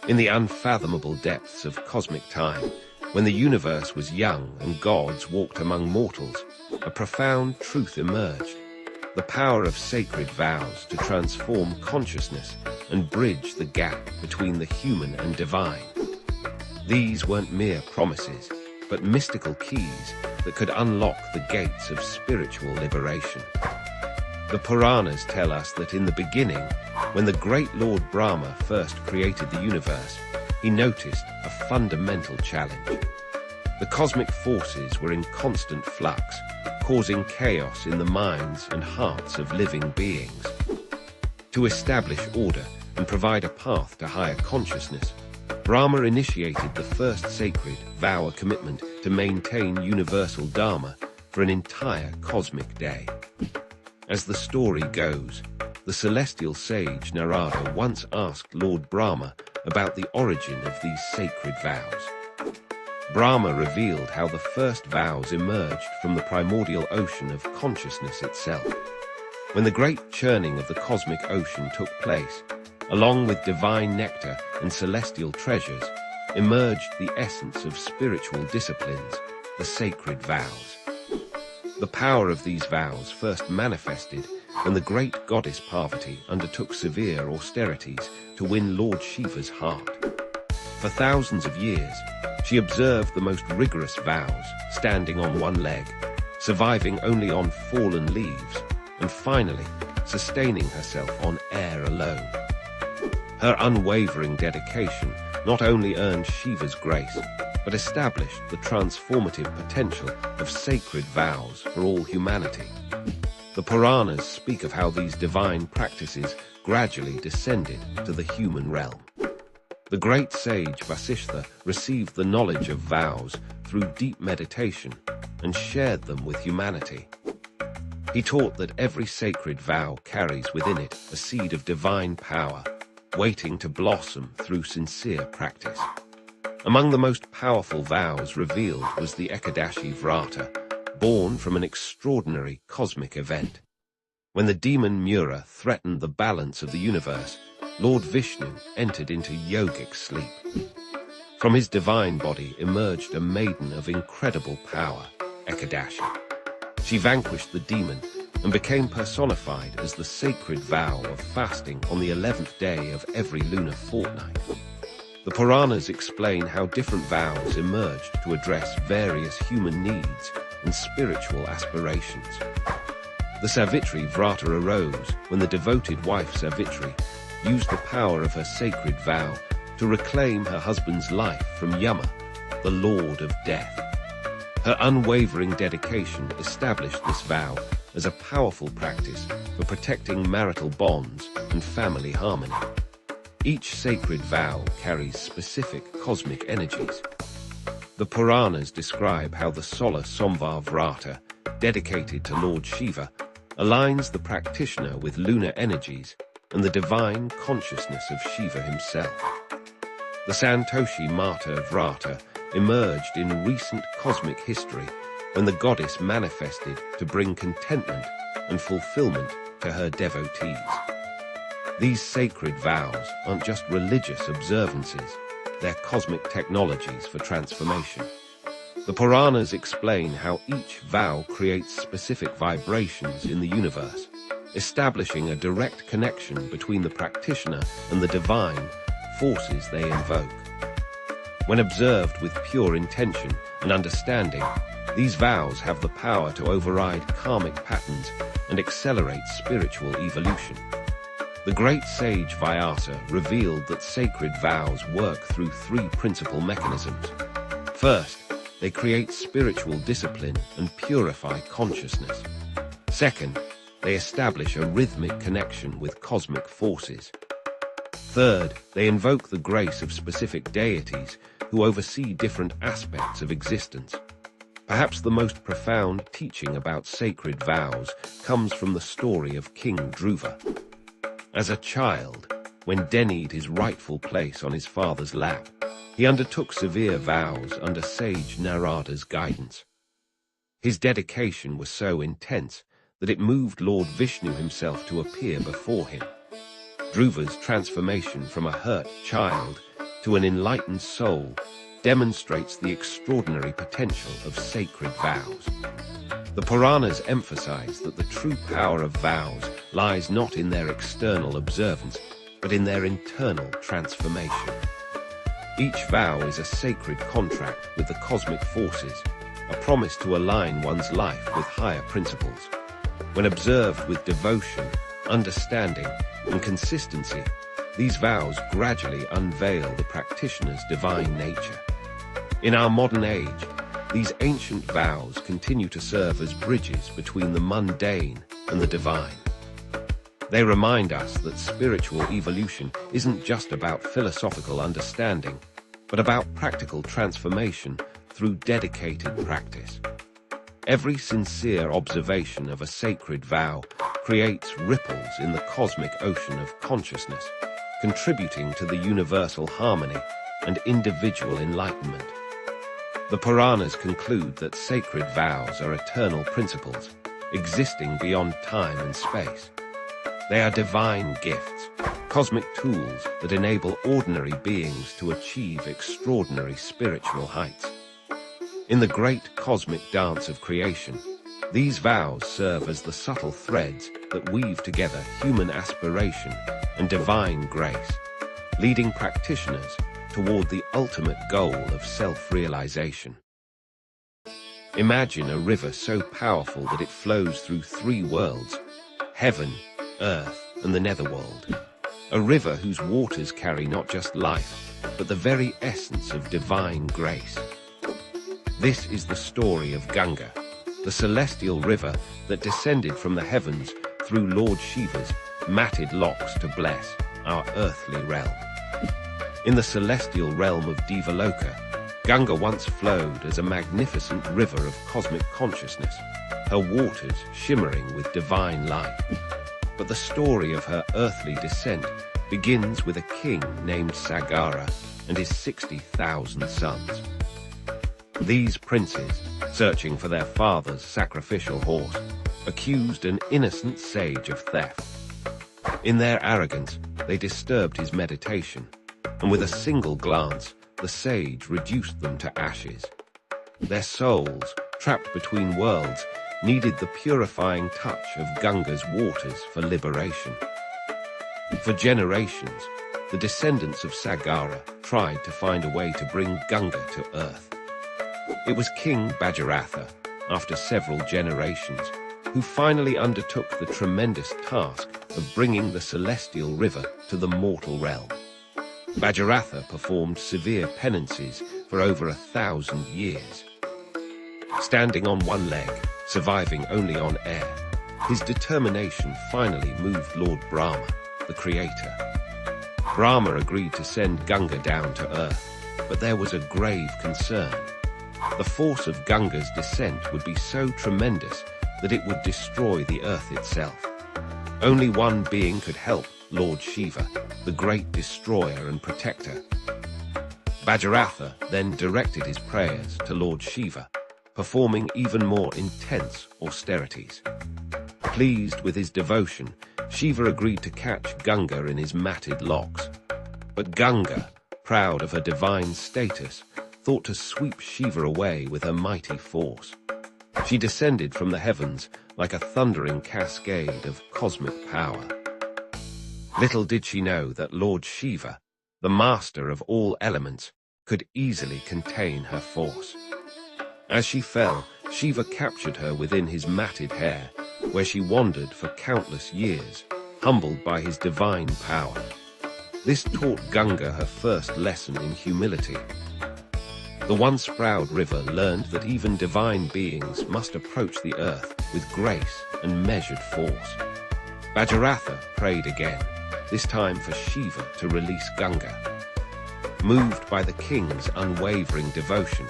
In the unfathomable depths of cosmic time, when the universe was young and gods walked among mortals, a profound truth emerged: the power of sacred vows to transform consciousness and bridge the gap between the human and divine. These weren't mere promises, but mystical keys that could unlock the gates of spiritual liberation. The Puranas tell us that in the beginning, when the great Lord Brahma first created the universe, he noticed a fundamental challenge. The cosmic forces were in constant flux, causing chaos in the minds and hearts of living beings. To establish order and provide a path to higher consciousness, Brahma initiated the first sacred vow, a commitment to maintain universal dharma for an entire cosmic day. As the story goes, the celestial sage Narada once asked Lord Brahma about the origin of these sacred vows. Brahma revealed how the first vows emerged from the primordial ocean of consciousness itself. When the great churning of the cosmic ocean took place, along with divine nectar and celestial treasures, emerged the essence of spiritual disciplines, the sacred vows. The power of these vows first manifested when the great goddess Parvati undertook severe austerities to win Lord Shiva's heart. For thousands of years, she observed the most rigorous vows, standing on one leg, surviving only on fallen leaves, and finally sustaining herself on air alone. Her unwavering dedication not only earned Shiva's grace, but established the transformative potential of sacred vows for all humanity. The Puranas speak of how these divine practices gradually descended to the human realm. The great sage Vasishtha received the knowledge of vows through deep meditation and shared them with humanity. He taught that every sacred vow carries within it a seed of divine power, waiting to blossom through sincere practice. Among the most powerful vows revealed was the Ekadashi Vrata, born from an extraordinary cosmic event. When the demon Mura threatened the balance of the universe, Lord Vishnu entered into yogic sleep. From his divine body emerged a maiden of incredible power, Ekadashi. She vanquished the demon and became personified as the sacred vow of fasting on the 11th day of every lunar fortnight. The Puranas explain how different vows emerged to address various human needs and spiritual aspirations. The Savitri Vrata arose when the devoted wife Savitri used the power of her sacred vow to reclaim her husband's life from Yama, the Lord of Death. Her unwavering dedication established this vow as a powerful practice for protecting marital bonds and family harmony. Each sacred vow carries specific cosmic energies. The Puranas describe how the Solar Somvar Vrata, dedicated to Lord Shiva, aligns the practitioner with lunar energies and the divine consciousness of Shiva himself. The Santoshi Mata Vrata emerged in recent cosmic history when the goddess manifested to bring contentment and fulfillment to her devotees. These sacred vows aren't just religious observances, they're cosmic technologies for transformation. The Puranas explain how each vow creates specific vibrations in the universe, establishing a direct connection between the practitioner and the divine forces they invoke. When observed with pure intention and understanding, These vows have the power to override karmic patterns and accelerate spiritual evolution. The great sage Vyasa revealed that sacred vows work through three principal mechanisms. First, they create spiritual discipline and purify consciousness. Second, they establish a rhythmic connection with cosmic forces. Third, they invoke the grace of specific deities who oversee different aspects of existence. Perhaps the most profound teaching about sacred vows comes from the story of King Dhruva. As a child, when denied his rightful place on his father's lap, he undertook severe vows under sage Narada's guidance. His dedication was so intense that it moved Lord Vishnu himself to appear before him. Dhruva's transformation from a hurt child to an enlightened soul demonstrates the extraordinary potential of sacred vows. The Puranas emphasize that the true power of vows lies not in their external observance, but in their internal transformation. Each vow is a sacred contract with the cosmic forces, a promise to align one's life with higher principles. When observed with devotion, understanding, and consistency, these vows gradually unveil the practitioner's divine nature. In our modern age, these ancient vows continue to serve as bridges between the mundane and the divine. They remind us that spiritual evolution isn't just about philosophical understanding, but about practical transformation through dedicated practice. Every sincere observation of a sacred vow creates ripples in the cosmic ocean of consciousness, contributing to the universal harmony and individual enlightenment. The Puranas conclude that sacred vows are eternal principles, existing beyond time and space. They are divine gifts, cosmic tools that enable ordinary beings to achieve extraordinary spiritual heights. In the great cosmic dance of creation, these vows serve as the subtle threads that weave together human aspiration and divine grace, leading practitioners toward the ultimate goal of self-realization. Imagine a river so powerful that it flows through three worlds: heaven, earth, and the netherworld. A river whose waters carry not just life, but the very essence of divine grace. This is the story of Ganga, the celestial river that descended from the heavens through Lord Shiva's matted locks to bless our earthly realm. In the celestial realm of Devaloka, Ganga once flowed as a magnificent river of cosmic consciousness, her waters shimmering with divine light. But the story of her earthly descent begins with a king named Sagara and his 60,000 sons. These princes, searching for their father's sacrificial horse, accused an innocent sage of theft. In their arrogance, they disturbed his meditation, and with a single glance, the sage reduced them to ashes. Their souls, trapped between worlds, needed the purifying touch of Ganga's waters for liberation. For generations, the descendants of Sagara tried to find a way to bring Ganga to earth. It was King Bhajaratha, after several generations, who finally undertook the tremendous task of bringing the celestial river to the mortal realm. Bhajaratha performed severe penances for over 1,000 years. Standing on one leg, surviving only on air, his determination finally moved Lord Brahma, the creator. Brahma agreed to send Ganga down to earth, but there was a grave concern. The force of Ganga's descent would be so tremendous that it would destroy the earth itself. Only one being could help Lord Shiva, the great destroyer and protector. Bhajaratha then directed his prayers to Lord Shiva, performing even more intense austerities. Pleased with his devotion, Shiva agreed to catch Ganga in his matted locks. But Ganga, proud of her divine status, thought to sweep Shiva away with her mighty force. She descended from the heavens like a thundering cascade of cosmic power. Little did she know that Lord Shiva, the master of all elements, could easily contain her force. As she fell, Shiva captured her within his matted hair, where she wandered for countless years, humbled by his divine power. This taught Ganga her first lesson in humility. The once proud river learned that even divine beings must approach the earth with grace and measured force. Bhagiratha prayed again, this time for Shiva to release Ganga. Moved by the king's unwavering devotion,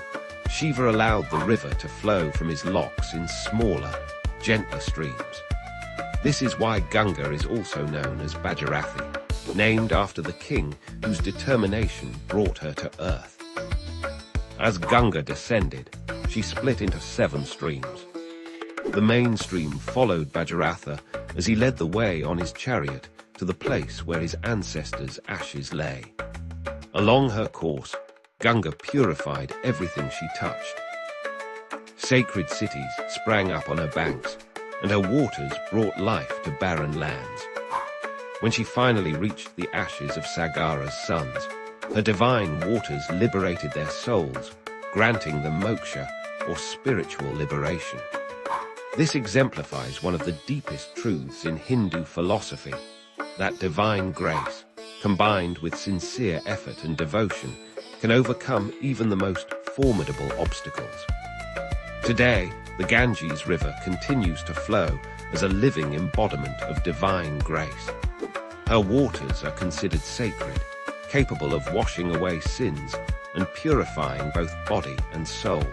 Shiva allowed the river to flow from his locks in smaller, gentler streams. This is why Ganga is also known as Bhagirathi, named after the king whose determination brought her to earth. As Ganga descended, she split into 7 streams. The main stream followed Bhagiratha as he led the way on his chariot to the place where his ancestors' ashes lay. Along her course, Ganga purified everything she touched. Sacred cities sprang up on her banks, and her waters brought life to barren lands. When she finally reached the ashes of Sagara's sons, her divine waters liberated their souls, granting them moksha, or spiritual liberation. This exemplifies one of the deepest truths in Hindu philosophy, that divine grace, combined with sincere effort and devotion, can overcome even the most formidable obstacles. Today, the Ganges River continues to flow as a living embodiment of divine grace. Her waters are considered sacred, capable of washing away sins and purifying both body and soul.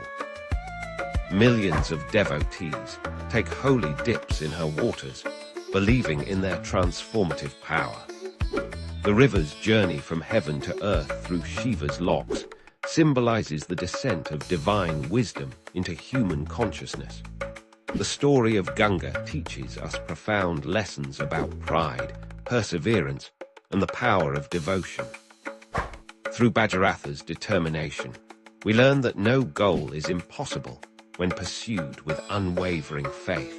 Millions of devotees take holy dips in her waters, believing in their transformative power. The river's journey from heaven to earth through Shiva's locks symbolizes the descent of divine wisdom into human consciousness. The story of Ganga teaches us profound lessons about pride, perseverance, and the power of devotion. Through Bhagiratha's determination, we learn that no goal is impossible when pursued with unwavering faith.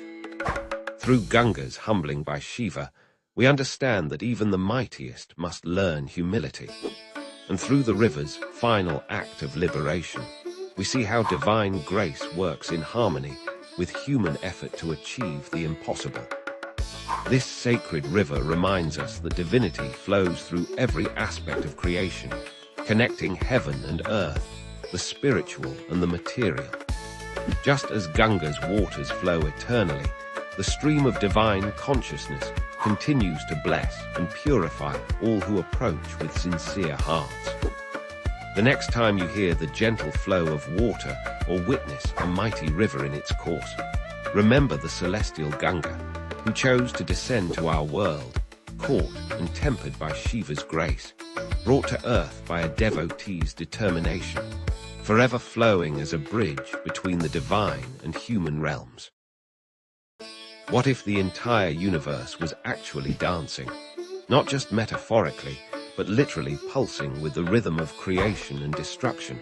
Through Ganga's humbling by Shiva, we understand that even the mightiest must learn humility. And through the river's final act of liberation, we see how divine grace works in harmony with human effort to achieve the impossible. This sacred river reminds us that divinity flows through every aspect of creation, connecting heaven and earth, the spiritual and the material. Just as Ganga's waters flow eternally, the stream of divine consciousness continues to bless and purify all who approach with sincere hearts. The next time you hear the gentle flow of water or witness a mighty river in its course, remember the celestial Ganga, who chose to descend to our world, caught and tempered by Shiva's grace, brought to earth by a devotee's determination, forever flowing as a bridge between the divine and human realms. What if the entire universe was actually dancing, not just metaphorically, but literally pulsing with the rhythm of creation and destruction?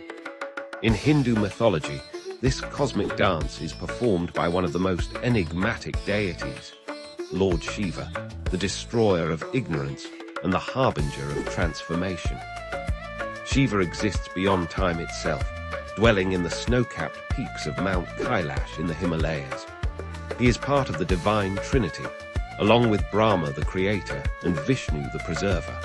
In Hindu mythology, this cosmic dance is performed by one of the most enigmatic deities, Lord Shiva, the destroyer of ignorance and the harbinger of transformation. Shiva exists beyond time itself, dwelling in the snow-capped peaks of Mount Kailash in the Himalayas. He is part of the divine trinity, along with Brahma the creator and Vishnu the preserver.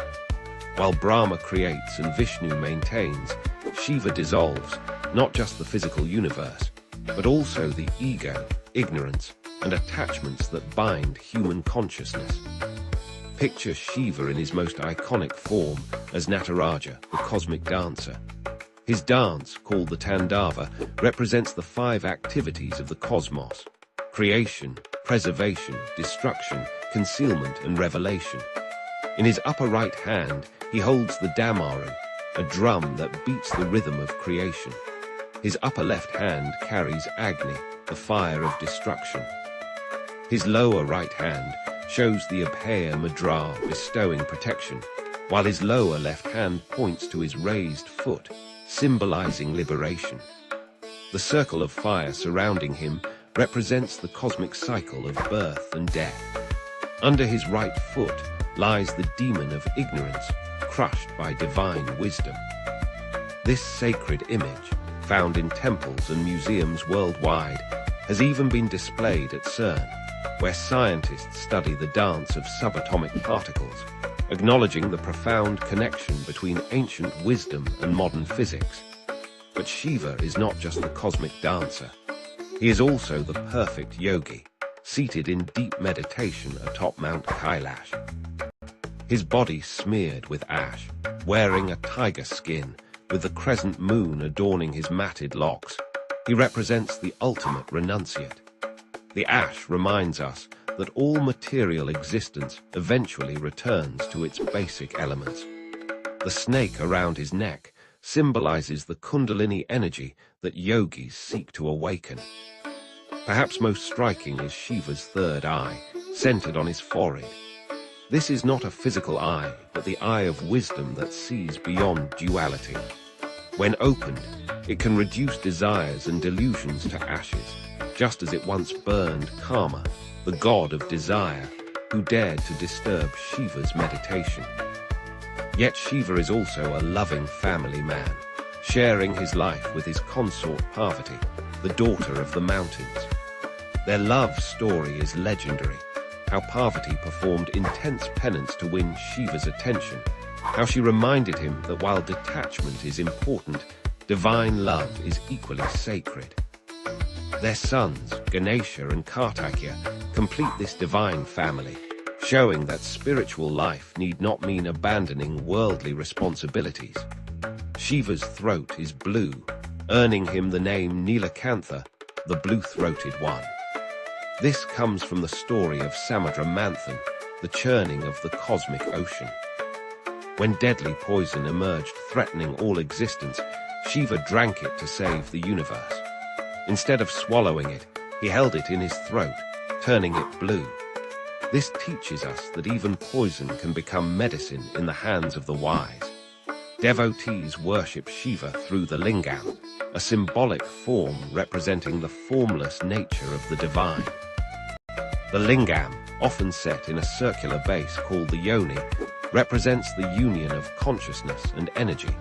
While Brahma creates and Vishnu maintains, Shiva dissolves not just the physical universe, but also the ego, ignorance, and attachments that bind human consciousness. Picture Shiva in his most iconic form as Nataraja, the cosmic dancer. His dance, called the Tandava, represents the 5 activities of the cosmos: creation, preservation, destruction, concealment, and revelation. In his upper right hand, he holds the Damaru, a drum that beats the rhythm of creation. His upper left hand carries Agni, the fire of destruction. His lower right hand shows the Abhaya Mudra bestowing protection, while his lower left hand points to his raised foot, symbolizing liberation. The circle of fire surrounding him represents the cosmic cycle of birth and death. Under his right foot lies the demon of ignorance, crushed by divine wisdom. This sacred image, found in temples and museums worldwide, has even been displayed at CERN, where scientists study the dance of subatomic particles, acknowledging the profound connection between ancient wisdom and modern physics. But Shiva is not just the cosmic dancer. He is also the perfect yogi, seated in deep meditation atop Mount Kailash. His body smeared with ash, wearing a tiger skin, with the crescent moon adorning his matted locks. He represents the ultimate renunciate. The ash reminds us that all material existence eventually returns to its basic elements. The snake around his neck symbolizes the Kundalini energy that yogis seek to awaken. Perhaps most striking is Shiva's third eye, centered on his forehead. This is not a physical eye, but the eye of wisdom that sees beyond duality. When opened, it can reduce desires and delusions to ashes, just as it once burned Karma, the god of desire, who dared to disturb Shiva's meditation. Yet Shiva is also a loving family man, sharing his life with his consort Parvati, the daughter of the mountains. Their love story is legendary, how Parvati performed intense penance to win Shiva's attention, how she reminded him that while detachment is important, divine love is equally sacred. Their sons, Ganesha and Kartikya, complete this divine family, showing that spiritual life need not mean abandoning worldly responsibilities. Shiva's throat is blue, earning him the name Nilakantha, the blue-throated one. This comes from the story of Samudra Manthan, the churning of the cosmic ocean. When deadly poison emerged threatening all existence, Shiva drank it to save the universe. Instead of swallowing it, he held it in his throat, turning it blue. This teaches us that even poison can become medicine in the hands of the wise. Devotees worship Shiva through the lingam, a symbolic form representing the formless nature of the divine. The lingam, often set in a circular base called the yoni, represents the union of consciousness and energy,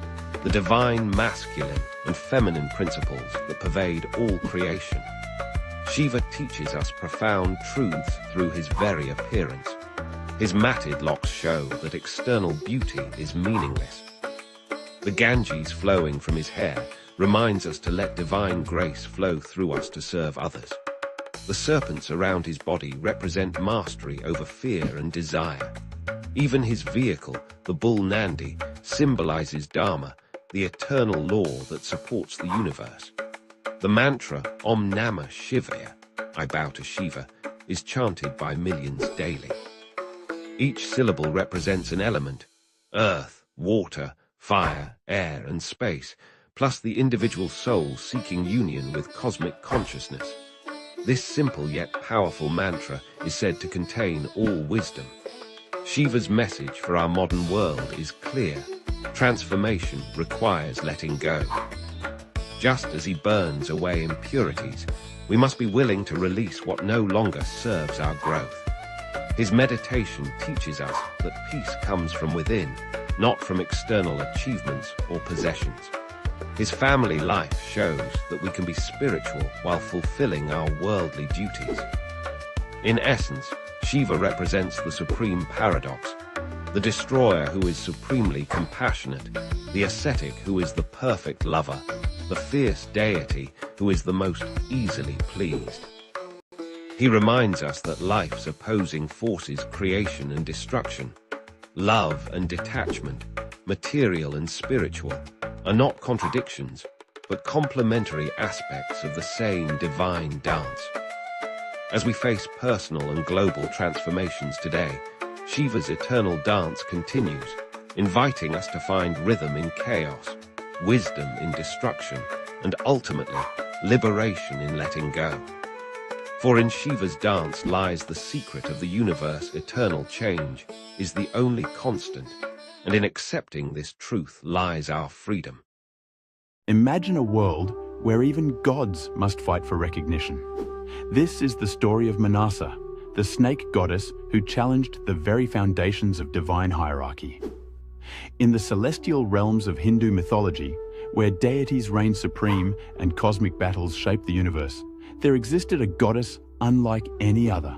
the divine masculine and feminine principles that pervade all creation. Shiva teaches us profound truths through his very appearance. His matted locks show that external beauty is meaningless. The Ganges flowing from his hair reminds us to let divine grace flow through us to serve others. The serpents around his body represent mastery over fear and desire. Even his vehicle, the bull Nandi, symbolizes Dharma, the eternal law that supports the universe. The mantra Om Namah Shivaya, I bow to Shiva, is chanted by millions daily. Each syllable represents an element: earth, water, fire, air, and space, plus the individual soul seeking union with cosmic consciousness. This simple yet powerful mantra is said to contain all wisdom. Shiva's message for our modern world is clear: transformation requires letting go. Just as he burns away impurities, we must be willing to release what no longer serves our growth. His meditation teaches us that peace comes from within, not from external achievements or possessions. His family life shows that we can be spiritual while fulfilling our worldly duties. In essence, Shiva represents the supreme paradox: the destroyer who is supremely compassionate, the ascetic who is the perfect lover, the fierce deity who is the most easily pleased. He reminds us that life's opposing forces, creation and destruction, love and detachment, material and spiritual, are not contradictions, but complementary aspects of the same divine dance. As we face personal and global transformations today, Shiva's eternal dance continues, inviting us to find rhythm in chaos, wisdom in destruction, and ultimately, liberation in letting go. For in Shiva's dance lies the secret of the universe. Eternal change is the only constant, and in accepting this truth lies our freedom. Imagine a world where even gods must fight for recognition. This is the story of Manasa, the snake goddess who challenged the very foundations of divine hierarchy. In the celestial realms of Hindu mythology, where deities reigned supreme and cosmic battles shaped the universe, there existed a goddess unlike any other.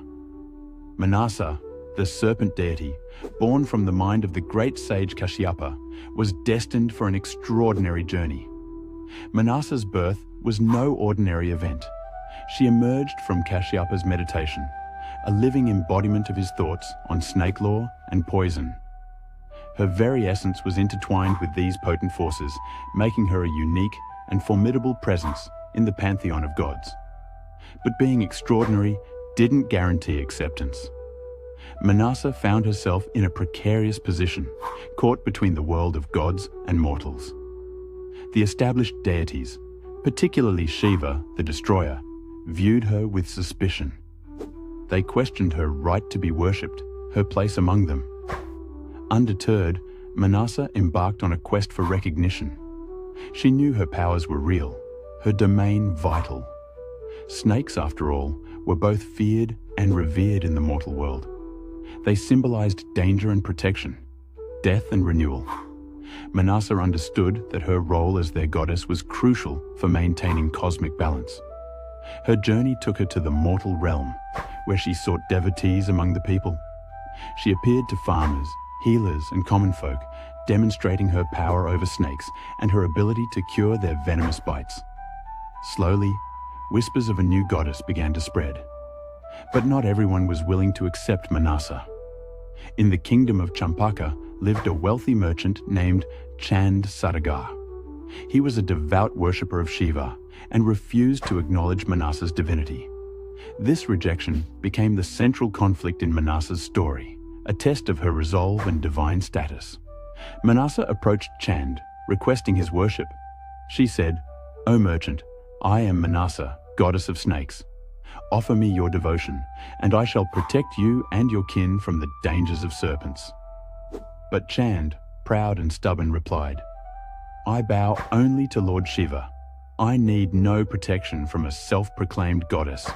Manasa, the serpent deity, born from the mind of the great sage Kashyapa, was destined for an extraordinary journey. Manasa's birth was no ordinary event. She emerged from Kashyapa's meditation, a living embodiment of his thoughts on snake lore and poison. Her very essence was intertwined with these potent forces, making her a unique and formidable presence in the pantheon of gods. But being extraordinary didn't guarantee acceptance. Manasa found herself in a precarious position, caught between the world of gods and mortals. The established deities, particularly Shiva, the destroyer, viewed her with suspicion. They questioned her right to be worshipped, her place among them. Undeterred, Manasa embarked on a quest for recognition. She knew her powers were real, her domain vital. Snakes, after all, were both feared and revered in the mortal world. They symbolized danger and protection, death and renewal. Manasa understood that her role as their goddess was crucial for maintaining cosmic balance. Her journey took her to the mortal realm, where she sought devotees among the people. She appeared to farmers, healers, and common folk, demonstrating her power over snakes and her ability to cure their venomous bites. Slowly, whispers of a new goddess began to spread. But not everyone was willing to accept Manasa. In the kingdom of Champaka lived a wealthy merchant named Chand Sadagar. He was a devout worshipper of Shiva and refused to acknowledge Manasa's divinity. This rejection became the central conflict in Manasa's story, a test of her resolve and divine status. Manasa approached Chand, requesting his worship. She said, "O merchant, I am Manasa, goddess of snakes. Offer me your devotion, and I shall protect you and your kin from the dangers of serpents." But Chand, proud and stubborn, replied, "I bow only to Lord Shiva. I need no protection from a self-proclaimed goddess."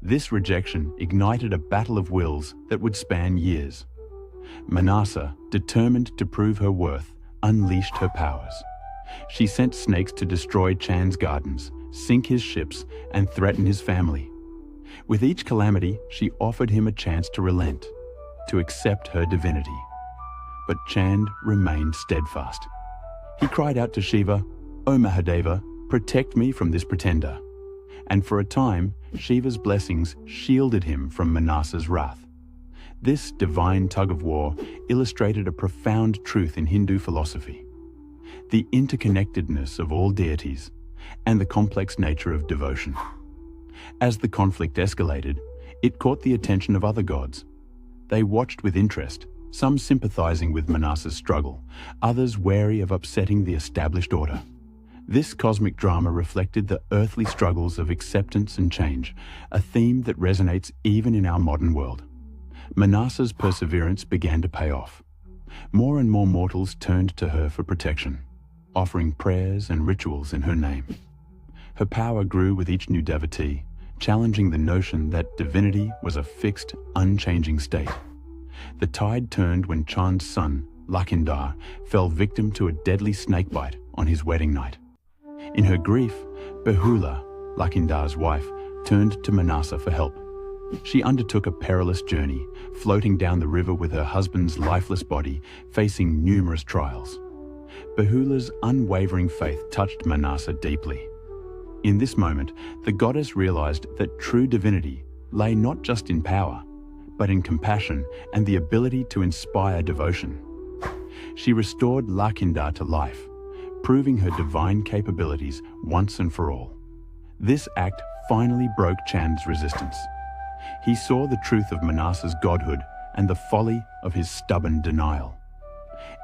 This rejection ignited a battle of wills that would span years. Manasa, determined to prove her worth, unleashed her powers. She sent snakes to destroy Chand's gardens, sink his ships, and threaten his family. With each calamity, she offered him a chance to relent, to accept her divinity. But Chand remained steadfast. He cried out to Shiva, "O Mahadeva, protect me from this pretender." And for a time, Shiva's blessings shielded him from Manasa's wrath. This divine tug-of-war illustrated a profound truth in Hindu philosophy: the interconnectedness of all deities and the complex nature of devotion. As the conflict escalated, it caught the attention of other gods. They watched with interest, some sympathizing with Manasa's struggle, others wary of upsetting the established order. This cosmic drama reflected the earthly struggles of acceptance and change, a theme that resonates even in our modern world. Manasa's perseverance began to pay off. More and more mortals turned to her for protection, offering prayers and rituals in her name. Her power grew with each new devotee, challenging the notion that divinity was a fixed, unchanging state. The tide turned when Chand's son, Lakhinder, fell victim to a deadly snakebite on his wedding night. In her grief, Behula, Lakhindar's wife, turned to Manasa for help. She undertook a perilous journey, floating down the river with her husband's lifeless body, facing numerous trials. Behula's unwavering faith touched Manasa deeply. In this moment, the goddess realized that true divinity lay not just in power, but in compassion and the ability to inspire devotion. She restored Lakhinder to life, proving her divine capabilities once and for all. This act finally broke Chand's resistance. He saw the truth of Manasa's godhood and the folly of his stubborn denial.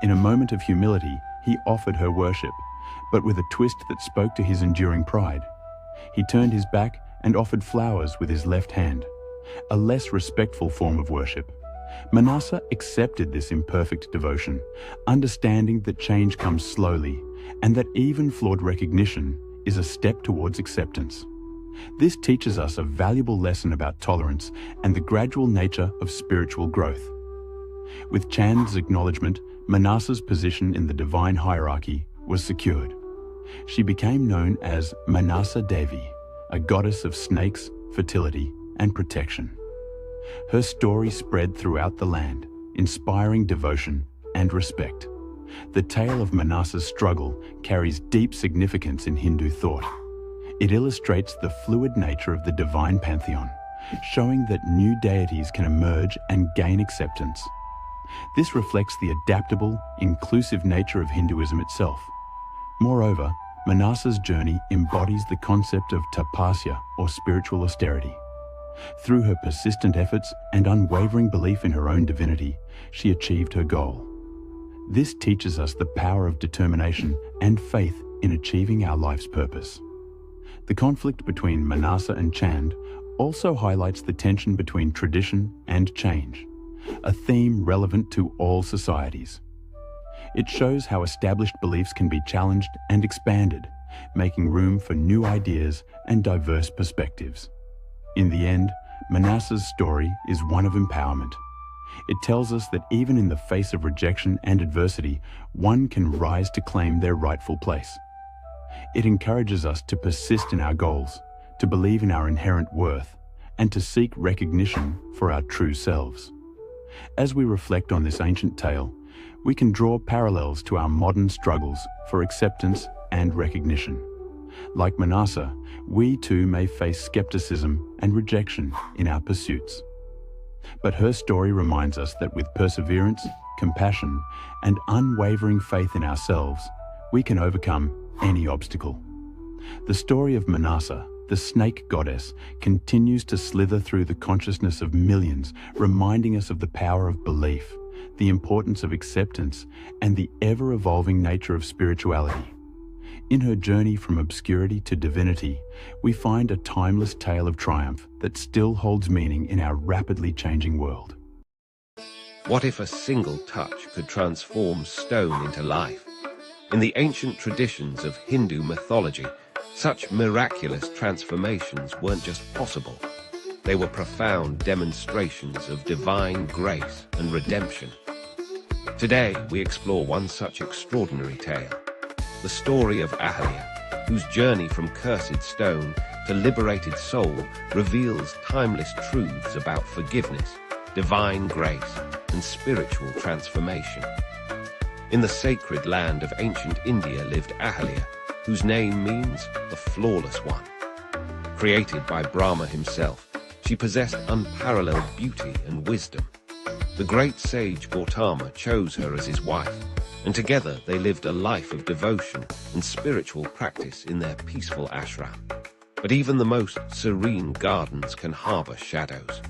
In a moment of humility, he offered her worship, but with a twist that spoke to his enduring pride. He turned his back and offered flowers with his left hand, a less respectful form of worship. Manasa accepted this imperfect devotion, understanding that change comes slowly and that even flawed recognition is a step towards acceptance. This teaches us a valuable lesson about tolerance and the gradual nature of spiritual growth. With Chand's acknowledgement, Manasa's position in the divine hierarchy was secured. She became known as Manasa Devi, a goddess of snakes, fertility, and protection. Her story spread throughout the land, inspiring devotion and respect. The tale of Manasa's struggle carries deep significance in Hindu thought. It illustrates the fluid nature of the divine pantheon, showing that new deities can emerge and gain acceptance. This reflects the adaptable, inclusive nature of Hinduism itself. Moreover, Manasa's journey embodies the concept of tapasya, or spiritual austerity. Through her persistent efforts and unwavering belief in her own divinity, she achieved her goal. This teaches us the power of determination and faith in achieving our life's purpose. The conflict between Manasa and Chand also highlights the tension between tradition and change, a theme relevant to all societies. It shows how established beliefs can be challenged and expanded, making room for new ideas and diverse perspectives. In the end, Manasa's story is one of empowerment. It tells us that even in the face of rejection and adversity, one can rise to claim their rightful place. It encourages us to persist in our goals, to believe in our inherent worth, and to seek recognition for our true selves. As we reflect on this ancient tale, we can draw parallels to our modern struggles for acceptance and recognition. Like Manasa, we too may face skepticism and rejection in our pursuits. But her story reminds us that with perseverance, compassion, and unwavering faith in ourselves, we can overcome any obstacle. The story of Manasa, the snake goddess, continues to slither through the consciousness of millions, reminding us of the power of belief, the importance of acceptance, and the ever-evolving nature of spirituality. In her journey from obscurity to divinity, we find a timeless tale of triumph that still holds meaning in our rapidly changing world. What if a single touch could transform stone into life? In the ancient traditions of Hindu mythology, such miraculous transformations weren't just possible. They were profound demonstrations of divine grace and redemption. Today, we explore one such extraordinary tale, the story of Ahalya, whose journey from cursed stone to liberated soul reveals timeless truths about forgiveness, divine grace, and spiritual transformation. In the sacred land of ancient India lived Ahalya, whose name means the flawless one. Created by Brahma himself, she possessed unparalleled beauty and wisdom. The great sage Gautama chose her as his wife, and together they lived a life of devotion and spiritual practice in their peaceful ashram. But even the most serene gardens can harbor shadows.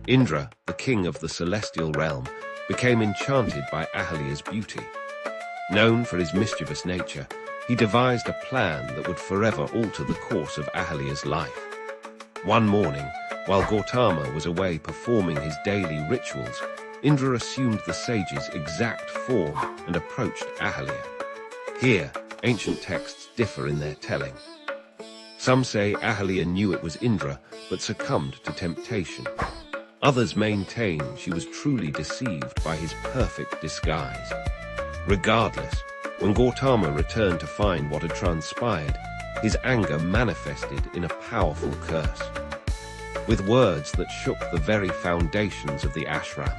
Indra, the king of the celestial realm, became enchanted by Ahalya's beauty. Known for his mischievous nature, he devised a plan that would forever alter the course of Ahalya's life. One morning, while Gautama was away performing his daily rituals, Indra assumed the sage's exact form and approached Ahalya. Here, ancient texts differ in their telling. Some say Ahalya knew it was Indra, but succumbed to temptation. Others maintain she was truly deceived by his perfect disguise. Regardless, when Gautama returned to find what had transpired, his anger manifested in a powerful curse. With words that shook the very foundations of the ashram,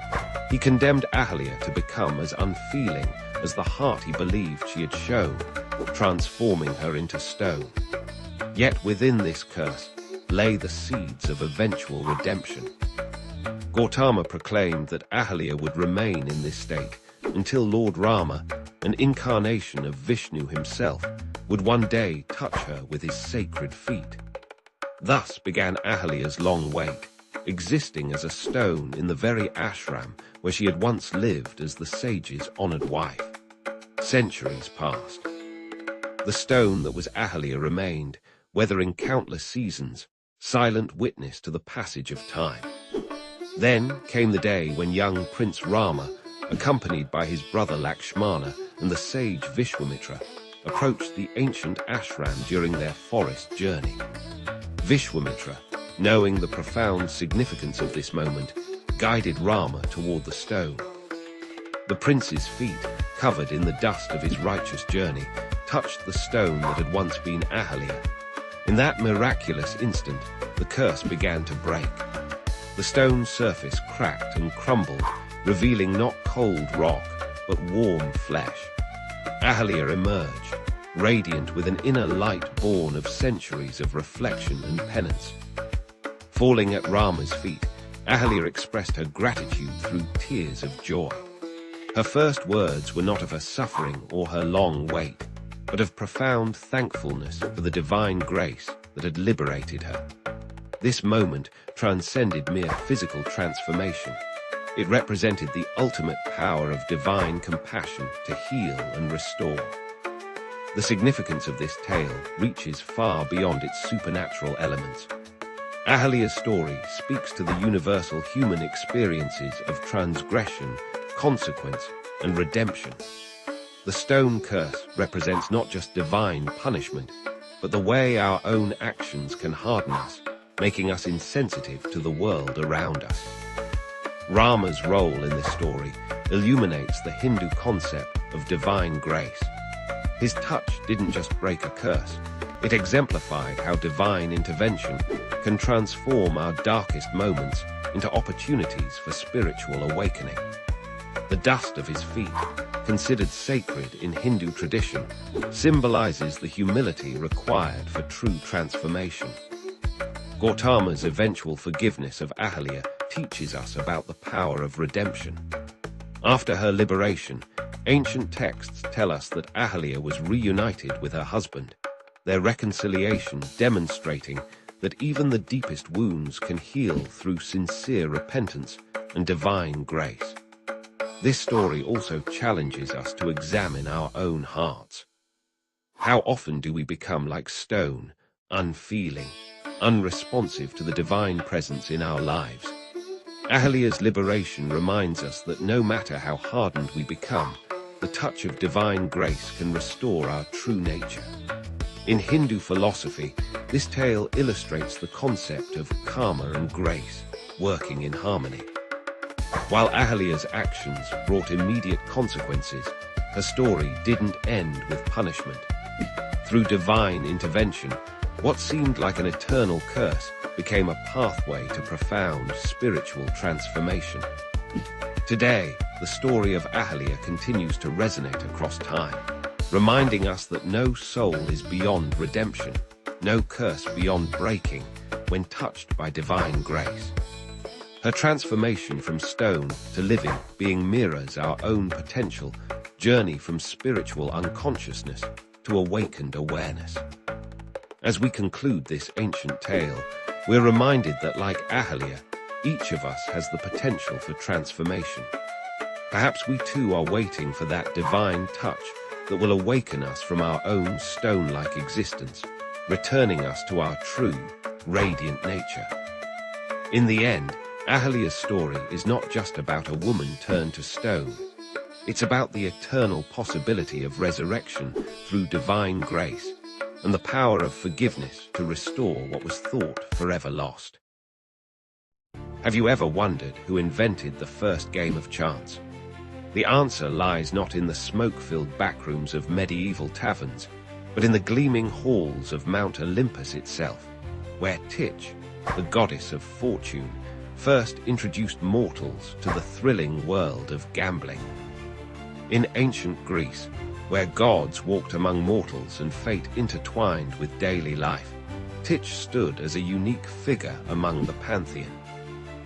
he condemned Ahalya to become as unfeeling as the heart he believed she had shown, transforming her into stone. Yet within this curse lay the seeds of eventual redemption. Gautama proclaimed that Ahalya would remain in this state until Lord Rama, an incarnation of Vishnu himself, would one day touch her with his sacred feet. Thus began Ahalya's long wait, existing as a stone in the very ashram where she had once lived as the sage's honored wife. Centuries passed. The stone that was Ahalya remained, weathering countless seasons, silent witness to the passage of time. Then came the day when young Prince Rama, accompanied by his brother Lakshmana and the sage Vishwamitra, approached the ancient ashram during their forest journey. Vishwamitra, knowing the profound significance of this moment, guided Rama toward the stone. The prince's feet, covered in the dust of his righteous journey, touched the stone that had once been Ahalia. In that miraculous instant, the curse began to break. The stone's surface cracked and crumbled, revealing not cold rock, but warm flesh. Ahalia emerged, radiant with an inner light born of centuries of reflection and penance. Falling at Rama's feet, Ahalia expressed her gratitude through tears of joy. Her first words were not of her suffering or her long wait, but of profound thankfulness for the divine grace that had liberated her. This moment transcended mere physical transformation. It represented the ultimate power of divine compassion to heal and restore. The significance of this tale reaches far beyond its supernatural elements. Ahalia's story speaks to the universal human experiences of transgression, consequence, and redemption. The stone curse represents not just divine punishment, but the way our own actions can harden us, making us insensitive to the world around us. Rama's role in this story illuminates the Hindu concept of divine grace. His touch didn't just break a curse, it exemplified how divine intervention can transform our darkest moments into opportunities for spiritual awakening. The dust of his feet, considered sacred in Hindu tradition, symbolizes the humility required for true transformation. Gautama's eventual forgiveness of Ahalia teaches us about the power of redemption. After her liberation, ancient texts tell us that Ahalia was reunited with her husband, their reconciliation demonstrating that even the deepest wounds can heal through sincere repentance and divine grace. This story also challenges us to examine our own hearts. How often do we become like stone, unfeeling, unresponsive to the divine presence in our lives? Ahalia's liberation reminds us that no matter how hardened we become, the touch of divine grace can restore our true nature. In Hindu philosophy, this tale illustrates the concept of karma and grace working in harmony. While Ahalia's actions brought immediate consequences, her story didn't end with punishment. Through divine intervention, what seemed like an eternal curse became a pathway to profound spiritual transformation. Today, the story of Ahalia continues to resonate across time, reminding us that no soul is beyond redemption, no curse beyond breaking, when touched by divine grace. Her transformation from stone to living being mirrors our own potential journey from spiritual unconsciousness to awakened awareness. As we conclude this ancient tale, we're reminded that, like Ahalia, each of us has the potential for transformation. Perhaps we too are waiting for that divine touch that will awaken us from our own stone-like existence, returning us to our true, radiant nature. In the end, Ahalia's story is not just about a woman turned to stone. It's about the eternal possibility of resurrection through divine grace and the power of forgiveness to restore what was thought forever lost. Have you ever wondered who invented the first game of chance? The answer lies not in the smoke-filled backrooms of medieval taverns, but in the gleaming halls of Mount Olympus itself, where Titch, the goddess of fortune, first introduced mortals to the thrilling world of gambling. In ancient Greece, where gods walked among mortals and fate intertwined with daily life, Titch stood as a unique figure among the pantheon.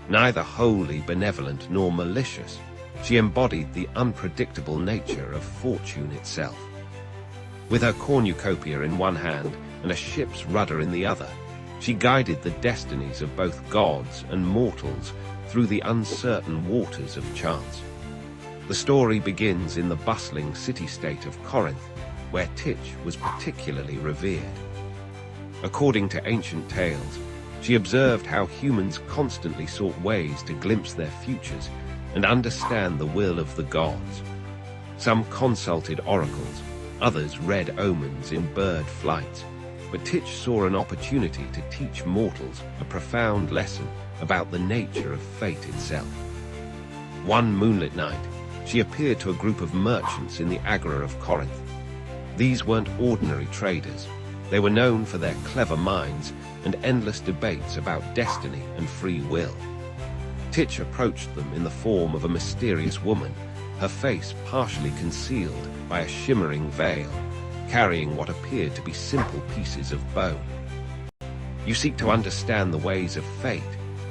Neither wholly benevolent nor malicious, she embodied the unpredictable nature of fortune itself. With her cornucopia in one hand and a ship's rudder in the other, she guided the destinies of both gods and mortals through the uncertain waters of chance. The story begins in the bustling city-state of Corinth, where Titch was particularly revered. According to ancient tales, she observed how humans constantly sought ways to glimpse their futures and understand the will of the gods. Some consulted oracles, others read omens in bird flights, but Titch saw an opportunity to teach mortals a profound lesson about the nature of fate itself. One moonlit night, she appeared to a group of merchants in the Agora of Corinth. These weren't ordinary traders. They were known for their clever minds and endless debates about destiny and free will. Titch approached them in the form of a mysterious woman, her face partially concealed by a shimmering veil, carrying what appeared to be simple pieces of bone. "You seek to understand the ways of fate,"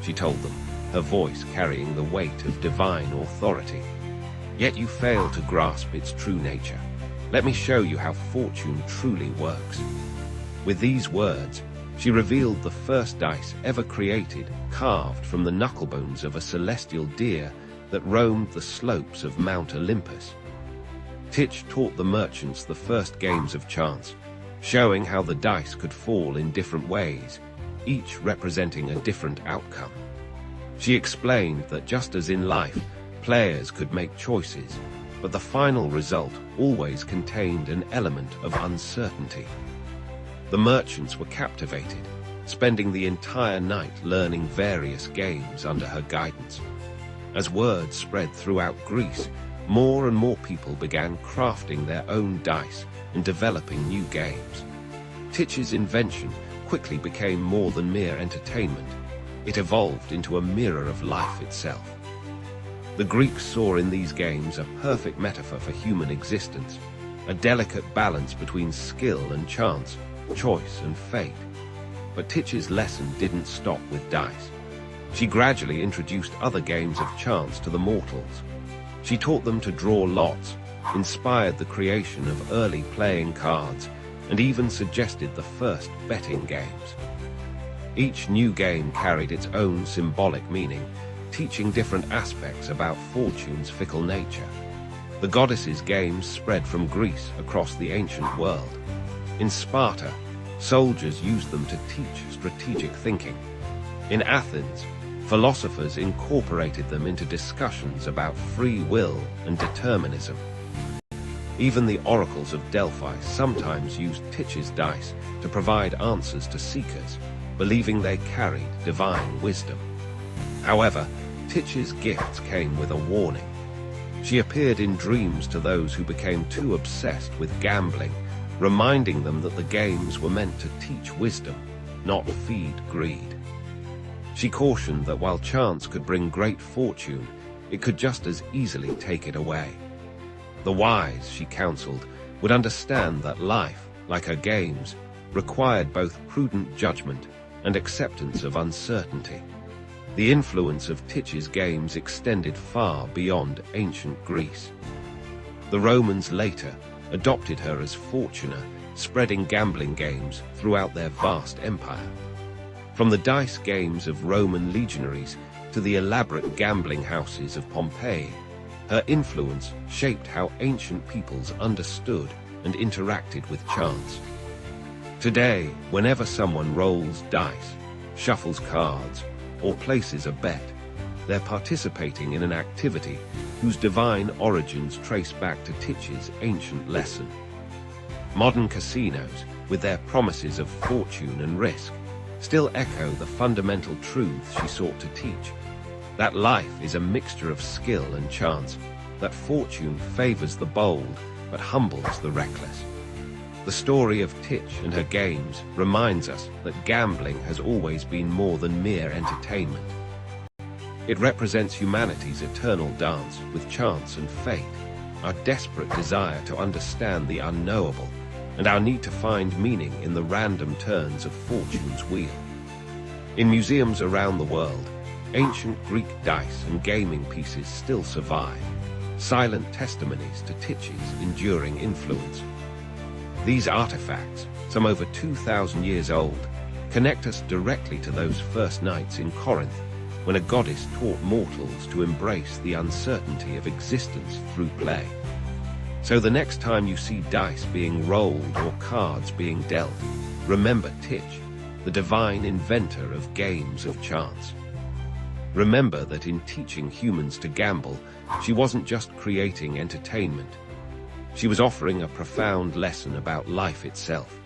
she told them, her voice carrying the weight of divine authority. "Yet you fail to grasp its true nature. Let me show you how fortune truly works." With these words, she revealed the first dice ever created, carved from the knucklebones of a celestial deer that roamed the slopes of Mount Olympus. Titch taught the merchants the first games of chance, showing how the dice could fall in different ways, each representing a different outcome. She explained that just as in life, players could make choices, but the final result always contained an element of uncertainty. The merchants were captivated, spending the entire night learning various games under her guidance. As word spread throughout Greece, more and more people began crafting their own dice and developing new games. Titch's invention quickly became more than mere entertainment. It evolved into a mirror of life itself. The Greeks saw in these games a perfect metaphor for human existence, a delicate balance between skill and chance, choice and fate. But Titch's lesson didn't stop with dice. She gradually introduced other games of chance to the mortals. She taught them to draw lots, inspired the creation of early playing cards, and even suggested the first betting games. Each new game carried its own symbolic meaning, teaching different aspects about fortune's fickle nature. The goddesses' games spread from Greece across the ancient world. In Sparta, soldiers used them to teach strategic thinking. In Athens, philosophers incorporated them into discussions about free will and determinism. Even the oracles of Delphi sometimes used Titch's dice to provide answers to seekers, believing they carried divine wisdom. However, Titch's gifts came with a warning. She appeared in dreams to those who became too obsessed with gambling, reminding them that the games were meant to teach wisdom, not feed greed. She cautioned that while chance could bring great fortune, it could just as easily take it away. The wise, she counseled, would understand that life, like her games, required both prudent judgment and acceptance of uncertainty. The influence of Titch's games extended far beyond ancient Greece. The Romans later adopted her as Fortuna, spreading gambling games throughout their vast empire. From the dice games of Roman legionaries to the elaborate gambling houses of Pompeii, her influence shaped how ancient peoples understood and interacted with chance. Today, whenever someone rolls dice, shuffles cards, or places a bet, they're participating in an activity whose divine origins trace back to Titch's ancient lesson. Modern casinos, with their promises of fortune and risk, still echo the fundamental truths she sought to teach. That life is a mixture of skill and chance, that fortune favors the bold but humbles the reckless. The story of Titch and her games reminds us that gambling has always been more than mere entertainment. It represents humanity's eternal dance with chance and fate, our desperate desire to understand the unknowable, and our need to find meaning in the random turns of fortune's wheel. In museums around the world, ancient Greek dice and gaming pieces still survive, silent testimonies to Titch's enduring influence. These artifacts, some over 2,000 years old, connect us directly to those first nights in Corinth, when a goddess taught mortals to embrace the uncertainty of existence through play. So the next time you see dice being rolled or cards being dealt, remember Titch, the divine inventor of games of chance. Remember that in teaching humans to gamble, she wasn't just creating entertainment. She was offering a profound lesson about life itself,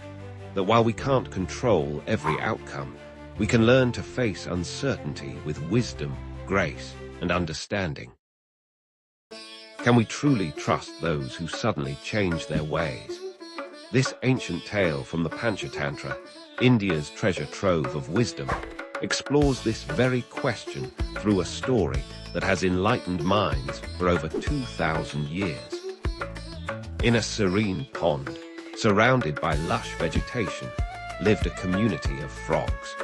that while we can't control every outcome, we can learn to face uncertainty with wisdom, grace, and understanding. Can we truly trust those who suddenly change their ways? This ancient tale from the Panchatantra, India's treasure trove of wisdom, explores this very question through a story that has enlightened minds for over 2,000 years. In a serene pond, surrounded by lush vegetation, lived a community of frogs.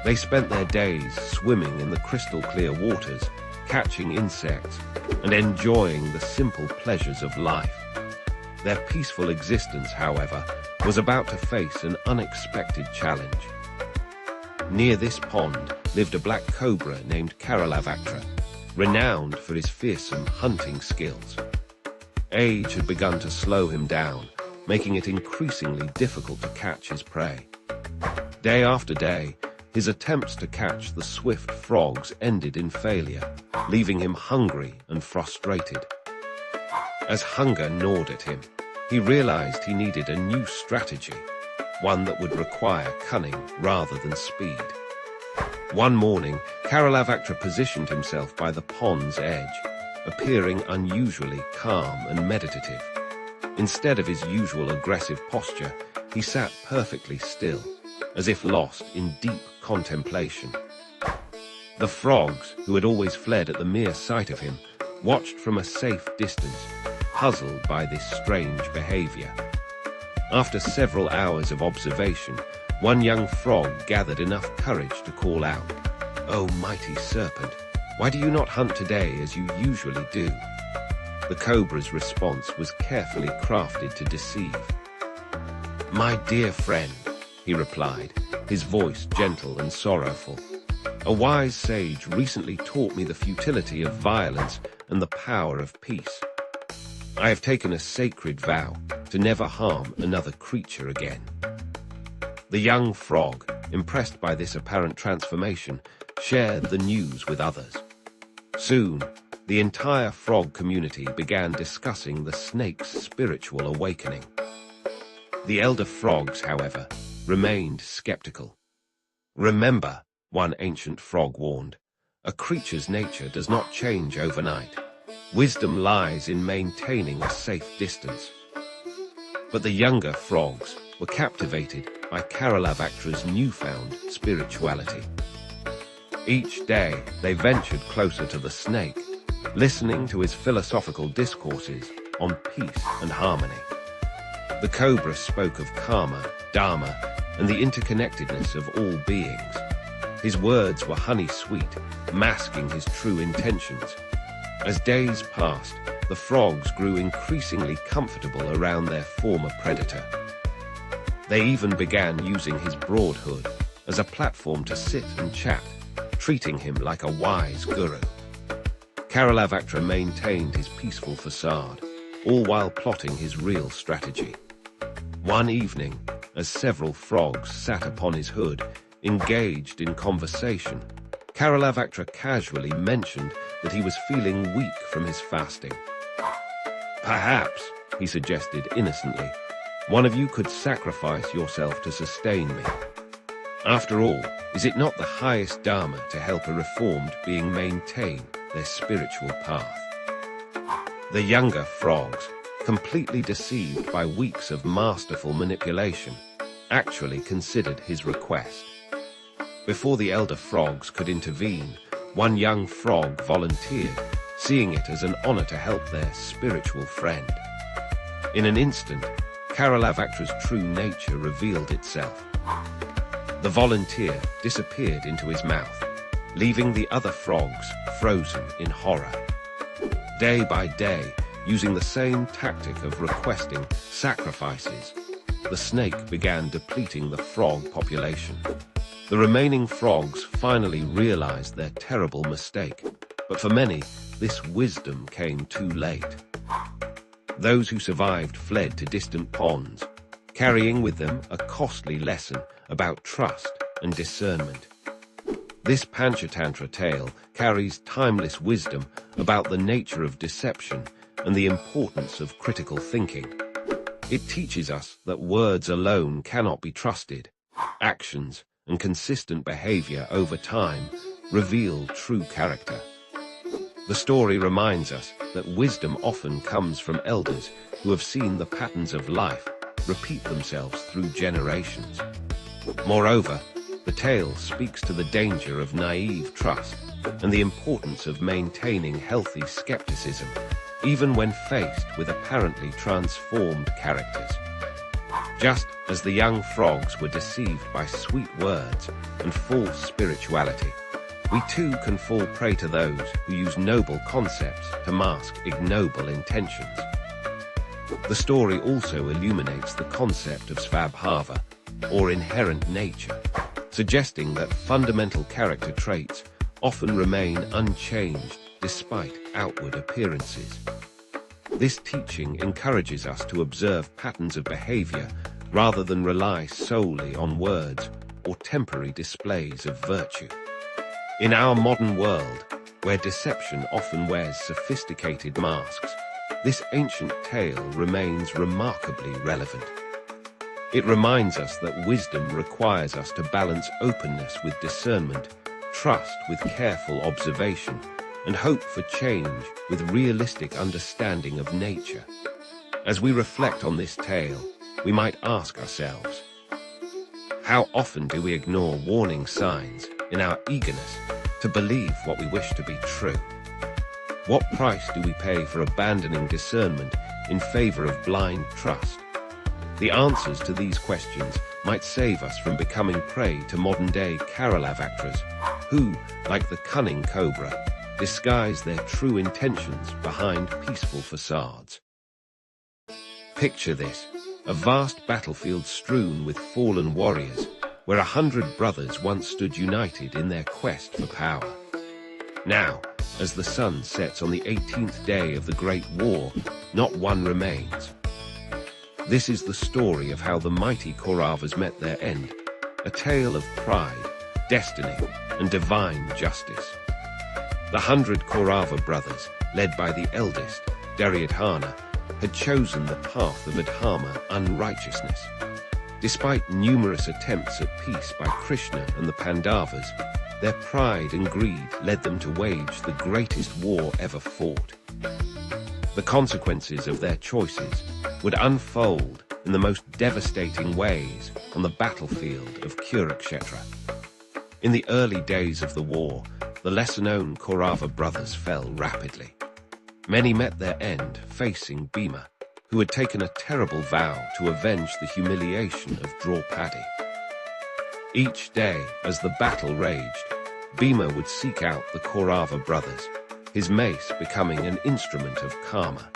They spent their days swimming in the crystal-clear waters, catching insects, and enjoying the simple pleasures of life. Their peaceful existence, however, was about to face an unexpected challenge. Near this pond lived a black cobra named Karalavaktra, renowned for his fearsome hunting skills. Age had begun to slow him down, making it increasingly difficult to catch his prey. Day after day, his attempts to catch the swift frogs ended in failure, leaving him hungry and frustrated. As hunger gnawed at him, he realized he needed a new strategy, one that would require cunning rather than speed. One morning, Karalavaktra positioned himself by the pond's edge, appearing unusually calm and meditative. Instead of his usual aggressive posture, he sat perfectly still, as if lost in deep contemplation. The frogs, who had always fled at the mere sight of him, watched from a safe distance, puzzled by this strange behavior. After several hours of observation, one young frog gathered enough courage to call out, "Oh, mighty serpent, why do you not hunt today as you usually do?" The cobra's response was carefully crafted to deceive. "My dear friend," he replied, his voice gentle and sorrowful, "a wise sage recently taught me the futility of violence and the power of peace. I have taken a sacred vow to never harm another creature again." The young frog, impressed by this apparent transformation, shared the news with others. Soon, the entire frog community began discussing the snake's spiritual awakening. The elder frogs, however, remained skeptical. "Remember," one ancient frog warned, "a creature's nature does not change overnight. Wisdom lies in maintaining a safe distance." But the younger frogs were captivated by Karalavaktra's newfound spirituality. Each day, they ventured closer to the snake, listening to his philosophical discourses on peace and harmony. The cobra spoke of karma, dharma, and the interconnectedness of all beings. His words were honey-sweet, masking his true intentions. As days passed, the frogs grew increasingly comfortable around their former predator. They even began using his broad hood as a platform to sit and chat, treating him like a wise guru. Karalavaktra maintained his peaceful facade, all while plotting his real strategy. One evening, as several frogs sat upon his hood, engaged in conversation, Karalavaktra casually mentioned that he was feeling weak from his fasting. "Perhaps," he suggested innocently, "one of you could sacrifice yourself to sustain me. After all, is it not the highest dharma to help a reformed being maintain their spiritual path?" The younger frogs, completely deceived by weeks of masterful manipulation, actually considered his request. Before the elder frogs could intervene, one young frog volunteered, seeing it as an honor to help their spiritual friend. In an instant, Karalavaktra's true nature revealed itself. The volunteer disappeared into his mouth, leaving the other frogs frozen in horror. Day by day, using the same tactic of requesting sacrifices, the snake began depleting the frog population. The remaining frogs finally realized their terrible mistake, but for many, this wisdom came too late. Those who survived fled to distant ponds, carrying with them a costly lesson about trust and discernment. This Panchatantra tale carries timeless wisdom about the nature of deception and the importance of critical thinking. It teaches us that words alone cannot be trusted. Actions and consistent behavior over time reveal true character. The story reminds us that wisdom often comes from elders who have seen the patterns of life repeat themselves through generations. Moreover, the tale speaks to the danger of naive trust and the importance of maintaining healthy skepticism, even when faced with apparently transformed characters. Just as the young frogs were deceived by sweet words and false spirituality, we too can fall prey to those who use noble concepts to mask ignoble intentions. The story also illuminates the concept of svabhava, or inherent nature, suggesting that fundamental character traits often remain unchanged despite outward appearances. This teaching encourages us to observe patterns of behavior rather than rely solely on words or temporary displays of virtue. In our modern world, where deception often wears sophisticated masks, this ancient tale remains remarkably relevant. It reminds us that wisdom requires us to balance openness with discernment, trust with careful observation, and hope for change with realistic understanding of nature. As we reflect on this tale, we might ask ourselves, how often do we ignore warning signs in our eagerness to believe what we wish to be true? What price do we pay for abandoning discernment in favor of blind trust? The answers to these questions might save us from becoming prey to modern-day Karalavactras, who, like the cunning cobra, disguise their true intentions behind peaceful facades. Picture this, a vast battlefield strewn with fallen warriors, where 100 brothers once stood united in their quest for power. Now, as the sun sets on the 18th day of the Great War, not one remains. This is the story of how the mighty Kauravas met their end, a tale of pride, destiny, and divine justice. The 100 Kaurava brothers, led by the eldest, Duryodhana, had chosen the path of adharma, unrighteousness. Despite numerous attempts at peace by Krishna and the Pandavas, their pride and greed led them to wage the greatest war ever fought. The consequences of their choices would unfold in the most devastating ways on the battlefield of Kurukshetra. In the early days of the war, the lesser-known Kaurava brothers fell rapidly. Many met their end facing Bhima, who had taken a terrible vow to avenge the humiliation of Draupadi. Each day, as the battle raged, Bhima would seek out the Kaurava brothers, his mace becoming an instrument of karma.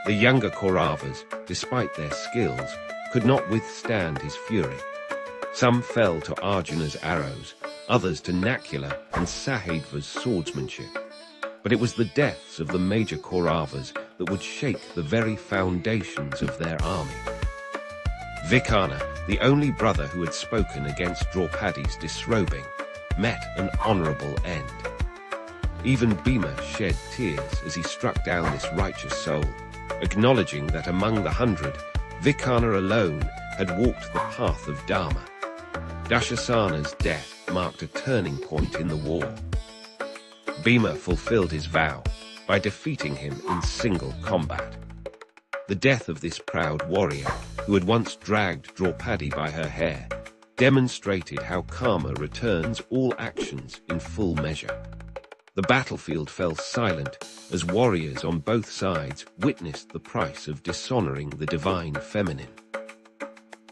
The younger Kauravas, despite their skills, could not withstand his fury. Some fell to Arjuna's arrows, others to Nakula and Sahadva's swordsmanship. But it was the deaths of the major Kauravas that would shake the very foundations of their army. Vikarna, the only brother who had spoken against Draupadi's disrobing, met an honorable end. Even Bhima shed tears as he struck down this righteous soul, acknowledging that among the 100, Vikarna alone had walked the path of Dharma. Dushasana's death marked a turning point in the war. Bhima fulfilled his vow by defeating him in single combat. The death of this proud warrior, who had once dragged Draupadi by her hair, demonstrated how karma returns all actions in full measure. The battlefield fell silent as warriors on both sides witnessed the price of dishonoring the divine feminine.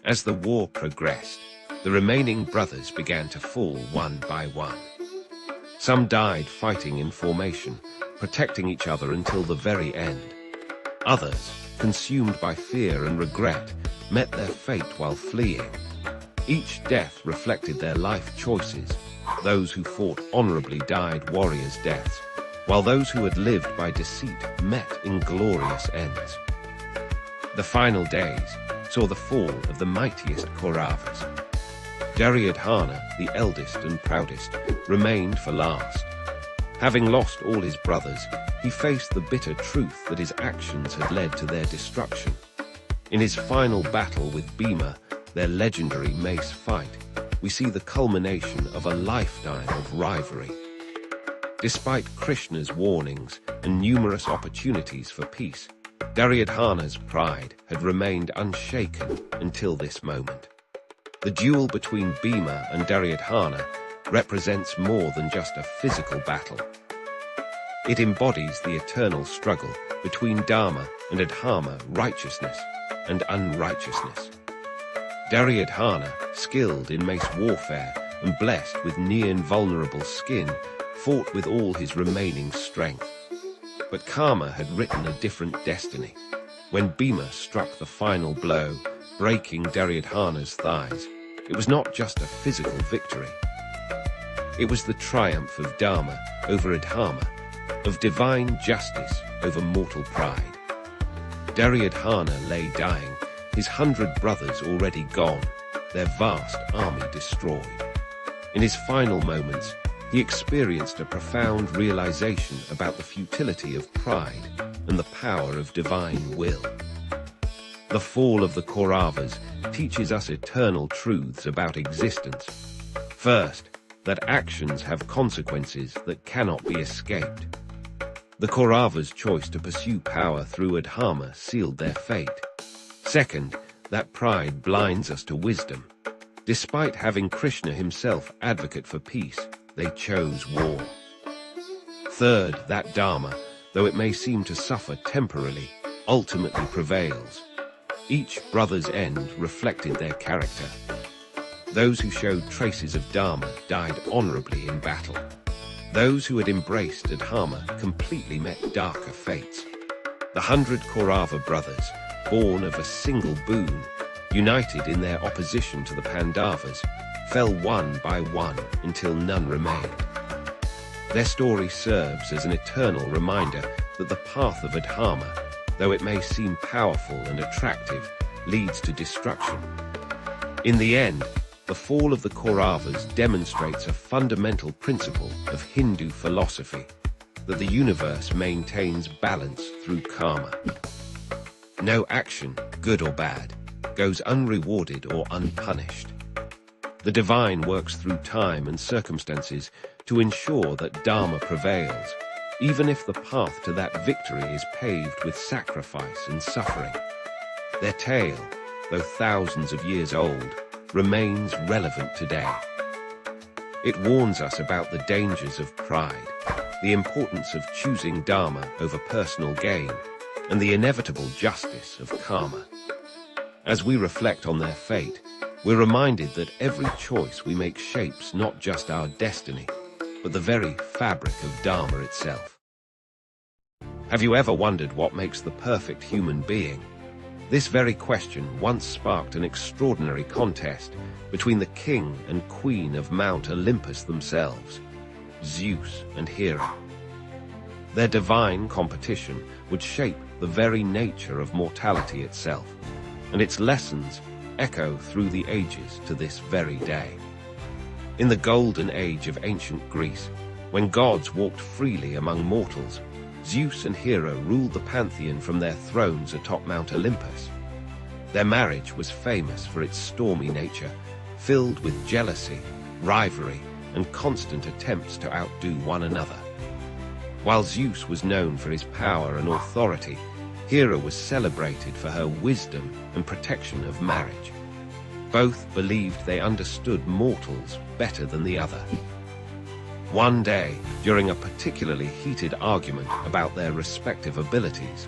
As the war progressed, the remaining brothers began to fall one by one. Some died fighting in formation, protecting each other until the very end. Others, consumed by fear and regret, met their fate while fleeing. Each death reflected their life choices. Those who fought honorably died warriors' deaths, while those who had lived by deceit met in glorious ends. The final days saw the fall of the mightiest Kauravas. Duryodhana, the eldest and proudest, remained for last. Having lost all his brothers, he faced the bitter truth that his actions had led to their destruction. In his final battle with Bhima, their legendary mace fight, we see the culmination of a lifetime of rivalry. Despite Krishna's warnings and numerous opportunities for peace, Duryodhana's pride had remained unshaken until this moment. The duel between Bhima and Duryodhana represents more than just a physical battle. It embodies the eternal struggle between Dharma and Adharma, righteousness and unrighteousness. Duryodhana, skilled in mace warfare and blessed with near-invulnerable skin, fought with all his remaining strength. But karma had written a different destiny. When Bhima struck the final blow, breaking Duryodhana's thighs, it was not just a physical victory. It was the triumph of Dharma over Adharma, of divine justice over mortal pride. Duryodhana lay dying, his 100 brothers already gone, their vast army destroyed. In his final moments, he experienced a profound realization about the futility of pride and the power of divine will. The fall of the Kauravas teaches us eternal truths about existence. First, that actions have consequences that cannot be escaped. The Kauravas' choice to pursue power through Adharma sealed their fate. Second, that pride blinds us to wisdom. Despite having Krishna himself advocate for peace, they chose war. Third, that Dharma, though it may seem to suffer temporarily, ultimately prevails. Each brother's end reflected their character. Those who showed traces of Dharma died honorably in battle. Those who had embraced Adharma completely met darker fates. The 100 Kaurava brothers, born of a single boon, united in their opposition to the Pandavas, fell one by one until none remained. Their story serves as an eternal reminder that the path of Adharma, though it may seem powerful and attractive, leads to destruction. In the end, the fall of the Kauravas demonstrates a fundamental principle of Hindu philosophy, that the universe maintains balance through karma. No action, good or bad, goes unrewarded or unpunished. The divine works through time and circumstances to ensure that Dharma prevails, even if the path to that victory is paved with sacrifice and suffering. Their tale, though thousands of years old, remains relevant today. It warns us about the dangers of pride, the importance of choosing Dharma over personal gain, and the inevitable justice of karma. As we reflect on their fate, we're reminded that every choice we make shapes not just our destiny, but the very fabric of Dharma itself. Have you ever wondered what makes the perfect human being? This very question once sparked an extraordinary contest between the king and queen of Mount Olympus themselves, Zeus and Hera. Their divine competition would shape the very nature of mortality itself, and its lessons echo through the ages to this very day. In the golden age of ancient Greece, when gods walked freely among mortals, Zeus and Hera ruled the pantheon from their thrones atop Mount Olympus. Their marriage was famous for its stormy nature, filled with jealousy, rivalry, and constant attempts to outdo one another. While Zeus was known for his power and authority, Hera was celebrated for her wisdom and protection of marriage. Both believed they understood mortals better than the other. One day, during a particularly heated argument about their respective abilities,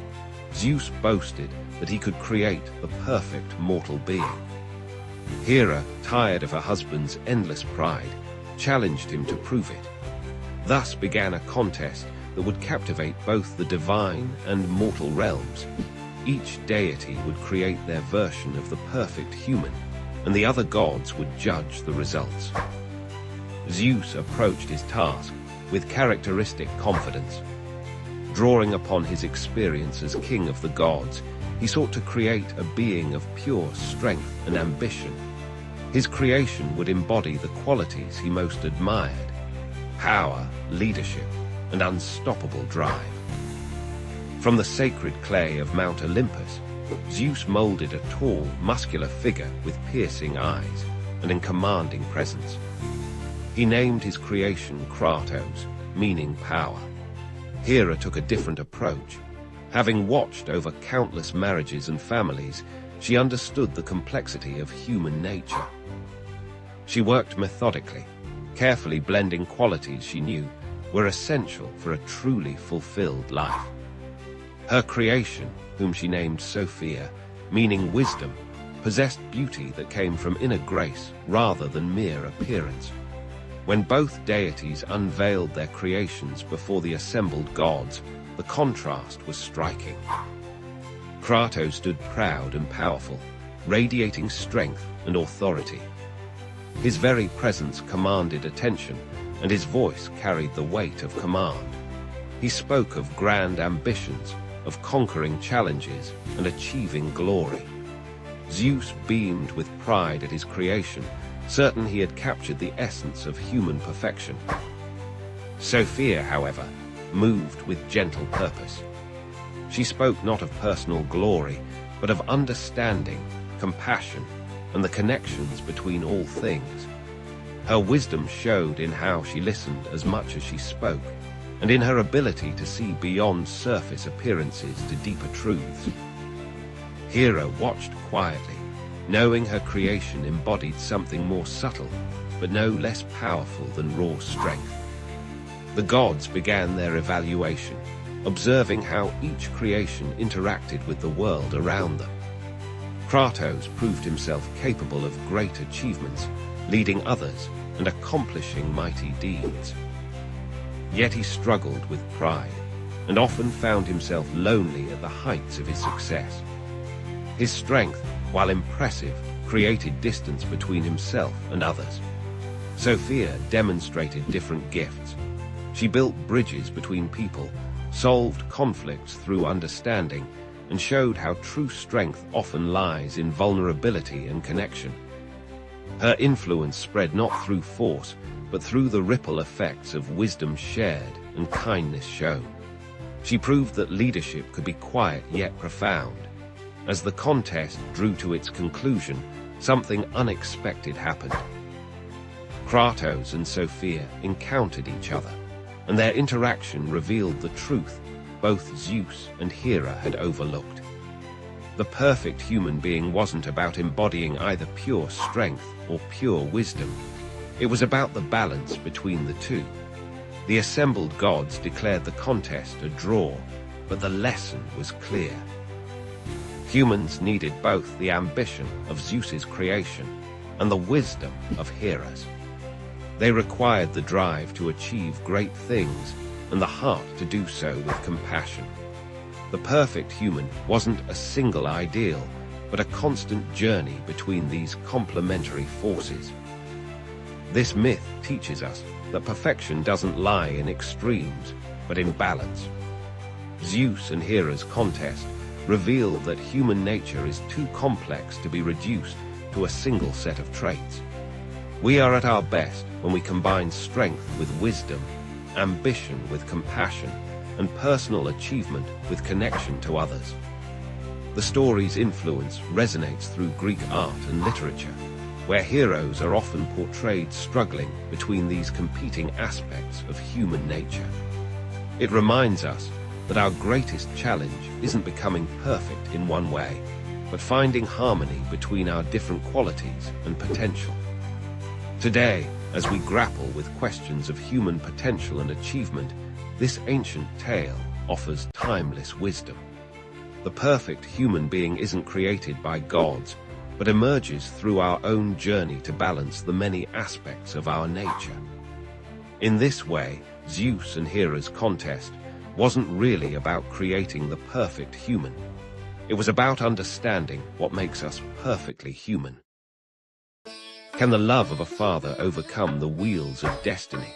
Zeus boasted that he could create the perfect mortal being. Hera, tired of her husband's endless pride, challenged him to prove it. Thus began a contest that would captivate both the divine and mortal realms. Each deity would create their version of the perfect human, and the other gods would judge the results. Zeus approached his task with characteristic confidence. Drawing upon his experience as king of the gods, he sought to create a being of pure strength and ambition. His creation would embody the qualities he most admired: power, leadership, and unstoppable drive. From the sacred clay of Mount Olympus, Zeus molded a tall, muscular figure with piercing eyes and a commanding presence. He named his creation Kratos, meaning power. Hera took a different approach. Having watched over countless marriages and families, she understood the complexity of human nature. She worked methodically, carefully blending qualities she knew were essential for a truly fulfilled life. Her creation, whom she named Sophia, meaning wisdom, possessed beauty that came from inner grace rather than mere appearance. When both deities unveiled their creations before the assembled gods, the contrast was striking. Kratos stood proud and powerful, radiating strength and authority. His very presence commanded attention, and his voice carried the weight of command. He spoke of grand ambitions, of conquering challenges and achieving glory. Zeus beamed with pride at his creation, certain he had captured the essence of human perfection. Sophia, however, moved with gentle purpose. She spoke not of personal glory, but of understanding, compassion, and the connections between all things. Her wisdom showed in how she listened as much as she spoke, and in her ability to see beyond surface appearances to deeper truths. Hera watched quietly, knowing her creation embodied something more subtle, but no less powerful than raw strength. The gods began their evaluation, observing how each creation interacted with the world around them. Kratos proved himself capable of great achievements, leading others and accomplishing mighty deeds. Yet he struggled with pride, and often found himself lonely at the heights of his success. His strength, while impressive, created distance between himself and others. Sophia demonstrated different gifts. She built bridges between people, solved conflicts through understanding, and showed how true strength often lies in vulnerability and connection. Her influence spread not through force, but through the ripple effects of wisdom shared and kindness shown. She proved that leadership could be quiet yet profound. As the contest drew to its conclusion, something unexpected happened. Kratos and Sophia encountered each other, and their interaction revealed the truth both Zeus and Hera had overlooked. The perfect human being wasn't about embodying either pure strength or pure wisdom. It was about the balance between the two. The assembled gods declared the contest a draw, but the lesson was clear. Humans needed both the ambition of Zeus's creation and the wisdom of Hera's. They required the drive to achieve great things and the heart to do so with compassion. The perfect human wasn't a single ideal, but a constant journey between these complementary forces. This myth teaches us that perfection doesn't lie in extremes, but in balance. Zeus and Hera's contest revealed that human nature is too complex to be reduced to a single set of traits. We are at our best when we combine strength with wisdom, ambition with compassion, and personal achievement with connection to others. The story's influence resonates through Greek art and literature, where heroes are often portrayed struggling between these competing aspects of human nature. It reminds us that our greatest challenge isn't becoming perfect in one way, but finding harmony between our different qualities and potential. Today, as we grapple with questions of human potential and achievement, this ancient tale offers timeless wisdom. The perfect human being isn't created by gods, but emerges through our own journey to balance the many aspects of our nature. In this way, Zeus and Hera's contest wasn't really about creating the perfect human. It was about understanding what makes us perfectly human. Can the love of a father overcome the wheels of destiny?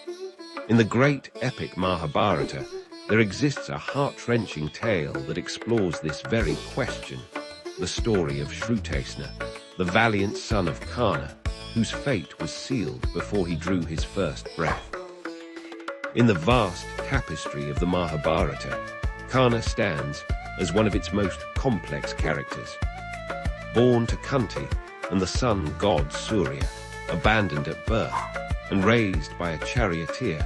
In the great epic Mahabharata, there exists a heart-wrenching tale that explores this very question, the story of Shrutesna, the valiant son of Karna, whose fate was sealed before he drew his first breath. In the vast tapestry of the Mahabharata, Karna stands as one of its most complex characters. Born to Kunti and the sun god Surya, abandoned at birth, and raised by a charioteer,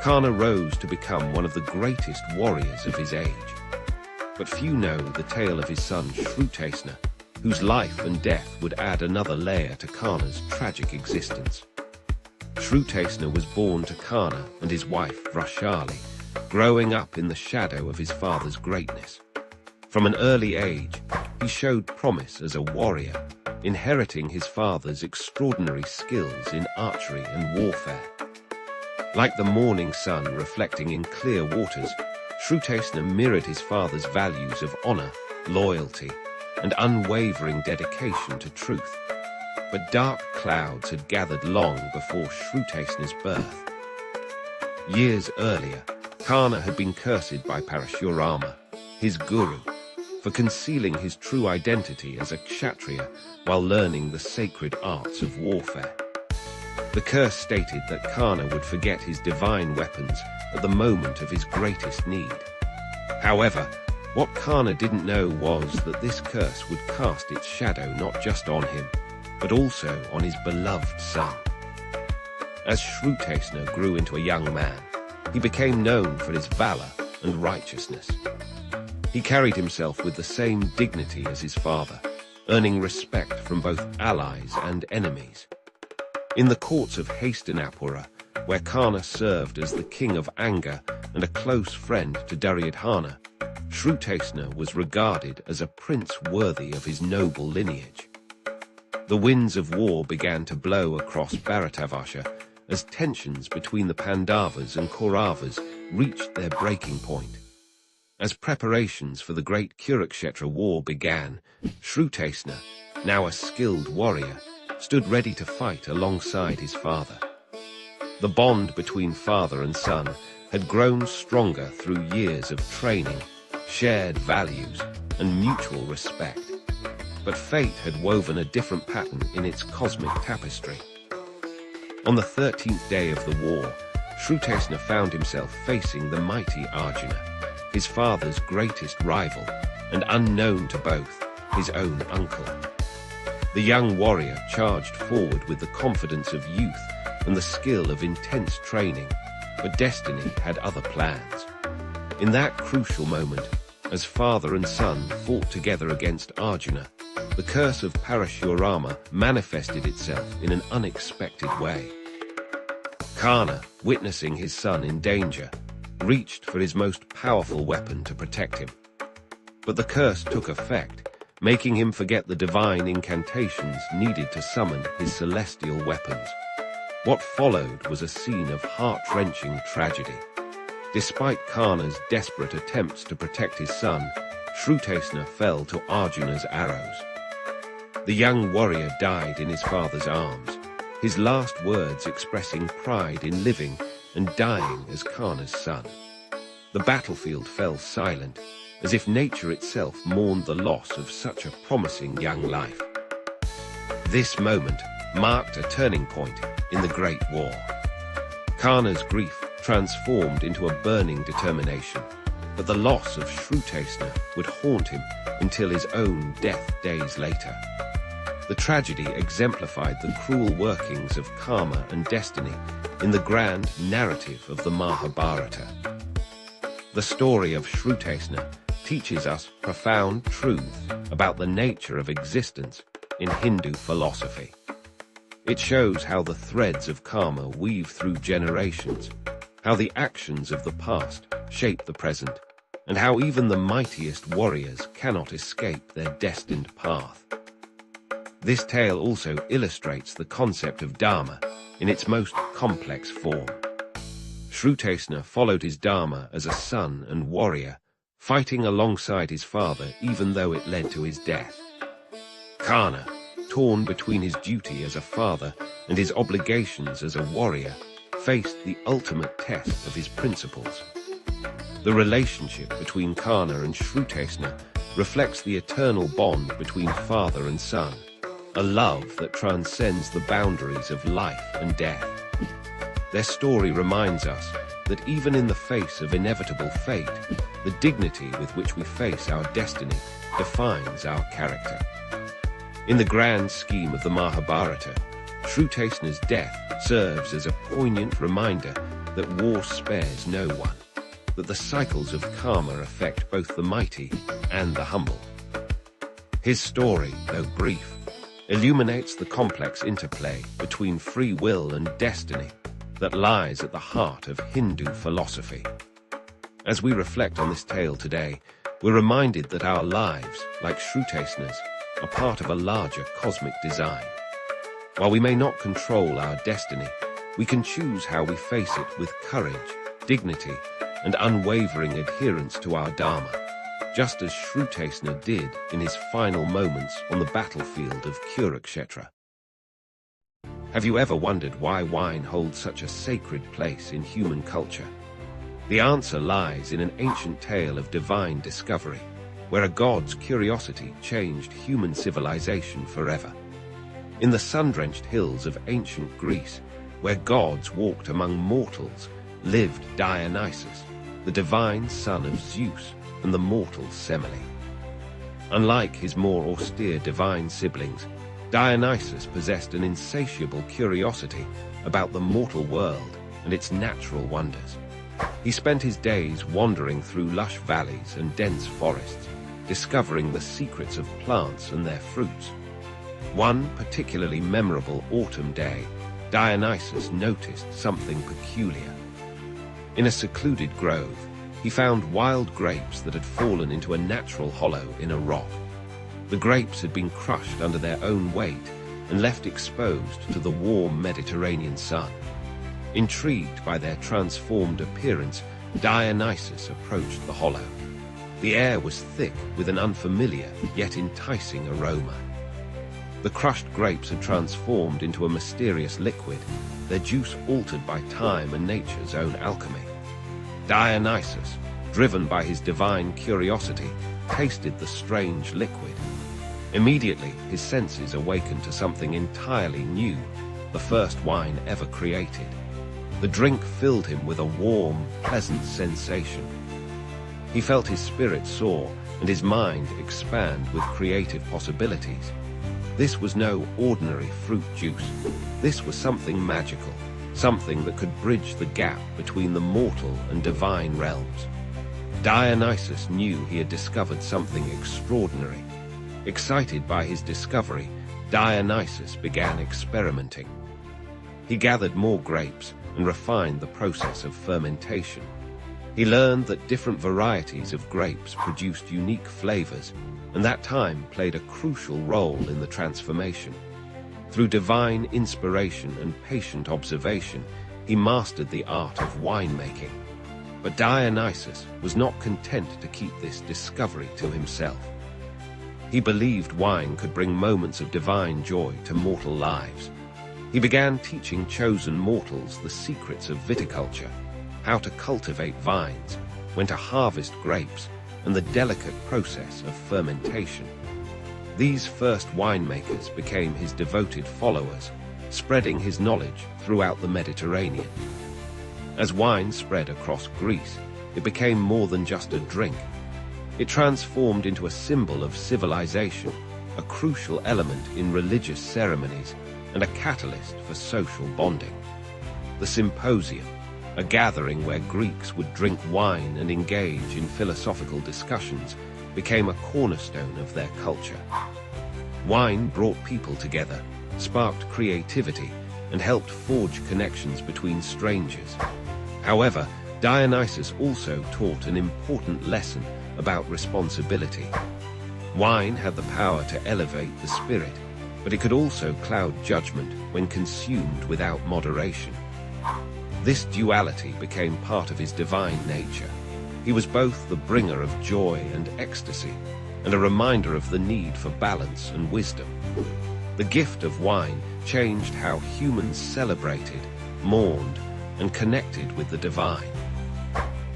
Karna rose to become one of the greatest warriors of his age. But few know the tale of his son Shrutesna, whose life and death would add another layer to Karna's tragic existence. Shrutesna was born to Karna and his wife Vrashali, growing up in the shadow of his father's greatness. From an early age, he showed promise as a warrior, inheriting his father's extraordinary skills in archery and warfare. Like the morning sun reflecting in clear waters, Shrutesna mirrored his father's values of honor, loyalty, and unwavering dedication to truth. But dark clouds had gathered long before Shrutesna's birth. Years earlier, Karna had been cursed by Parashurama, his guru, for concealing his true identity as a kshatriya while learning the sacred arts of warfare. The curse stated that Karna would forget his divine weapons at the moment of his greatest need. However, what Karna didn't know was that this curse would cast its shadow not just on him, but also on his beloved son. As Shrutesna grew into a young man, he became known for his valor and righteousness. He carried himself with the same dignity as his father, earning respect from both allies and enemies. In the courts of Hastinapura, where Karna served as the king of anger and a close friend to Duryodhana, Shrutesna was regarded as a prince worthy of his noble lineage. The winds of war began to blow across Bharatavarsha as tensions between the Pandavas and Kauravas reached their breaking point. As preparations for the great Kurukshetra war began, Shrutesna, now a skilled warrior, stood ready to fight alongside his father. The bond between father and son had grown stronger through years of training, shared values, and mutual respect. But fate had woven a different pattern in its cosmic tapestry. On the 13th day of the war, Shrutesna found himself facing the mighty Arjuna, his father's greatest rival, and unknown to both, his own uncle. The young warrior charged forward with the confidence of youth and the skill of intense training, but destiny had other plans. In that crucial moment, as father and son fought together against Arjuna, the curse of Parashurama manifested itself in an unexpected way. Karna, witnessing his son in danger, reached for his most powerful weapon to protect him. But the curse took effect, making him forget the divine incantations needed to summon his celestial weapons. What followed was a scene of heart-wrenching tragedy. Despite Karna's desperate attempts to protect his son, Shrutesna fell to Arjuna's arrows. The young warrior died in his father's arms, his last words expressing pride in living and dying as Karna's son. The battlefield fell silent, as if nature itself mourned the loss of such a promising young life. This moment marked a turning point in the Great War. Karna's grief transformed into a burning determination, but the loss of Shrutesna would haunt him until his own death days later. The tragedy exemplified the cruel workings of karma and destiny in the grand narrative of the Mahabharata. The story of Shrutesna teaches us profound truths about the nature of existence in Hindu philosophy. It shows how the threads of karma weave through generations, how the actions of the past shape the present, and how even the mightiest warriors cannot escape their destined path. This tale also illustrates the concept of dharma in its most complex form. Shrutesna followed his dharma as a son and warrior, fighting alongside his father even though it led to his death. Karna, torn between his duty as a father and his obligations as a warrior, faced the ultimate test of his principles. The relationship between Karna and Shrutesna reflects the eternal bond between father and son, a love that transcends the boundaries of life and death. Their story reminds us that even in the face of inevitable fate, the dignity with which we face our destiny defines our character. In the grand scheme of the Mahabharata, Shrutesna's death serves as a poignant reminder that war spares no one. that the cycles of karma affect both the mighty and the humble. His story, though brief, illuminates the complex interplay between free will and destiny that lies at the heart of Hindu philosophy. As we reflect on this tale today, we're reminded that our lives, like Shrutesna's, are part of a larger cosmic design. While we may not control our destiny, we can choose how we face it with courage, dignity, and unwavering adherence to our Dharma, just as Shrutesna did in his final moments on the battlefield of Kurukshetra. Have you ever wondered why wine holds such a sacred place in human culture? The answer lies in an ancient tale of divine discovery, where a god's curiosity changed human civilization forever. In the sun-drenched hills of ancient Greece, where gods walked among mortals, lived Dionysus, the divine son of Zeus and the mortal Semele. Unlike his more austere divine siblings, Dionysus possessed an insatiable curiosity about the mortal world and its natural wonders. He spent his days wandering through lush valleys and dense forests, discovering the secrets of plants and their fruits. One particularly memorable autumn day, Dionysus noticed something peculiar. In a secluded grove, he found wild grapes that had fallen into a natural hollow in a rock. The grapes had been crushed under their own weight and left exposed to the warm Mediterranean sun. Intrigued by their transformed appearance, Dionysus approached the hollow. The air was thick with an unfamiliar yet enticing aroma. The crushed grapes had transformed into a mysterious liquid, their juice altered by time and nature's own alchemy. Dionysus, driven by his divine curiosity, tasted the strange liquid. Immediately, his senses awakened to something entirely new, the first wine ever created. The drink filled him with a warm, pleasant sensation. He felt his spirit soar and his mind expand with creative possibilities. This was no ordinary fruit juice. This was something magical, something that could bridge the gap between the mortal and divine realms. Dionysus knew he had discovered something extraordinary. Excited by his discovery, Dionysus began experimenting. He gathered more grapes and refined the process of fermentation. He learned that different varieties of grapes produced unique flavors, and that time played a crucial role in the transformation. Through divine inspiration and patient observation, he mastered the art of winemaking. But Dionysus was not content to keep this discovery to himself. He believed wine could bring moments of divine joy to mortal lives. He began teaching chosen mortals the secrets of viticulture, how to cultivate vines, when to harvest grapes, and the delicate process of fermentation. These first winemakers became his devoted followers, spreading his knowledge throughout the Mediterranean. As wine spread across Greece, it became more than just a drink. It transformed into a symbol of civilization, a crucial element in religious ceremonies, and a catalyst for social bonding. The symposium, a gathering where Greeks would drink wine and engage in philosophical discussions, became a cornerstone of their culture. Wine brought people together, sparked creativity, and helped forge connections between strangers. However, Dionysus also taught an important lesson about responsibility. Wine had the power to elevate the spirit, but it could also cloud judgment when consumed without moderation. This duality became part of his divine nature. He was both the bringer of joy and ecstasy, and a reminder of the need for balance and wisdom. The gift of wine changed how humans celebrated, mourned, and connected with the divine.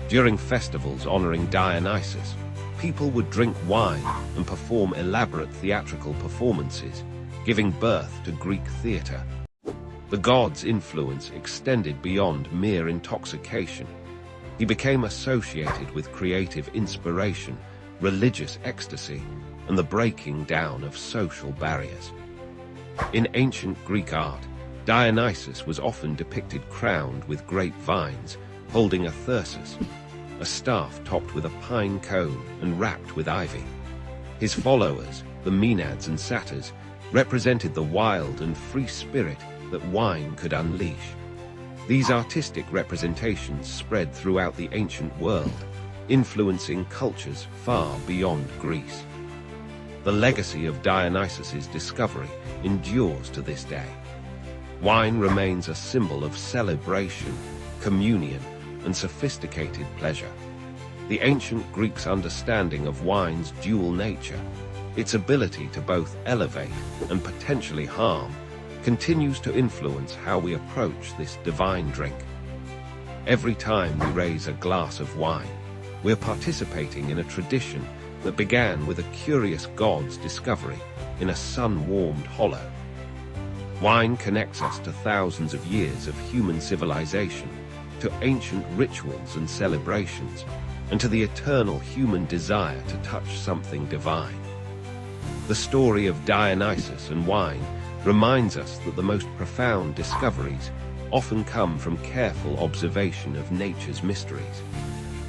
During festivals honoring Dionysus, people would drink wine and perform elaborate theatrical performances, giving birth to Greek theater. The god's influence extended beyond mere intoxication. He became associated with creative inspiration, religious ecstasy, and the breaking down of social barriers. In ancient Greek art, Dionysus was often depicted crowned with grape vines, holding a thyrsus. a staff topped with a pine cone and wrapped with ivy. His followers, the Maenads and Satyrs, represented the wild and free spirit that wine could unleash. These artistic representations spread throughout the ancient world, influencing cultures far beyond Greece. The legacy of Dionysus's discovery endures to this day. Wine remains a symbol of celebration, communion, and sophisticated pleasure. The ancient Greeks' understanding of wine's dual nature, its ability to both elevate and potentially harm, continues to influence how we approach this divine drink. Every time we raise a glass of wine, we're participating in a tradition that began with a curious god's discovery in a sun-warmed hollow. Wine connects us to thousands of years of human civilization, to ancient rituals and celebrations, and to the eternal human desire to touch something divine. The story of Dionysus and wine reminds us that the most profound discoveries often come from careful observation of nature's mysteries.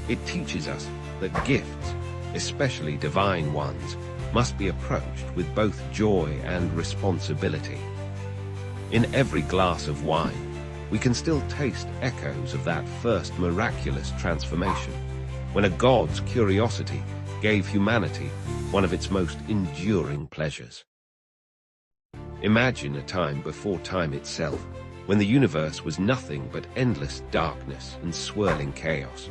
It teaches us that gifts, especially divine ones, must be approached with both joy and responsibility. In every glass of wine, we can still taste echoes of that first miraculous transformation, when a god's curiosity gave humanity one of its most enduring pleasures. Imagine a time before time itself, when the universe was nothing but endless darkness and swirling chaos.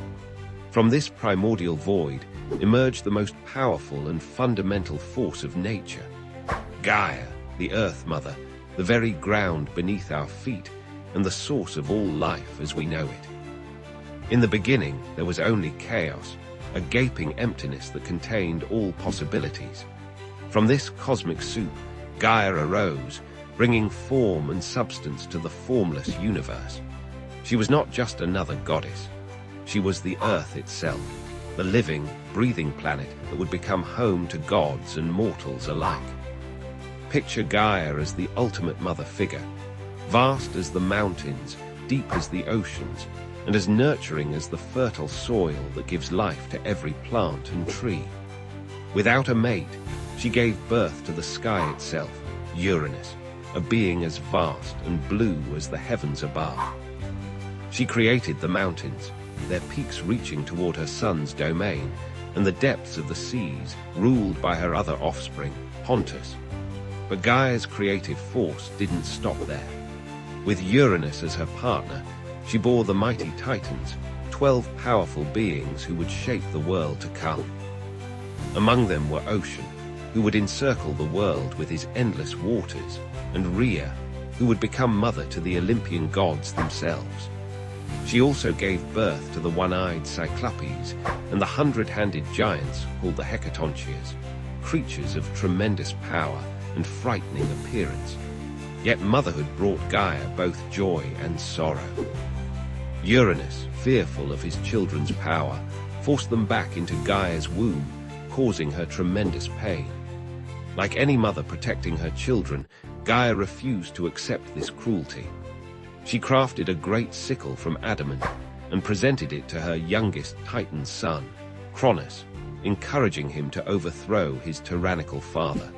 From this primordial void emerged the most powerful and fundamental force of nature, Gaia, the Earth Mother, the very ground beneath our feet, and the source of all life as we know it. In the beginning, there was only chaos, a gaping emptiness that contained all possibilities. From this cosmic soup, Gaia arose, bringing form and substance to the formless universe. She was not just another goddess. She was the Earth itself, the living, breathing planet that would become home to gods and mortals alike. Picture Gaia as the ultimate mother figure, vast as the mountains, deep as the oceans, and as nurturing as the fertile soil that gives life to every plant and tree. Without a mate, she gave birth to the sky itself, Uranus, a being as vast and blue as the heavens above. She created the mountains, their peaks reaching toward her son's domain, and the depths of the seas, ruled by her other offspring, Pontus. But Gaia's creative force didn't stop there. With Uranus as her partner, she bore the mighty Titans, 12 powerful beings who would shape the world to come. Among them were Ocean, who would encircle the world with his endless waters, and Rhea, who would become mother to the Olympian gods themselves. She also gave birth to the one-eyed Cyclopes and the 100-handed giants called the Hecatoncheires, creatures of tremendous power and frightening appearance. Yet motherhood brought Gaia both joy and sorrow. Uranus, fearful of his children's power, forced them back into Gaia's womb, causing her tremendous pain. Like any mother protecting her children, Gaia refused to accept this cruelty. She crafted a great sickle from adamant and presented it to her youngest Titan son, Cronus, encouraging him to overthrow his tyrannical father.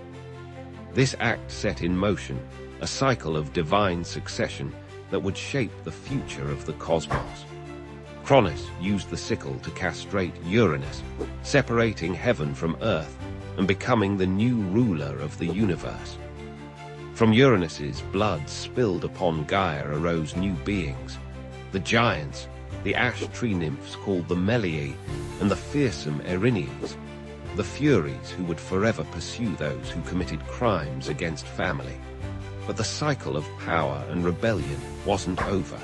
This act set in motion a cycle of divine succession that would shape the future of the cosmos. Cronus used the sickle to castrate Uranus, separating heaven from earth and becoming the new ruler of the universe. From Uranus's blood spilled upon Gaia arose new beings, the giants, the ash tree nymphs called the Meliae, and the fearsome Erinyes, the Furies who would forever pursue those who committed crimes against family. But the cycle of power and rebellion wasn't over.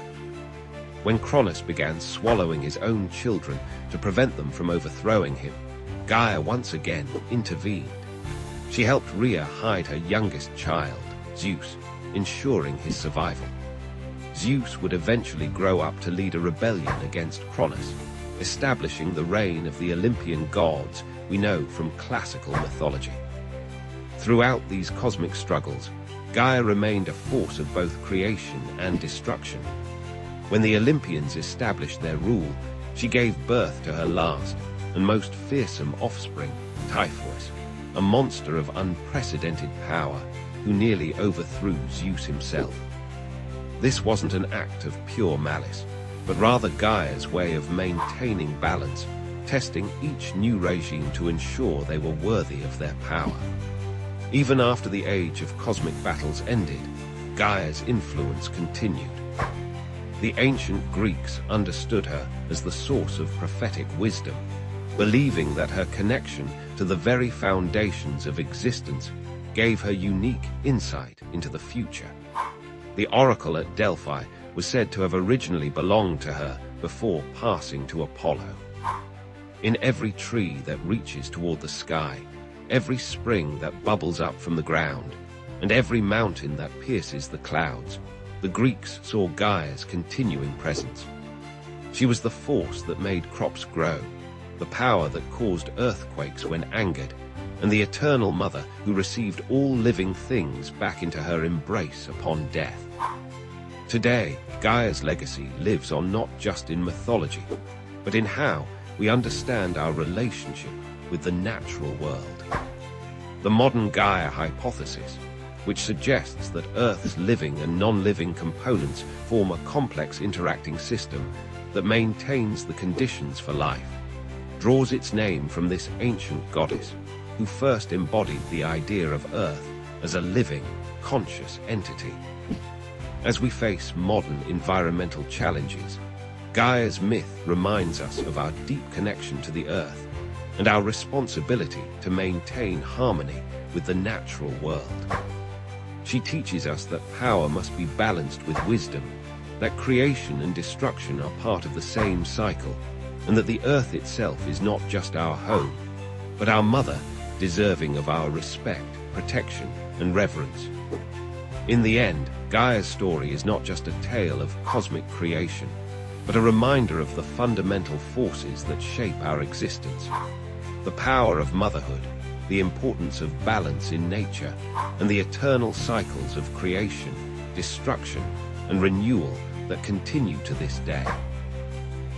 When Cronus began swallowing his own children to prevent them from overthrowing him, Gaia once again intervened. She helped Rhea hide her youngest child, Zeus, ensuring his survival. Zeus would eventually grow up to lead a rebellion against Cronus, establishing the reign of the Olympian gods we know from classical mythology. Throughout these cosmic struggles, Gaia remained a force of both creation and destruction. When the Olympians established their rule, She gave birth to her last and most fearsome offspring, Typhus, a monster of unprecedented power who nearly overthrew Zeus himself. This wasn't an act of pure malice, but rather Gaia's way of maintaining balance, testing each new regime to ensure they were worthy of their power. Even after the age of cosmic battles ended, Gaia's influence continued. The ancient Greeks understood her as the source of prophetic wisdom, believing that her connection to the very foundations of existence gave her unique insight into the future. The oracle at Delphi was said to have originally belonged to her before passing to Apollo. In every tree that reaches toward the sky, every spring that bubbles up from the ground, and every mountain that pierces the clouds, the Greeks saw Gaia's continuing presence. She was the force that made crops grow, the power that caused earthquakes when angered, and the eternal mother who received all living things back into her embrace upon death. Today, Gaia's legacy lives on not just in mythology, but in how we understand our relationship with the natural world. The modern Gaia hypothesis, which suggests that Earth's living and non-living components form a complex interacting system that maintains the conditions for life, draws its name from this ancient goddess who first embodied the idea of Earth as a living, conscious entity. As we face modern environmental challenges, Gaia's myth reminds us of our deep connection to the Earth and our responsibility to maintain harmony with the natural world. She teaches us that power must be balanced with wisdom, that creation and destruction are part of the same cycle, and that the Earth itself is not just our home, but our mother, deserving of our respect, protection, and reverence. In the end, Gaia's story is not just a tale of cosmic creation, but a reminder of the fundamental forces that shape our existence. The power of motherhood, the importance of balance in nature, and the eternal cycles of creation, destruction, and renewal that continue to this day.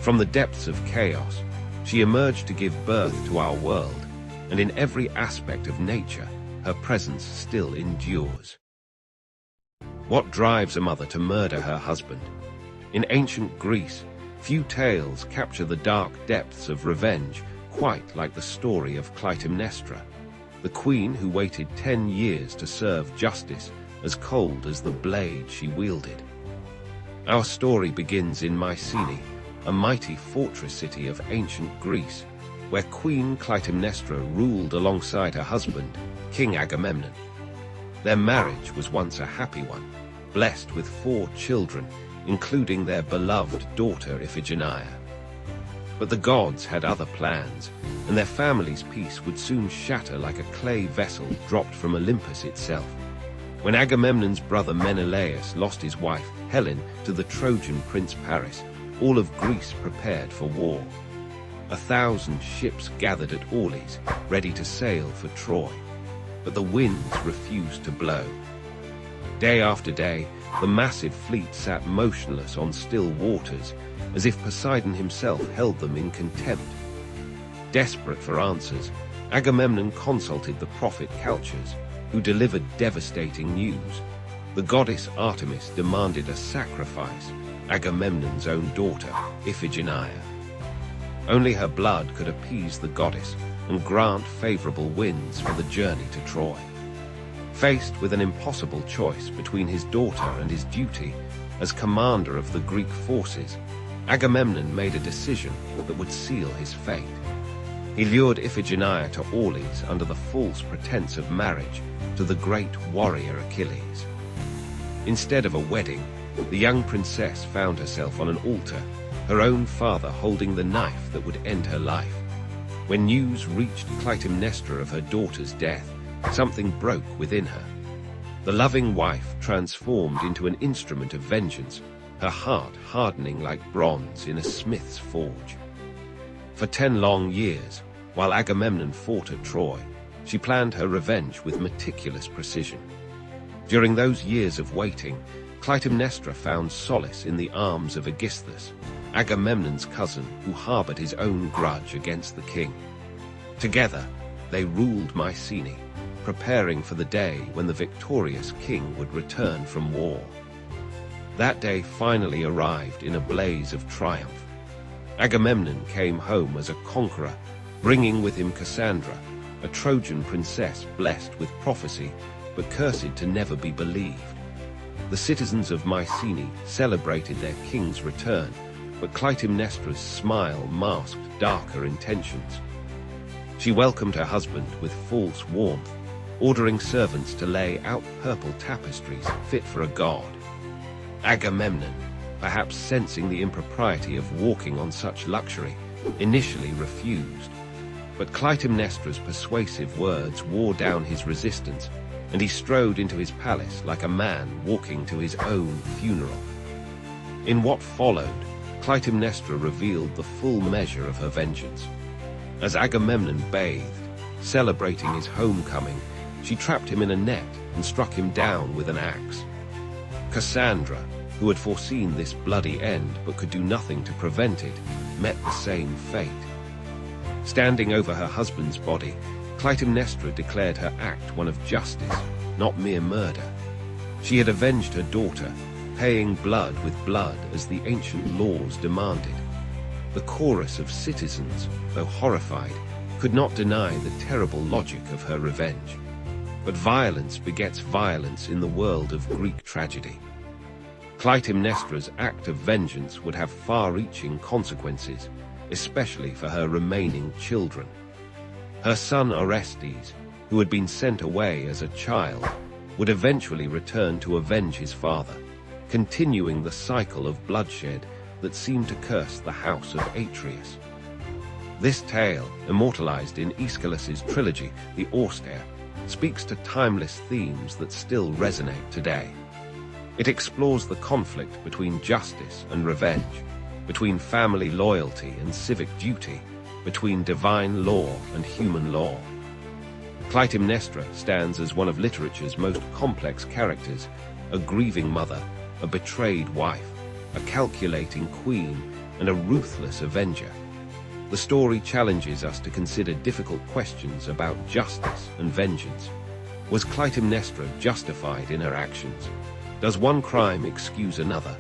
From the depths of chaos, she emerged to give birth to our world, and in every aspect of nature, her presence still endures. What drives a mother to murder her husband? In ancient Greece, few tales capture the dark depths of revenge quite like the story of Clytemnestra, the queen who waited 10 years to serve justice as cold as the blade she wielded. Our story begins in Mycenae, a mighty fortress city of ancient Greece, where Queen Clytemnestra ruled alongside her husband, King Agamemnon. Their marriage was once a happy one, blessed with 4 children, including their beloved daughter Iphigenia. But the gods had other plans, and their family's peace would soon shatter like a clay vessel dropped from Olympus itself. When Agamemnon's brother Menelaus lost his wife, Helen, to the Trojan prince Paris, all of Greece prepared for war. 1,000 ships gathered at Aulis, ready to sail for Troy. But the winds refused to blow. Day after day, the massive fleet sat motionless on still waters, as if Poseidon himself held them in contempt. Desperate for answers, Agamemnon consulted the prophet Calchas, who delivered devastating news. The goddess Artemis demanded a sacrifice, Agamemnon's own daughter, Iphigenia. Only her blood could appease the goddess and grant favorable winds for the journey to Troy. Faced with an impossible choice between his daughter and his duty as commander of the Greek forces, Agamemnon made a decision that would seal his fate. He lured Iphigenia to Aulis under the false pretense of marriage to the great warrior Achilles. Instead of a wedding, the young princess found herself on an altar, her own father holding the knife that would end her life. When news reached Clytemnestra of her daughter's death, something broke within her. The loving wife transformed into an instrument of vengeance, her heart hardening like bronze in a smith's forge. For 10 long years, while Agamemnon fought at Troy, she planned her revenge with meticulous precision. During those years of waiting, Clytemnestra found solace in the arms of Aegisthus, Agamemnon's cousin who harbored his own grudge against the king. Together, they ruled Mycenae, preparing for the day when the victorious king would return from war. That day finally arrived in a blaze of triumph. Agamemnon came home as a conqueror, bringing with him Cassandra, a Trojan princess blessed with prophecy, but cursed to never be believed. The citizens of Mycenae celebrated their king's return, but Clytemnestra's smile masked darker intentions. She welcomed her husband with false warmth, ordering servants to lay out purple tapestries fit for a god. Agamemnon, perhaps sensing the impropriety of walking on such luxury, initially refused. But Clytemnestra's persuasive words wore down his resistance, and he strode into his palace like a man walking to his own funeral. In what followed, Clytemnestra revealed the full measure of her vengeance. As Agamemnon bathed, celebrating his homecoming, she trapped him in a net and struck him down with an axe. Cassandra, who had foreseen this bloody end but could do nothing to prevent it, met the same fate. Standing over her husband's body, Clytemnestra declared her act one of justice, not mere murder. She had avenged her daughter, paying blood with blood as the ancient laws demanded. The chorus of citizens, though horrified, could not deny the terrible logic of her revenge. But violence begets violence in the world of Greek tragedy. Clytemnestra's act of vengeance would have far-reaching consequences, especially for her remaining children. Her son Orestes, who had been sent away as a child, would eventually return to avenge his father, continuing the cycle of bloodshed that seemed to curse the house of Atreus. This tale, immortalized in Aeschylus's trilogy, The Austere, speaks to timeless themes that still resonate today. It explores the conflict between justice and revenge, between family loyalty and civic duty, between divine law and human law. Clytemnestra stands as one of literature's most complex characters, a grieving mother, a betrayed wife, a calculating queen, and a ruthless avenger. The story challenges us to consider difficult questions about justice and vengeance. Was Clytemnestra justified in her actions? Does one crime excuse another?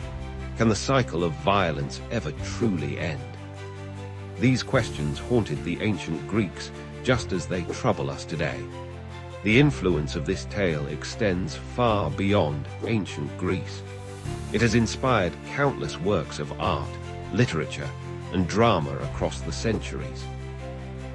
Can the cycle of violence ever truly end? These questions haunted the ancient Greeks just as they trouble us today. The influence of this tale extends far beyond ancient Greece. It has inspired countless works of art, literature, and drama across the centuries.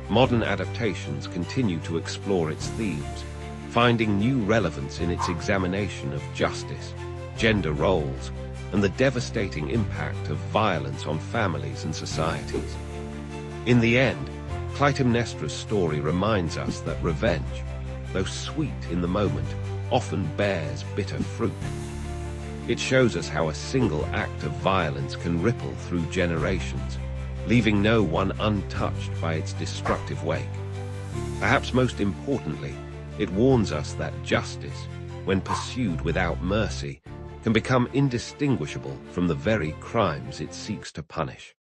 Modern adaptations continue to explore its themes, finding new relevance in its examination of justice, gender roles, and the devastating impact of violence on families and societies. In the end, Clytemnestra's story reminds us that revenge, though sweet in the moment, often bears bitter fruit. It shows us how a single act of violence can ripple through generations, leaving no one untouched by its destructive wake. Perhaps most importantly, it warns us that justice, when pursued without mercy, can become indistinguishable from the very crimes it seeks to punish.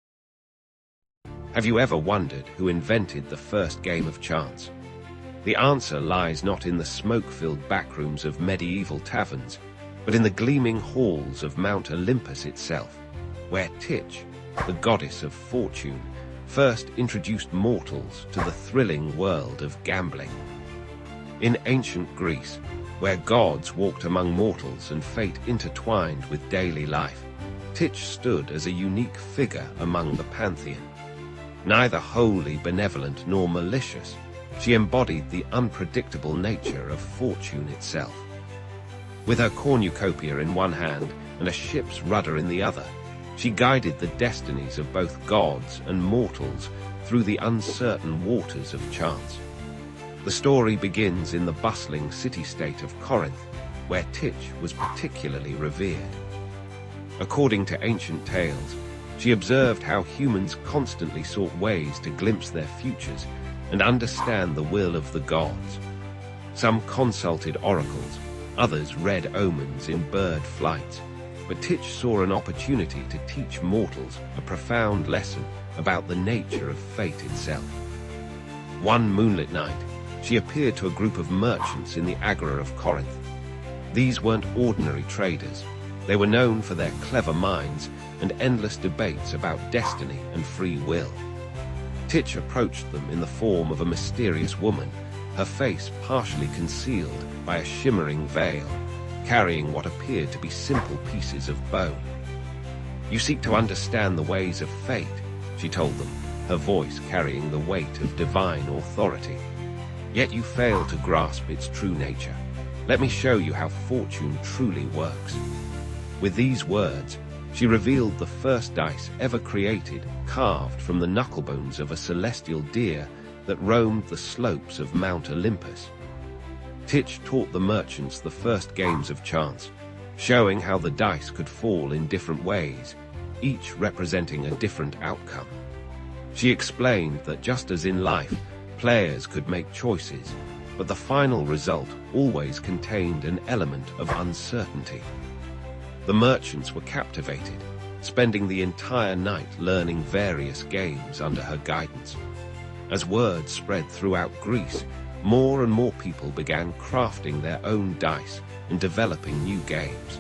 Have you ever wondered who invented the first game of chance? The answer lies not in the smoke-filled backrooms of medieval taverns, but in the gleaming halls of Mount Olympus itself, where Titch, the goddess of fortune, first introduced mortals to the thrilling world of gambling. In ancient Greece, where gods walked among mortals and fate intertwined with daily life, Titch stood as a unique figure among the pantheon. Neither wholly benevolent nor malicious, she embodied the unpredictable nature of fortune itself. With her cornucopia in one hand and a ship's rudder in the other, she guided the destinies of both gods and mortals through the uncertain waters of chance. The story begins in the bustling city-state of Corinth, where Titch was particularly revered. According to ancient tales, she observed how humans constantly sought ways to glimpse their futures and understand the will of the gods. Some consulted oracles, others read omens in bird flights, but Titch saw an opportunity to teach mortals a profound lesson about the nature of fate itself. One moonlit night, she appeared to a group of merchants in the Agora of Corinth. These weren't ordinary traders. They were known for their clever minds and endless debates about destiny and free will. Titch approached them in the form of a mysterious woman, her face partially concealed by a shimmering veil, carrying what appeared to be simple pieces of bone. "You seek to understand the ways of fate," she told them, her voice carrying the weight of divine authority. "Yet you fail to grasp its true nature. Let me show you how fortune truly works." With these words, she revealed the first dice ever created, carved from the knucklebones of a celestial deer that roamed the slopes of Mount Olympus. Titch taught the merchants the first games of chance, showing how the dice could fall in different ways, each representing a different outcome. She explained that just as in life, players could make choices, but the final result always contained an element of uncertainty. The merchants were captivated, spending the entire night learning various games under her guidance. As word spread throughout Greece, more and more people began crafting their own dice and developing new games.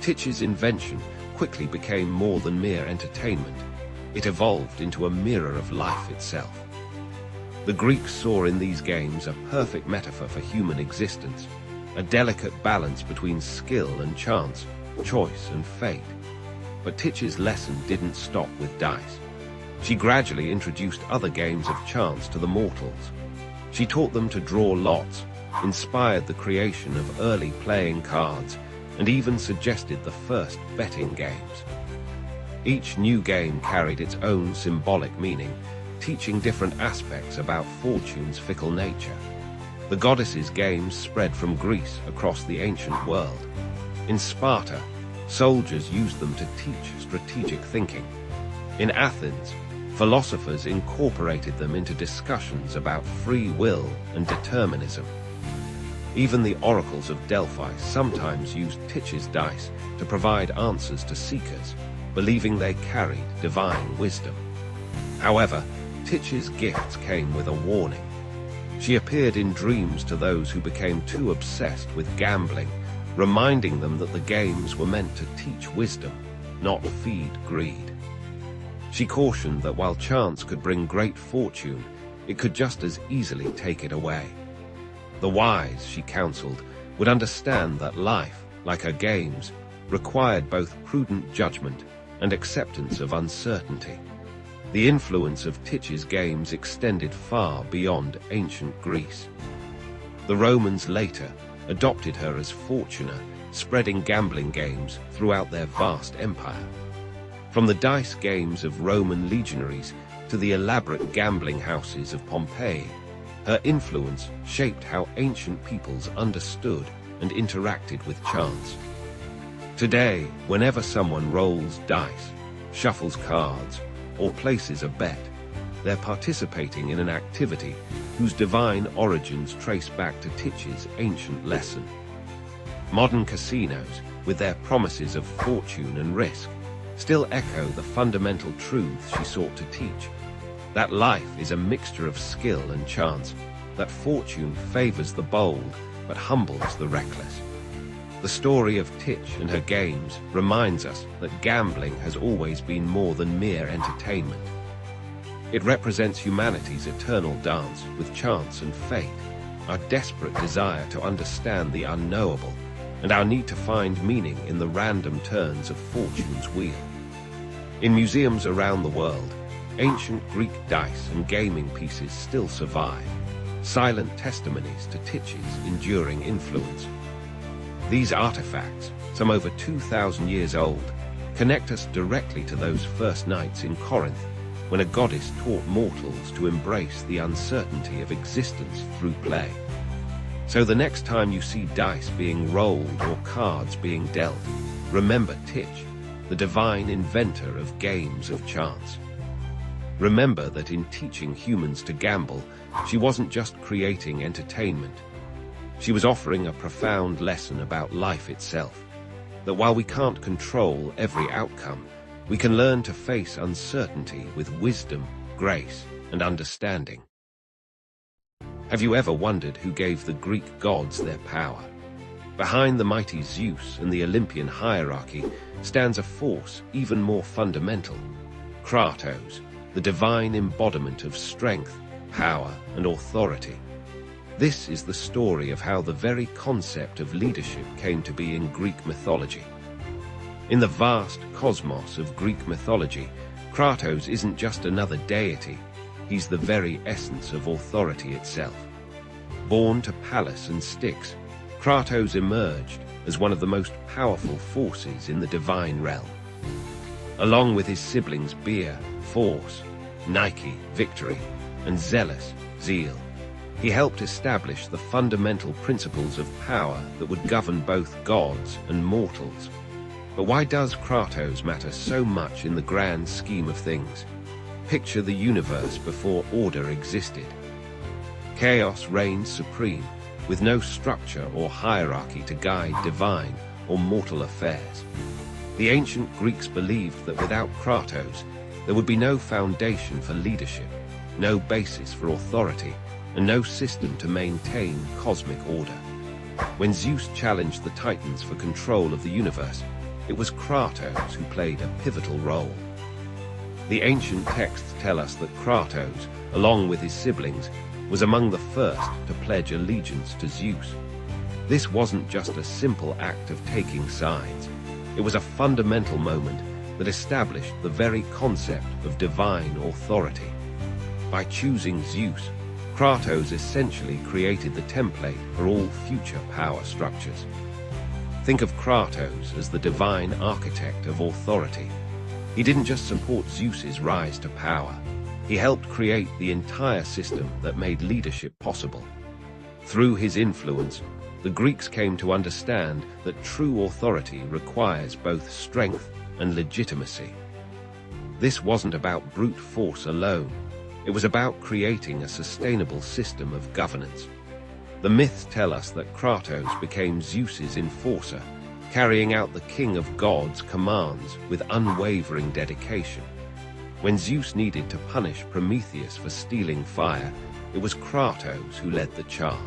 Titch's invention quickly became more than mere entertainment. It evolved into a mirror of life itself. The Greeks saw in these games a perfect metaphor for human existence, a delicate balance between skill and chance, choice and fate. But Titch's lesson didn't stop with dice. She gradually introduced other games of chance to the mortals. She taught them to draw lots, inspired the creation of early playing cards, and even suggested the first betting games. Each new game carried its own symbolic meaning, teaching different aspects about fortune's fickle nature. The goddesses' games spread from Greece across the ancient world. In Sparta, soldiers used them to teach strategic thinking. In Athens, philosophers incorporated them into discussions about free will and determinism. Even the oracles of Delphi sometimes used Titch's dice to provide answers to seekers, believing they carried divine wisdom. However, Titch's gifts came with a warning. She appeared in dreams to those who became too obsessed with gambling, reminding them that the games were meant to teach wisdom, not feed greed. She cautioned that while chance could bring great fortune, it could just as easily take it away. The wise, she counseled, would understand that life, like her games, required both prudent judgment and acceptance of uncertainty. The influence of Titch's games extended far beyond ancient Greece. The Romans later adopted her as Fortuna, spreading gambling games throughout their vast empire. From the dice games of Roman legionaries to the elaborate gambling houses of Pompeii, her influence shaped how ancient peoples understood and interacted with chance. Today, whenever someone rolls dice, shuffles cards, or places a bet, they're participating in an activity whose divine origins trace back to Titch's ancient lesson. Modern casinos, with their promises of fortune and risk, still echo the fundamental truths she sought to teach. That life is a mixture of skill and chance, that fortune favors the bold but humbles the reckless. The story of Titch and her games reminds us that gambling has always been more than mere entertainment. It represents humanity's eternal dance with chance and fate, our desperate desire to understand the unknowable, and our need to find meaning in the random turns of fortune's wheel. In museums around the world, ancient Greek dice and gaming pieces still survive, silent testimonies to Titch's enduring influence. These artifacts, some over 2,000 years old, connect us directly to those first nights in Corinth, when a goddess taught mortals to embrace the uncertainty of existence through play. So the next time you see dice being rolled or cards being dealt, remember Titch, the divine inventor of games of chance. Remember that in teaching humans to gamble, she wasn't just creating entertainment. She was offering a profound lesson about life itself. that while we can't control every outcome, we can learn to face uncertainty with wisdom, grace, and understanding. Have you ever wondered who gave the Greek gods their power? Behind the mighty Zeus and the Olympian hierarchy stands a force even more fundamental: Kratos, the divine embodiment of strength, power, and authority. This is the story of how the very concept of leadership came to be in Greek mythology. In the vast cosmos of Greek mythology, Kratos isn't just another deity, he's the very essence of authority itself. Born to Pallas and Styx, Kratos emerged as one of the most powerful forces in the divine realm. Along with his siblings Bia, Force, Nike, Victory, and Zealous, Zeal, he helped establish the fundamental principles of power that would govern both gods and mortals. But why does Kratos matter so much in the grand scheme of things? Picture the universe before order existed. Chaos reigned supreme, with no structure or hierarchy to guide divine or mortal affairs. The ancient Greeks believed that without Kratos, there would be no foundation for leadership, no basis for authority, and no system to maintain cosmic order. When Zeus challenged the Titans for control of the universe, it was Kratos who played a pivotal role. The ancient texts tell us that Kratos, along with his siblings, was among the first to pledge allegiance to Zeus. This wasn't just a simple act of taking sides. It was a fundamental moment that established the very concept of divine authority. By choosing Zeus, Kratos essentially created the template for all future power structures. Think of Kratos as the divine architect of authority. He didn't just support Zeus's rise to power, he helped create the entire system that made leadership possible. Through his influence, the Greeks came to understand that true authority requires both strength and legitimacy. This wasn't about brute force alone, it was about creating a sustainable system of governance. The myths tell us that Kratos became Zeus's enforcer, carrying out the king of gods' commands with unwavering dedication. When Zeus needed to punish Prometheus for stealing fire, it was Kratos who led the charge.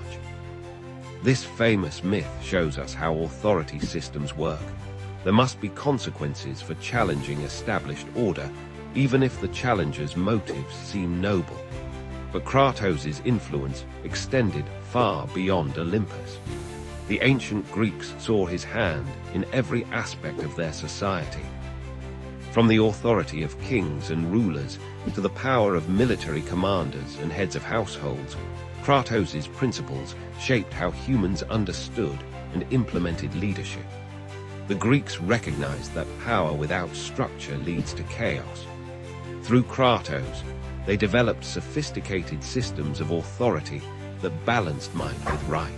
This famous myth shows us how authority systems work. There must be consequences for challenging established order, even if the challenger's motives seem noble. But Kratos' influence extended far beyond Olympus. The ancient Greeks saw his hand in every aspect of their society. From the authority of kings and rulers to the power of military commanders and heads of households, Kratos' principles shaped how humans understood and implemented leadership. The Greeks recognized that power without structure leads to chaos. Through Kratos, they developed sophisticated systems of authority that balanced might with right.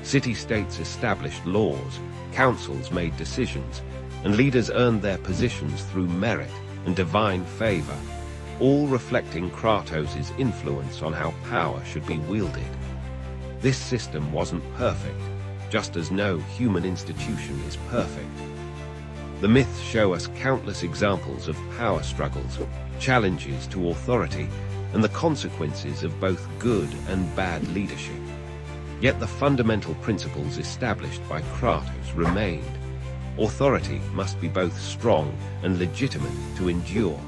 City-states established laws, councils made decisions, and leaders earned their positions through merit and divine favor, all reflecting Kratos' influence on how power should be wielded. This system wasn't perfect, just as no human institution is perfect. The myths show us countless examples of power struggles, challenges to authority, and the consequences of both good and bad leadership. Yet the fundamental principles established by Kratos remained. Authority must be both strong and legitimate to endure.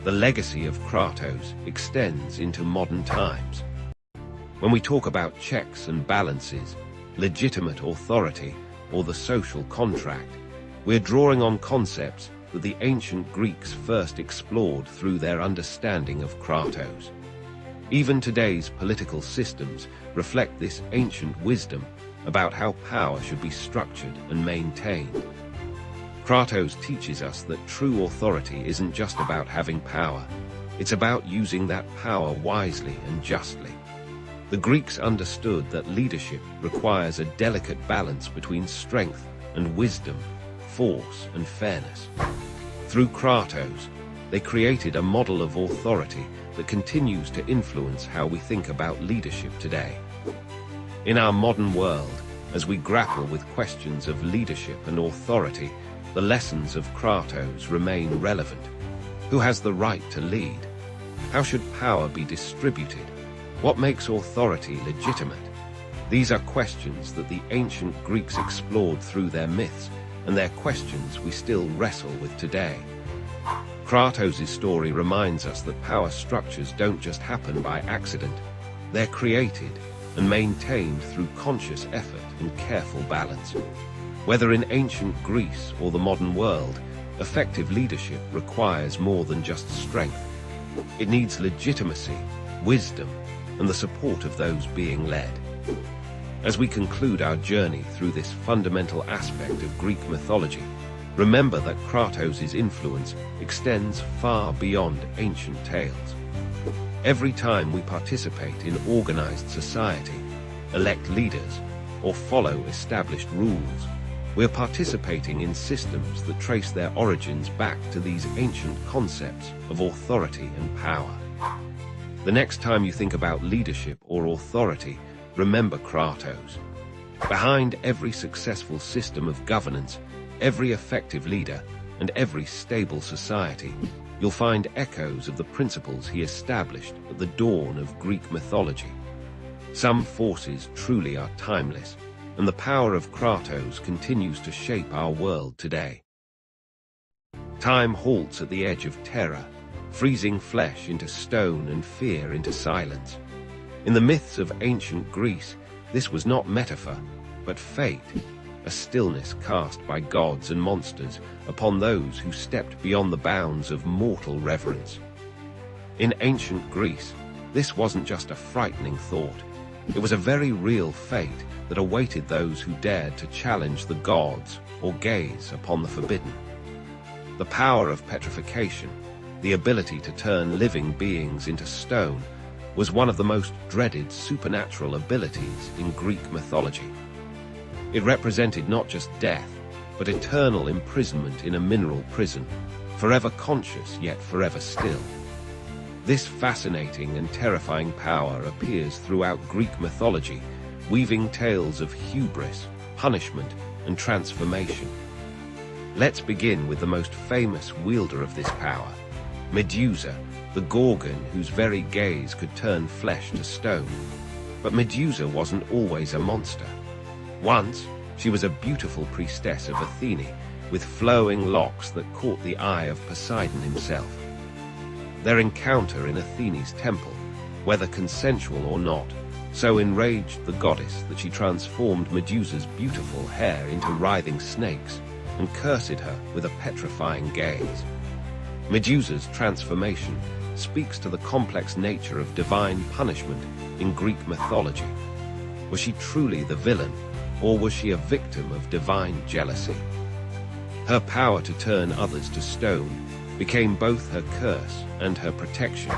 The legacy of Kratos extends into modern times. When we talk about checks and balances, legitimate authority, or the social contract, we're drawing on concepts that the ancient Greeks first explored through their understanding of Kratos. Even today's political systems reflect this ancient wisdom about how power should be structured and maintained. Kratos teaches us that true authority isn't just about having power, it's about using that power wisely and justly. The Greeks understood that leadership requires a delicate balance between strength and wisdom, force and fairness. Through Kratos, they created a model of authority that continues to influence how we think about leadership today. In our modern world, As we grapple with questions of leadership and authority, the lessons of Kratos remain relevant. Who has the right to lead? How should power be distributed? What makes authority legitimate? These are questions that the ancient Greeks explored through their myths, and they're questions we still wrestle with today. Kratos' story reminds us that power structures don't just happen by accident. They're created and maintained through conscious effort and careful balance. Whether in ancient Greece or the modern world, effective leadership requires more than just strength. It needs legitimacy, wisdom, and the support of those being led. As we conclude our journey through this fundamental aspect of Greek mythology, remember that Kratos' influence extends far beyond ancient tales. Every time we participate in organized society, elect leaders, or follow established rules, we're participating in systems that trace their origins back to these ancient concepts of authority and power. The next time you think about leadership or authority, remember Kratos. Behind every successful system of governance, every effective leader, and every stable society, you'll find echoes of the principles he established at the dawn of Greek mythology. Some forces truly are timeless, and the power of Kratos continues to shape our world today. Time halts at the edge of terror, freezing flesh into stone and fear into silence. In the myths of ancient Greece, this was not metaphor, but fate, a stillness cast by gods and monsters upon those who stepped beyond the bounds of mortal reverence. In ancient Greece, this wasn't just a frightening thought. It was a very real fate that awaited those who dared to challenge the gods or gaze upon the forbidden. The power of petrification, the ability to turn living beings into stone, was one of the most dreaded supernatural abilities in Greek mythology. It represented not just death, but eternal imprisonment in a mineral prison, forever conscious yet forever still. This fascinating and terrifying power appears throughout Greek mythology, weaving tales of hubris, punishment, and transformation. Let's begin with the most famous wielder of this power, Medusa, the Gorgon whose very gaze could turn flesh to stone. But Medusa wasn't always a monster. Once, she was a beautiful priestess of Athene, with flowing locks that caught the eye of Poseidon himself. Their encounter in Athene's temple, whether consensual or not, so enraged the goddess that she transformed Medusa's beautiful hair into writhing snakes and cursed her with a petrifying gaze. Medusa's transformation speaks to the complex nature of divine punishment in Greek mythology. Was she truly the villain, or was she a victim of divine jealousy? Her power to turn others to stone became both her curse and her protection,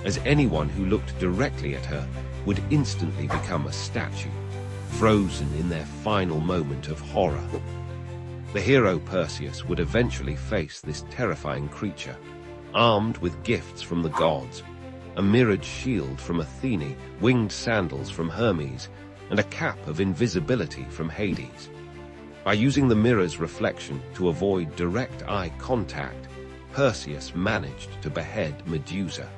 as anyone who looked directly at her would instantly become a statue, frozen in their final moment of horror. The hero Perseus would eventually face this terrifying creature, armed with gifts from the gods, a mirrored shield from Athene, winged sandals from Hermes, and a cap of invisibility from Hades. By using the mirror's reflection to avoid direct eye contact, Perseus managed to behead Medusa.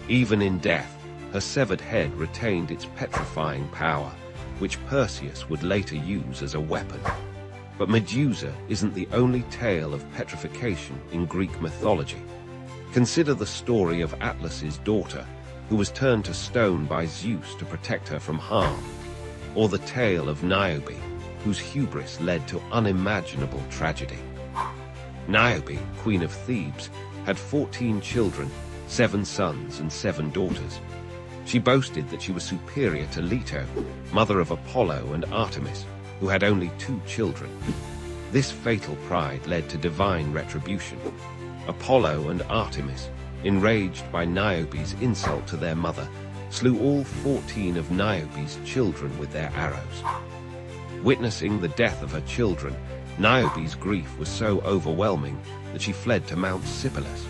Even in death, her severed head retained its petrifying power, which Perseus would later use as a weapon. But Medusa isn't the only tale of petrification in Greek mythology. Consider the story of Atlas's daughter, who was turned to stone by Zeus to protect her from harm, or the tale of Niobe, whose hubris led to unimaginable tragedy. Niobe, queen of Thebes, had 14 children, 7 sons and 7 daughters. She boasted that she was superior to Leto, mother of Apollo and Artemis, who had only 2 children. This fatal pride led to divine retribution. Apollo and Artemis, enraged by Niobe's insult to their mother, slew all 14 of Niobe's children with their arrows. Witnessing the death of her children, Niobe's grief was so overwhelming that she fled to Mount Sipylus.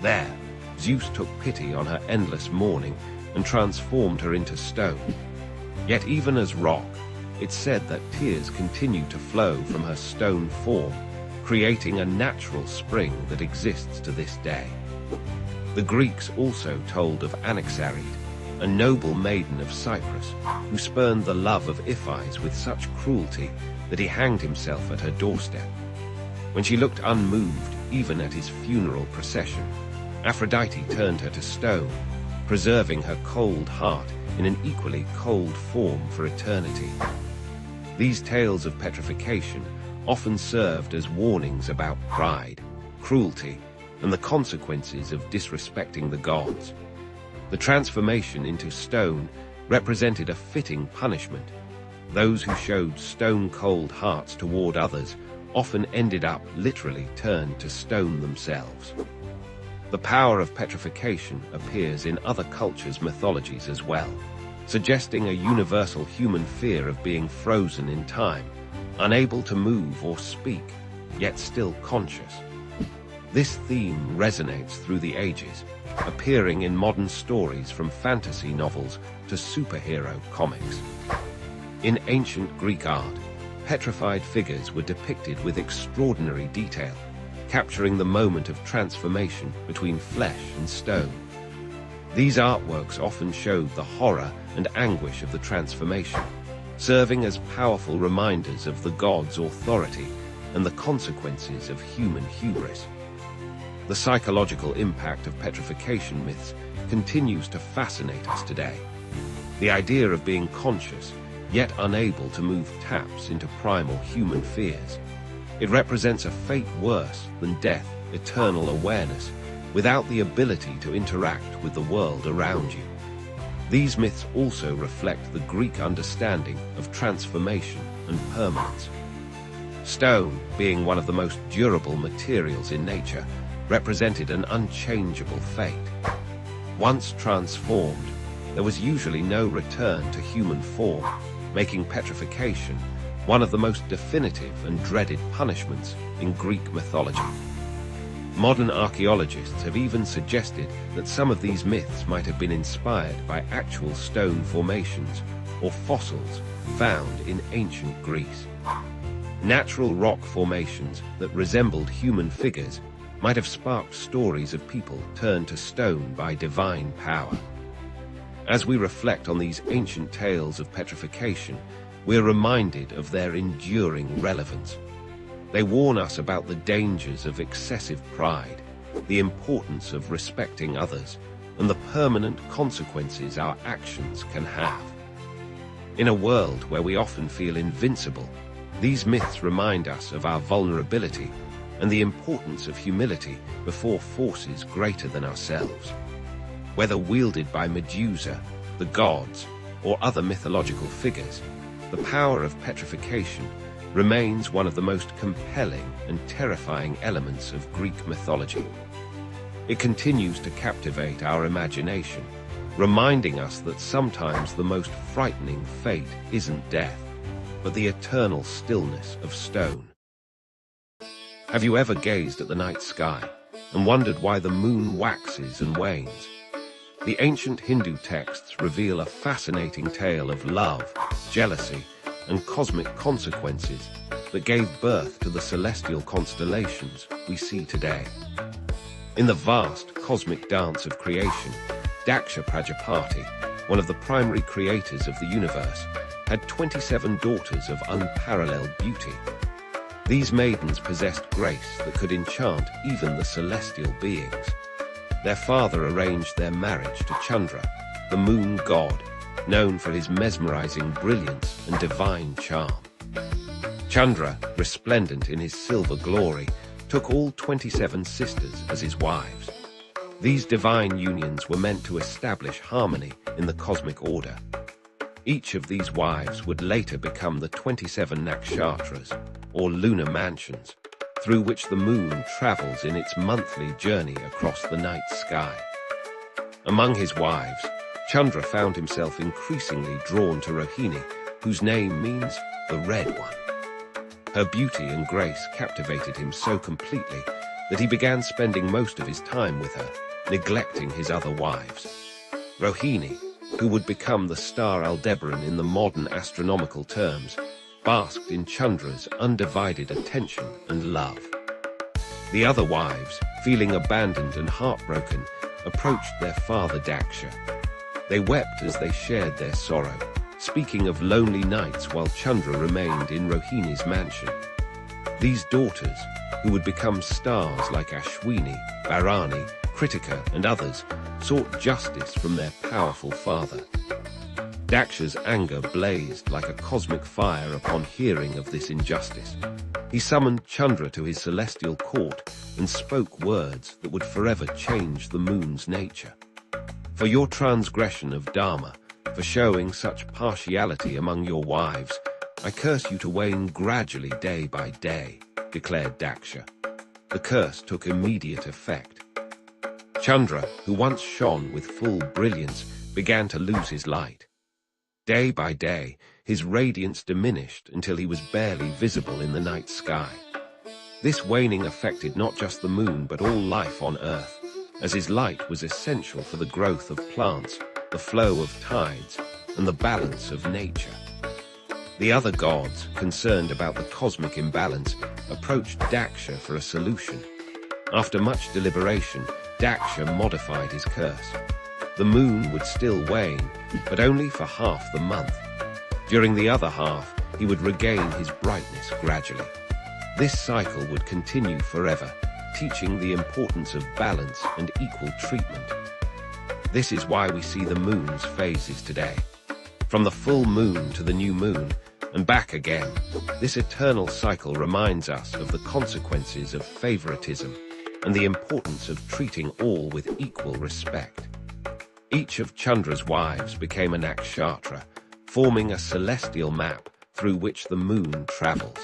There, Zeus took pity on her endless mourning and transformed her into stone. Yet even as rock, it's said that tears continue to flow from her stone form, creating a natural spring that exists to this day. The Greeks also told of Anaxarete, a noble maiden of Cyprus, who spurned the love of Iphias with such cruelty that he hanged himself at her doorstep. When she looked unmoved, even at his funeral procession, Aphrodite turned her to stone, preserving her cold heart in an equally cold form for eternity. These tales of petrification often served as warnings about pride, cruelty, and the consequences of disrespecting the gods. The transformation into stone represented a fitting punishment. Those who showed stone-cold hearts toward others often ended up literally turned to stone themselves. The power of petrification appears in other cultures' mythologies as well, suggesting a universal human fear of being frozen in time, unable to move or speak, yet still conscious. This theme resonates through the ages, appearing in modern stories from fantasy novels to superhero comics. In ancient Greek art, petrified figures were depicted with extraordinary detail, capturing the moment of transformation between flesh and stone. These artworks often showed the horror and anguish of the transformation, serving as powerful reminders of the gods' authority and the consequences of human hubris. The psychological impact of petrification myths continues to fascinate us today. The idea of being conscious, yet unable to move, taps into primal human fears. It represents a fate worse than death, eternal awareness, without the ability to interact with the world around you. These myths also reflect the Greek understanding of transformation and permanence. Stone, being one of the most durable materials in nature, represented an unchangeable fate. Once transformed, there was usually no return to human form, making petrification one of the most definitive and dreaded punishments in Greek mythology. Modern archaeologists have even suggested that some of these myths might have been inspired by actual stone formations or fossils found in ancient Greece. Natural rock formations that resembled human figures might have sparked stories of people turned to stone by divine power. As we reflect on these ancient tales of petrification, we're reminded of their enduring relevance. They warn us about the dangers of excessive pride, the importance of respecting others, and the permanent consequences our actions can have. In a world where we often feel invincible, these myths remind us of our vulnerability and the importance of humility before forces greater than ourselves. Whether wielded by Medusa, the gods, or other mythological figures, the power of petrification remains one of the most compelling and terrifying elements of Greek mythology. It continues to captivate our imagination, reminding us that sometimes the most frightening fate isn't death, but the eternal stillness of stone. Have you ever gazed at the night sky and wondered why the moon waxes and wanes? The ancient Hindu texts reveal a fascinating tale of love, jealousy, and cosmic consequences that gave birth to the celestial constellations we see today. In the vast cosmic dance of creation, Daksha Prajapati, one of the primary creators of the universe, had 27 daughters of unparalleled beauty. These maidens possessed grace that could enchant even the celestial beings. Their father arranged their marriage to Chandra, the moon god, known for his mesmerizing brilliance and divine charm. Chandra, resplendent in his silver glory, took all 27 sisters as his wives. These divine unions were meant to establish harmony in the cosmic order. Each of these wives would later become the 27 nakshatras, or lunar mansions, through which the moon travels in its monthly journey across the night sky. Among his wives, Chandra found himself increasingly drawn to Rohini, whose name means the Red One. Her beauty and grace captivated him so completely that he began spending most of his time with her, neglecting his other wives. Rohini, who would become the star Aldebaran in the modern astronomical terms, basked in Chandra's undivided attention and love. The other wives, feeling abandoned and heartbroken, approached their father Daksha. They wept as they shared their sorrow, speaking of lonely nights while Chandra remained in Rohini's mansion. These daughters, who would become stars like Ashwini, Bharani, Kritika, and others, sought justice from their powerful father. Daksha's anger blazed like a cosmic fire upon hearing of this injustice. He summoned Chandra to his celestial court and spoke words that would forever change the moon's nature. For your transgression of Dharma, for showing such partiality among your wives, I curse you to wane gradually day by day, declared Daksha. The curse took immediate effect. Chandra, who once shone with full brilliance, began to lose his light. Day by day, his radiance diminished until he was barely visible in the night sky. This waning affected not just the moon but all life on Earth, as his light was essential for the growth of plants, the flow of tides, and the balance of nature. The other gods, concerned about the cosmic imbalance, approached Daksha for a solution. After much deliberation, Daksha modified his curse. The moon would still wane, but only for half the month. During the other half, he would regain his brightness gradually. This cycle would continue forever, teaching the importance of balance and equal treatment. This is why we see the moon's phases today. From the full moon to the new moon, and back again, this eternal cycle reminds us of the consequences of favoritism and the importance of treating all with equal respect. Each of Chandra's wives became a nakshatra, forming a celestial map through which the moon travels.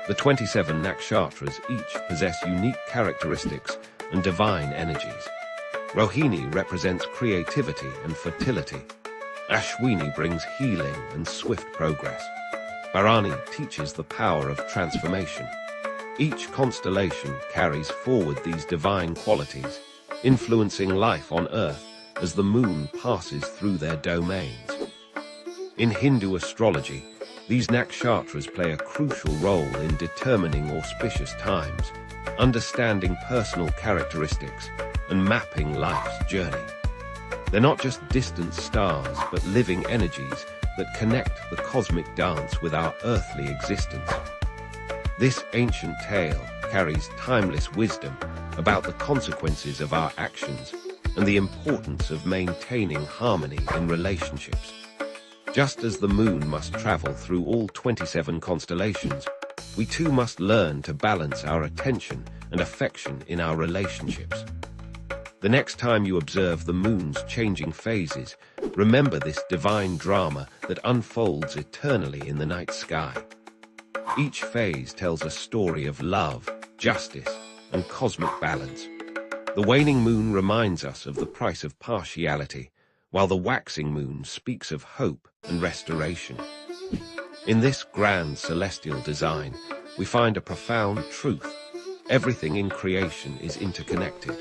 The 27 nakshatras each possess unique characteristics and divine energies. Rohini represents creativity and fertility. Ashwini brings healing and swift progress. Bharani teaches the power of transformation. Each constellation carries forward these divine qualities, influencing life on Earth as the moon passes through their domains. In Hindu astrology, these nakshatras play a crucial role in determining auspicious times, understanding personal characteristics, and mapping life's journey. They're not just distant stars, but living energies that connect the cosmic dance with our earthly existence. This ancient tale carries timeless wisdom about the consequences of our actions and the importance of maintaining harmony in relationships. Just as the moon must travel through all 27 constellations, we too must learn to balance our attention and affection in our relationships. The next time you observe the moon's changing phases, remember this divine drama that unfolds eternally in the night sky. Each phase tells a story of love, justice, and cosmic balance. The waning moon reminds us of the price of partiality, while the waxing moon speaks of hope and restoration. In this grand celestial design, we find a profound truth. Everything in creation is interconnected.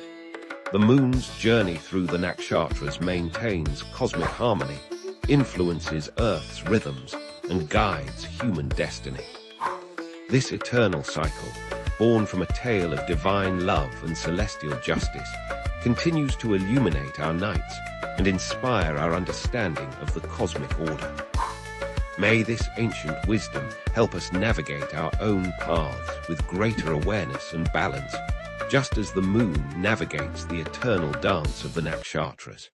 The moon's journey through the nakshatras maintains cosmic harmony, influences Earth's rhythms, and guides human destiny. This eternal cycle, born from a tale of divine love and celestial justice, continues to illuminate our nights and inspire our understanding of the cosmic order. May this ancient wisdom help us navigate our own paths with greater awareness and balance, just as the moon navigates the eternal dance of the nakshatras.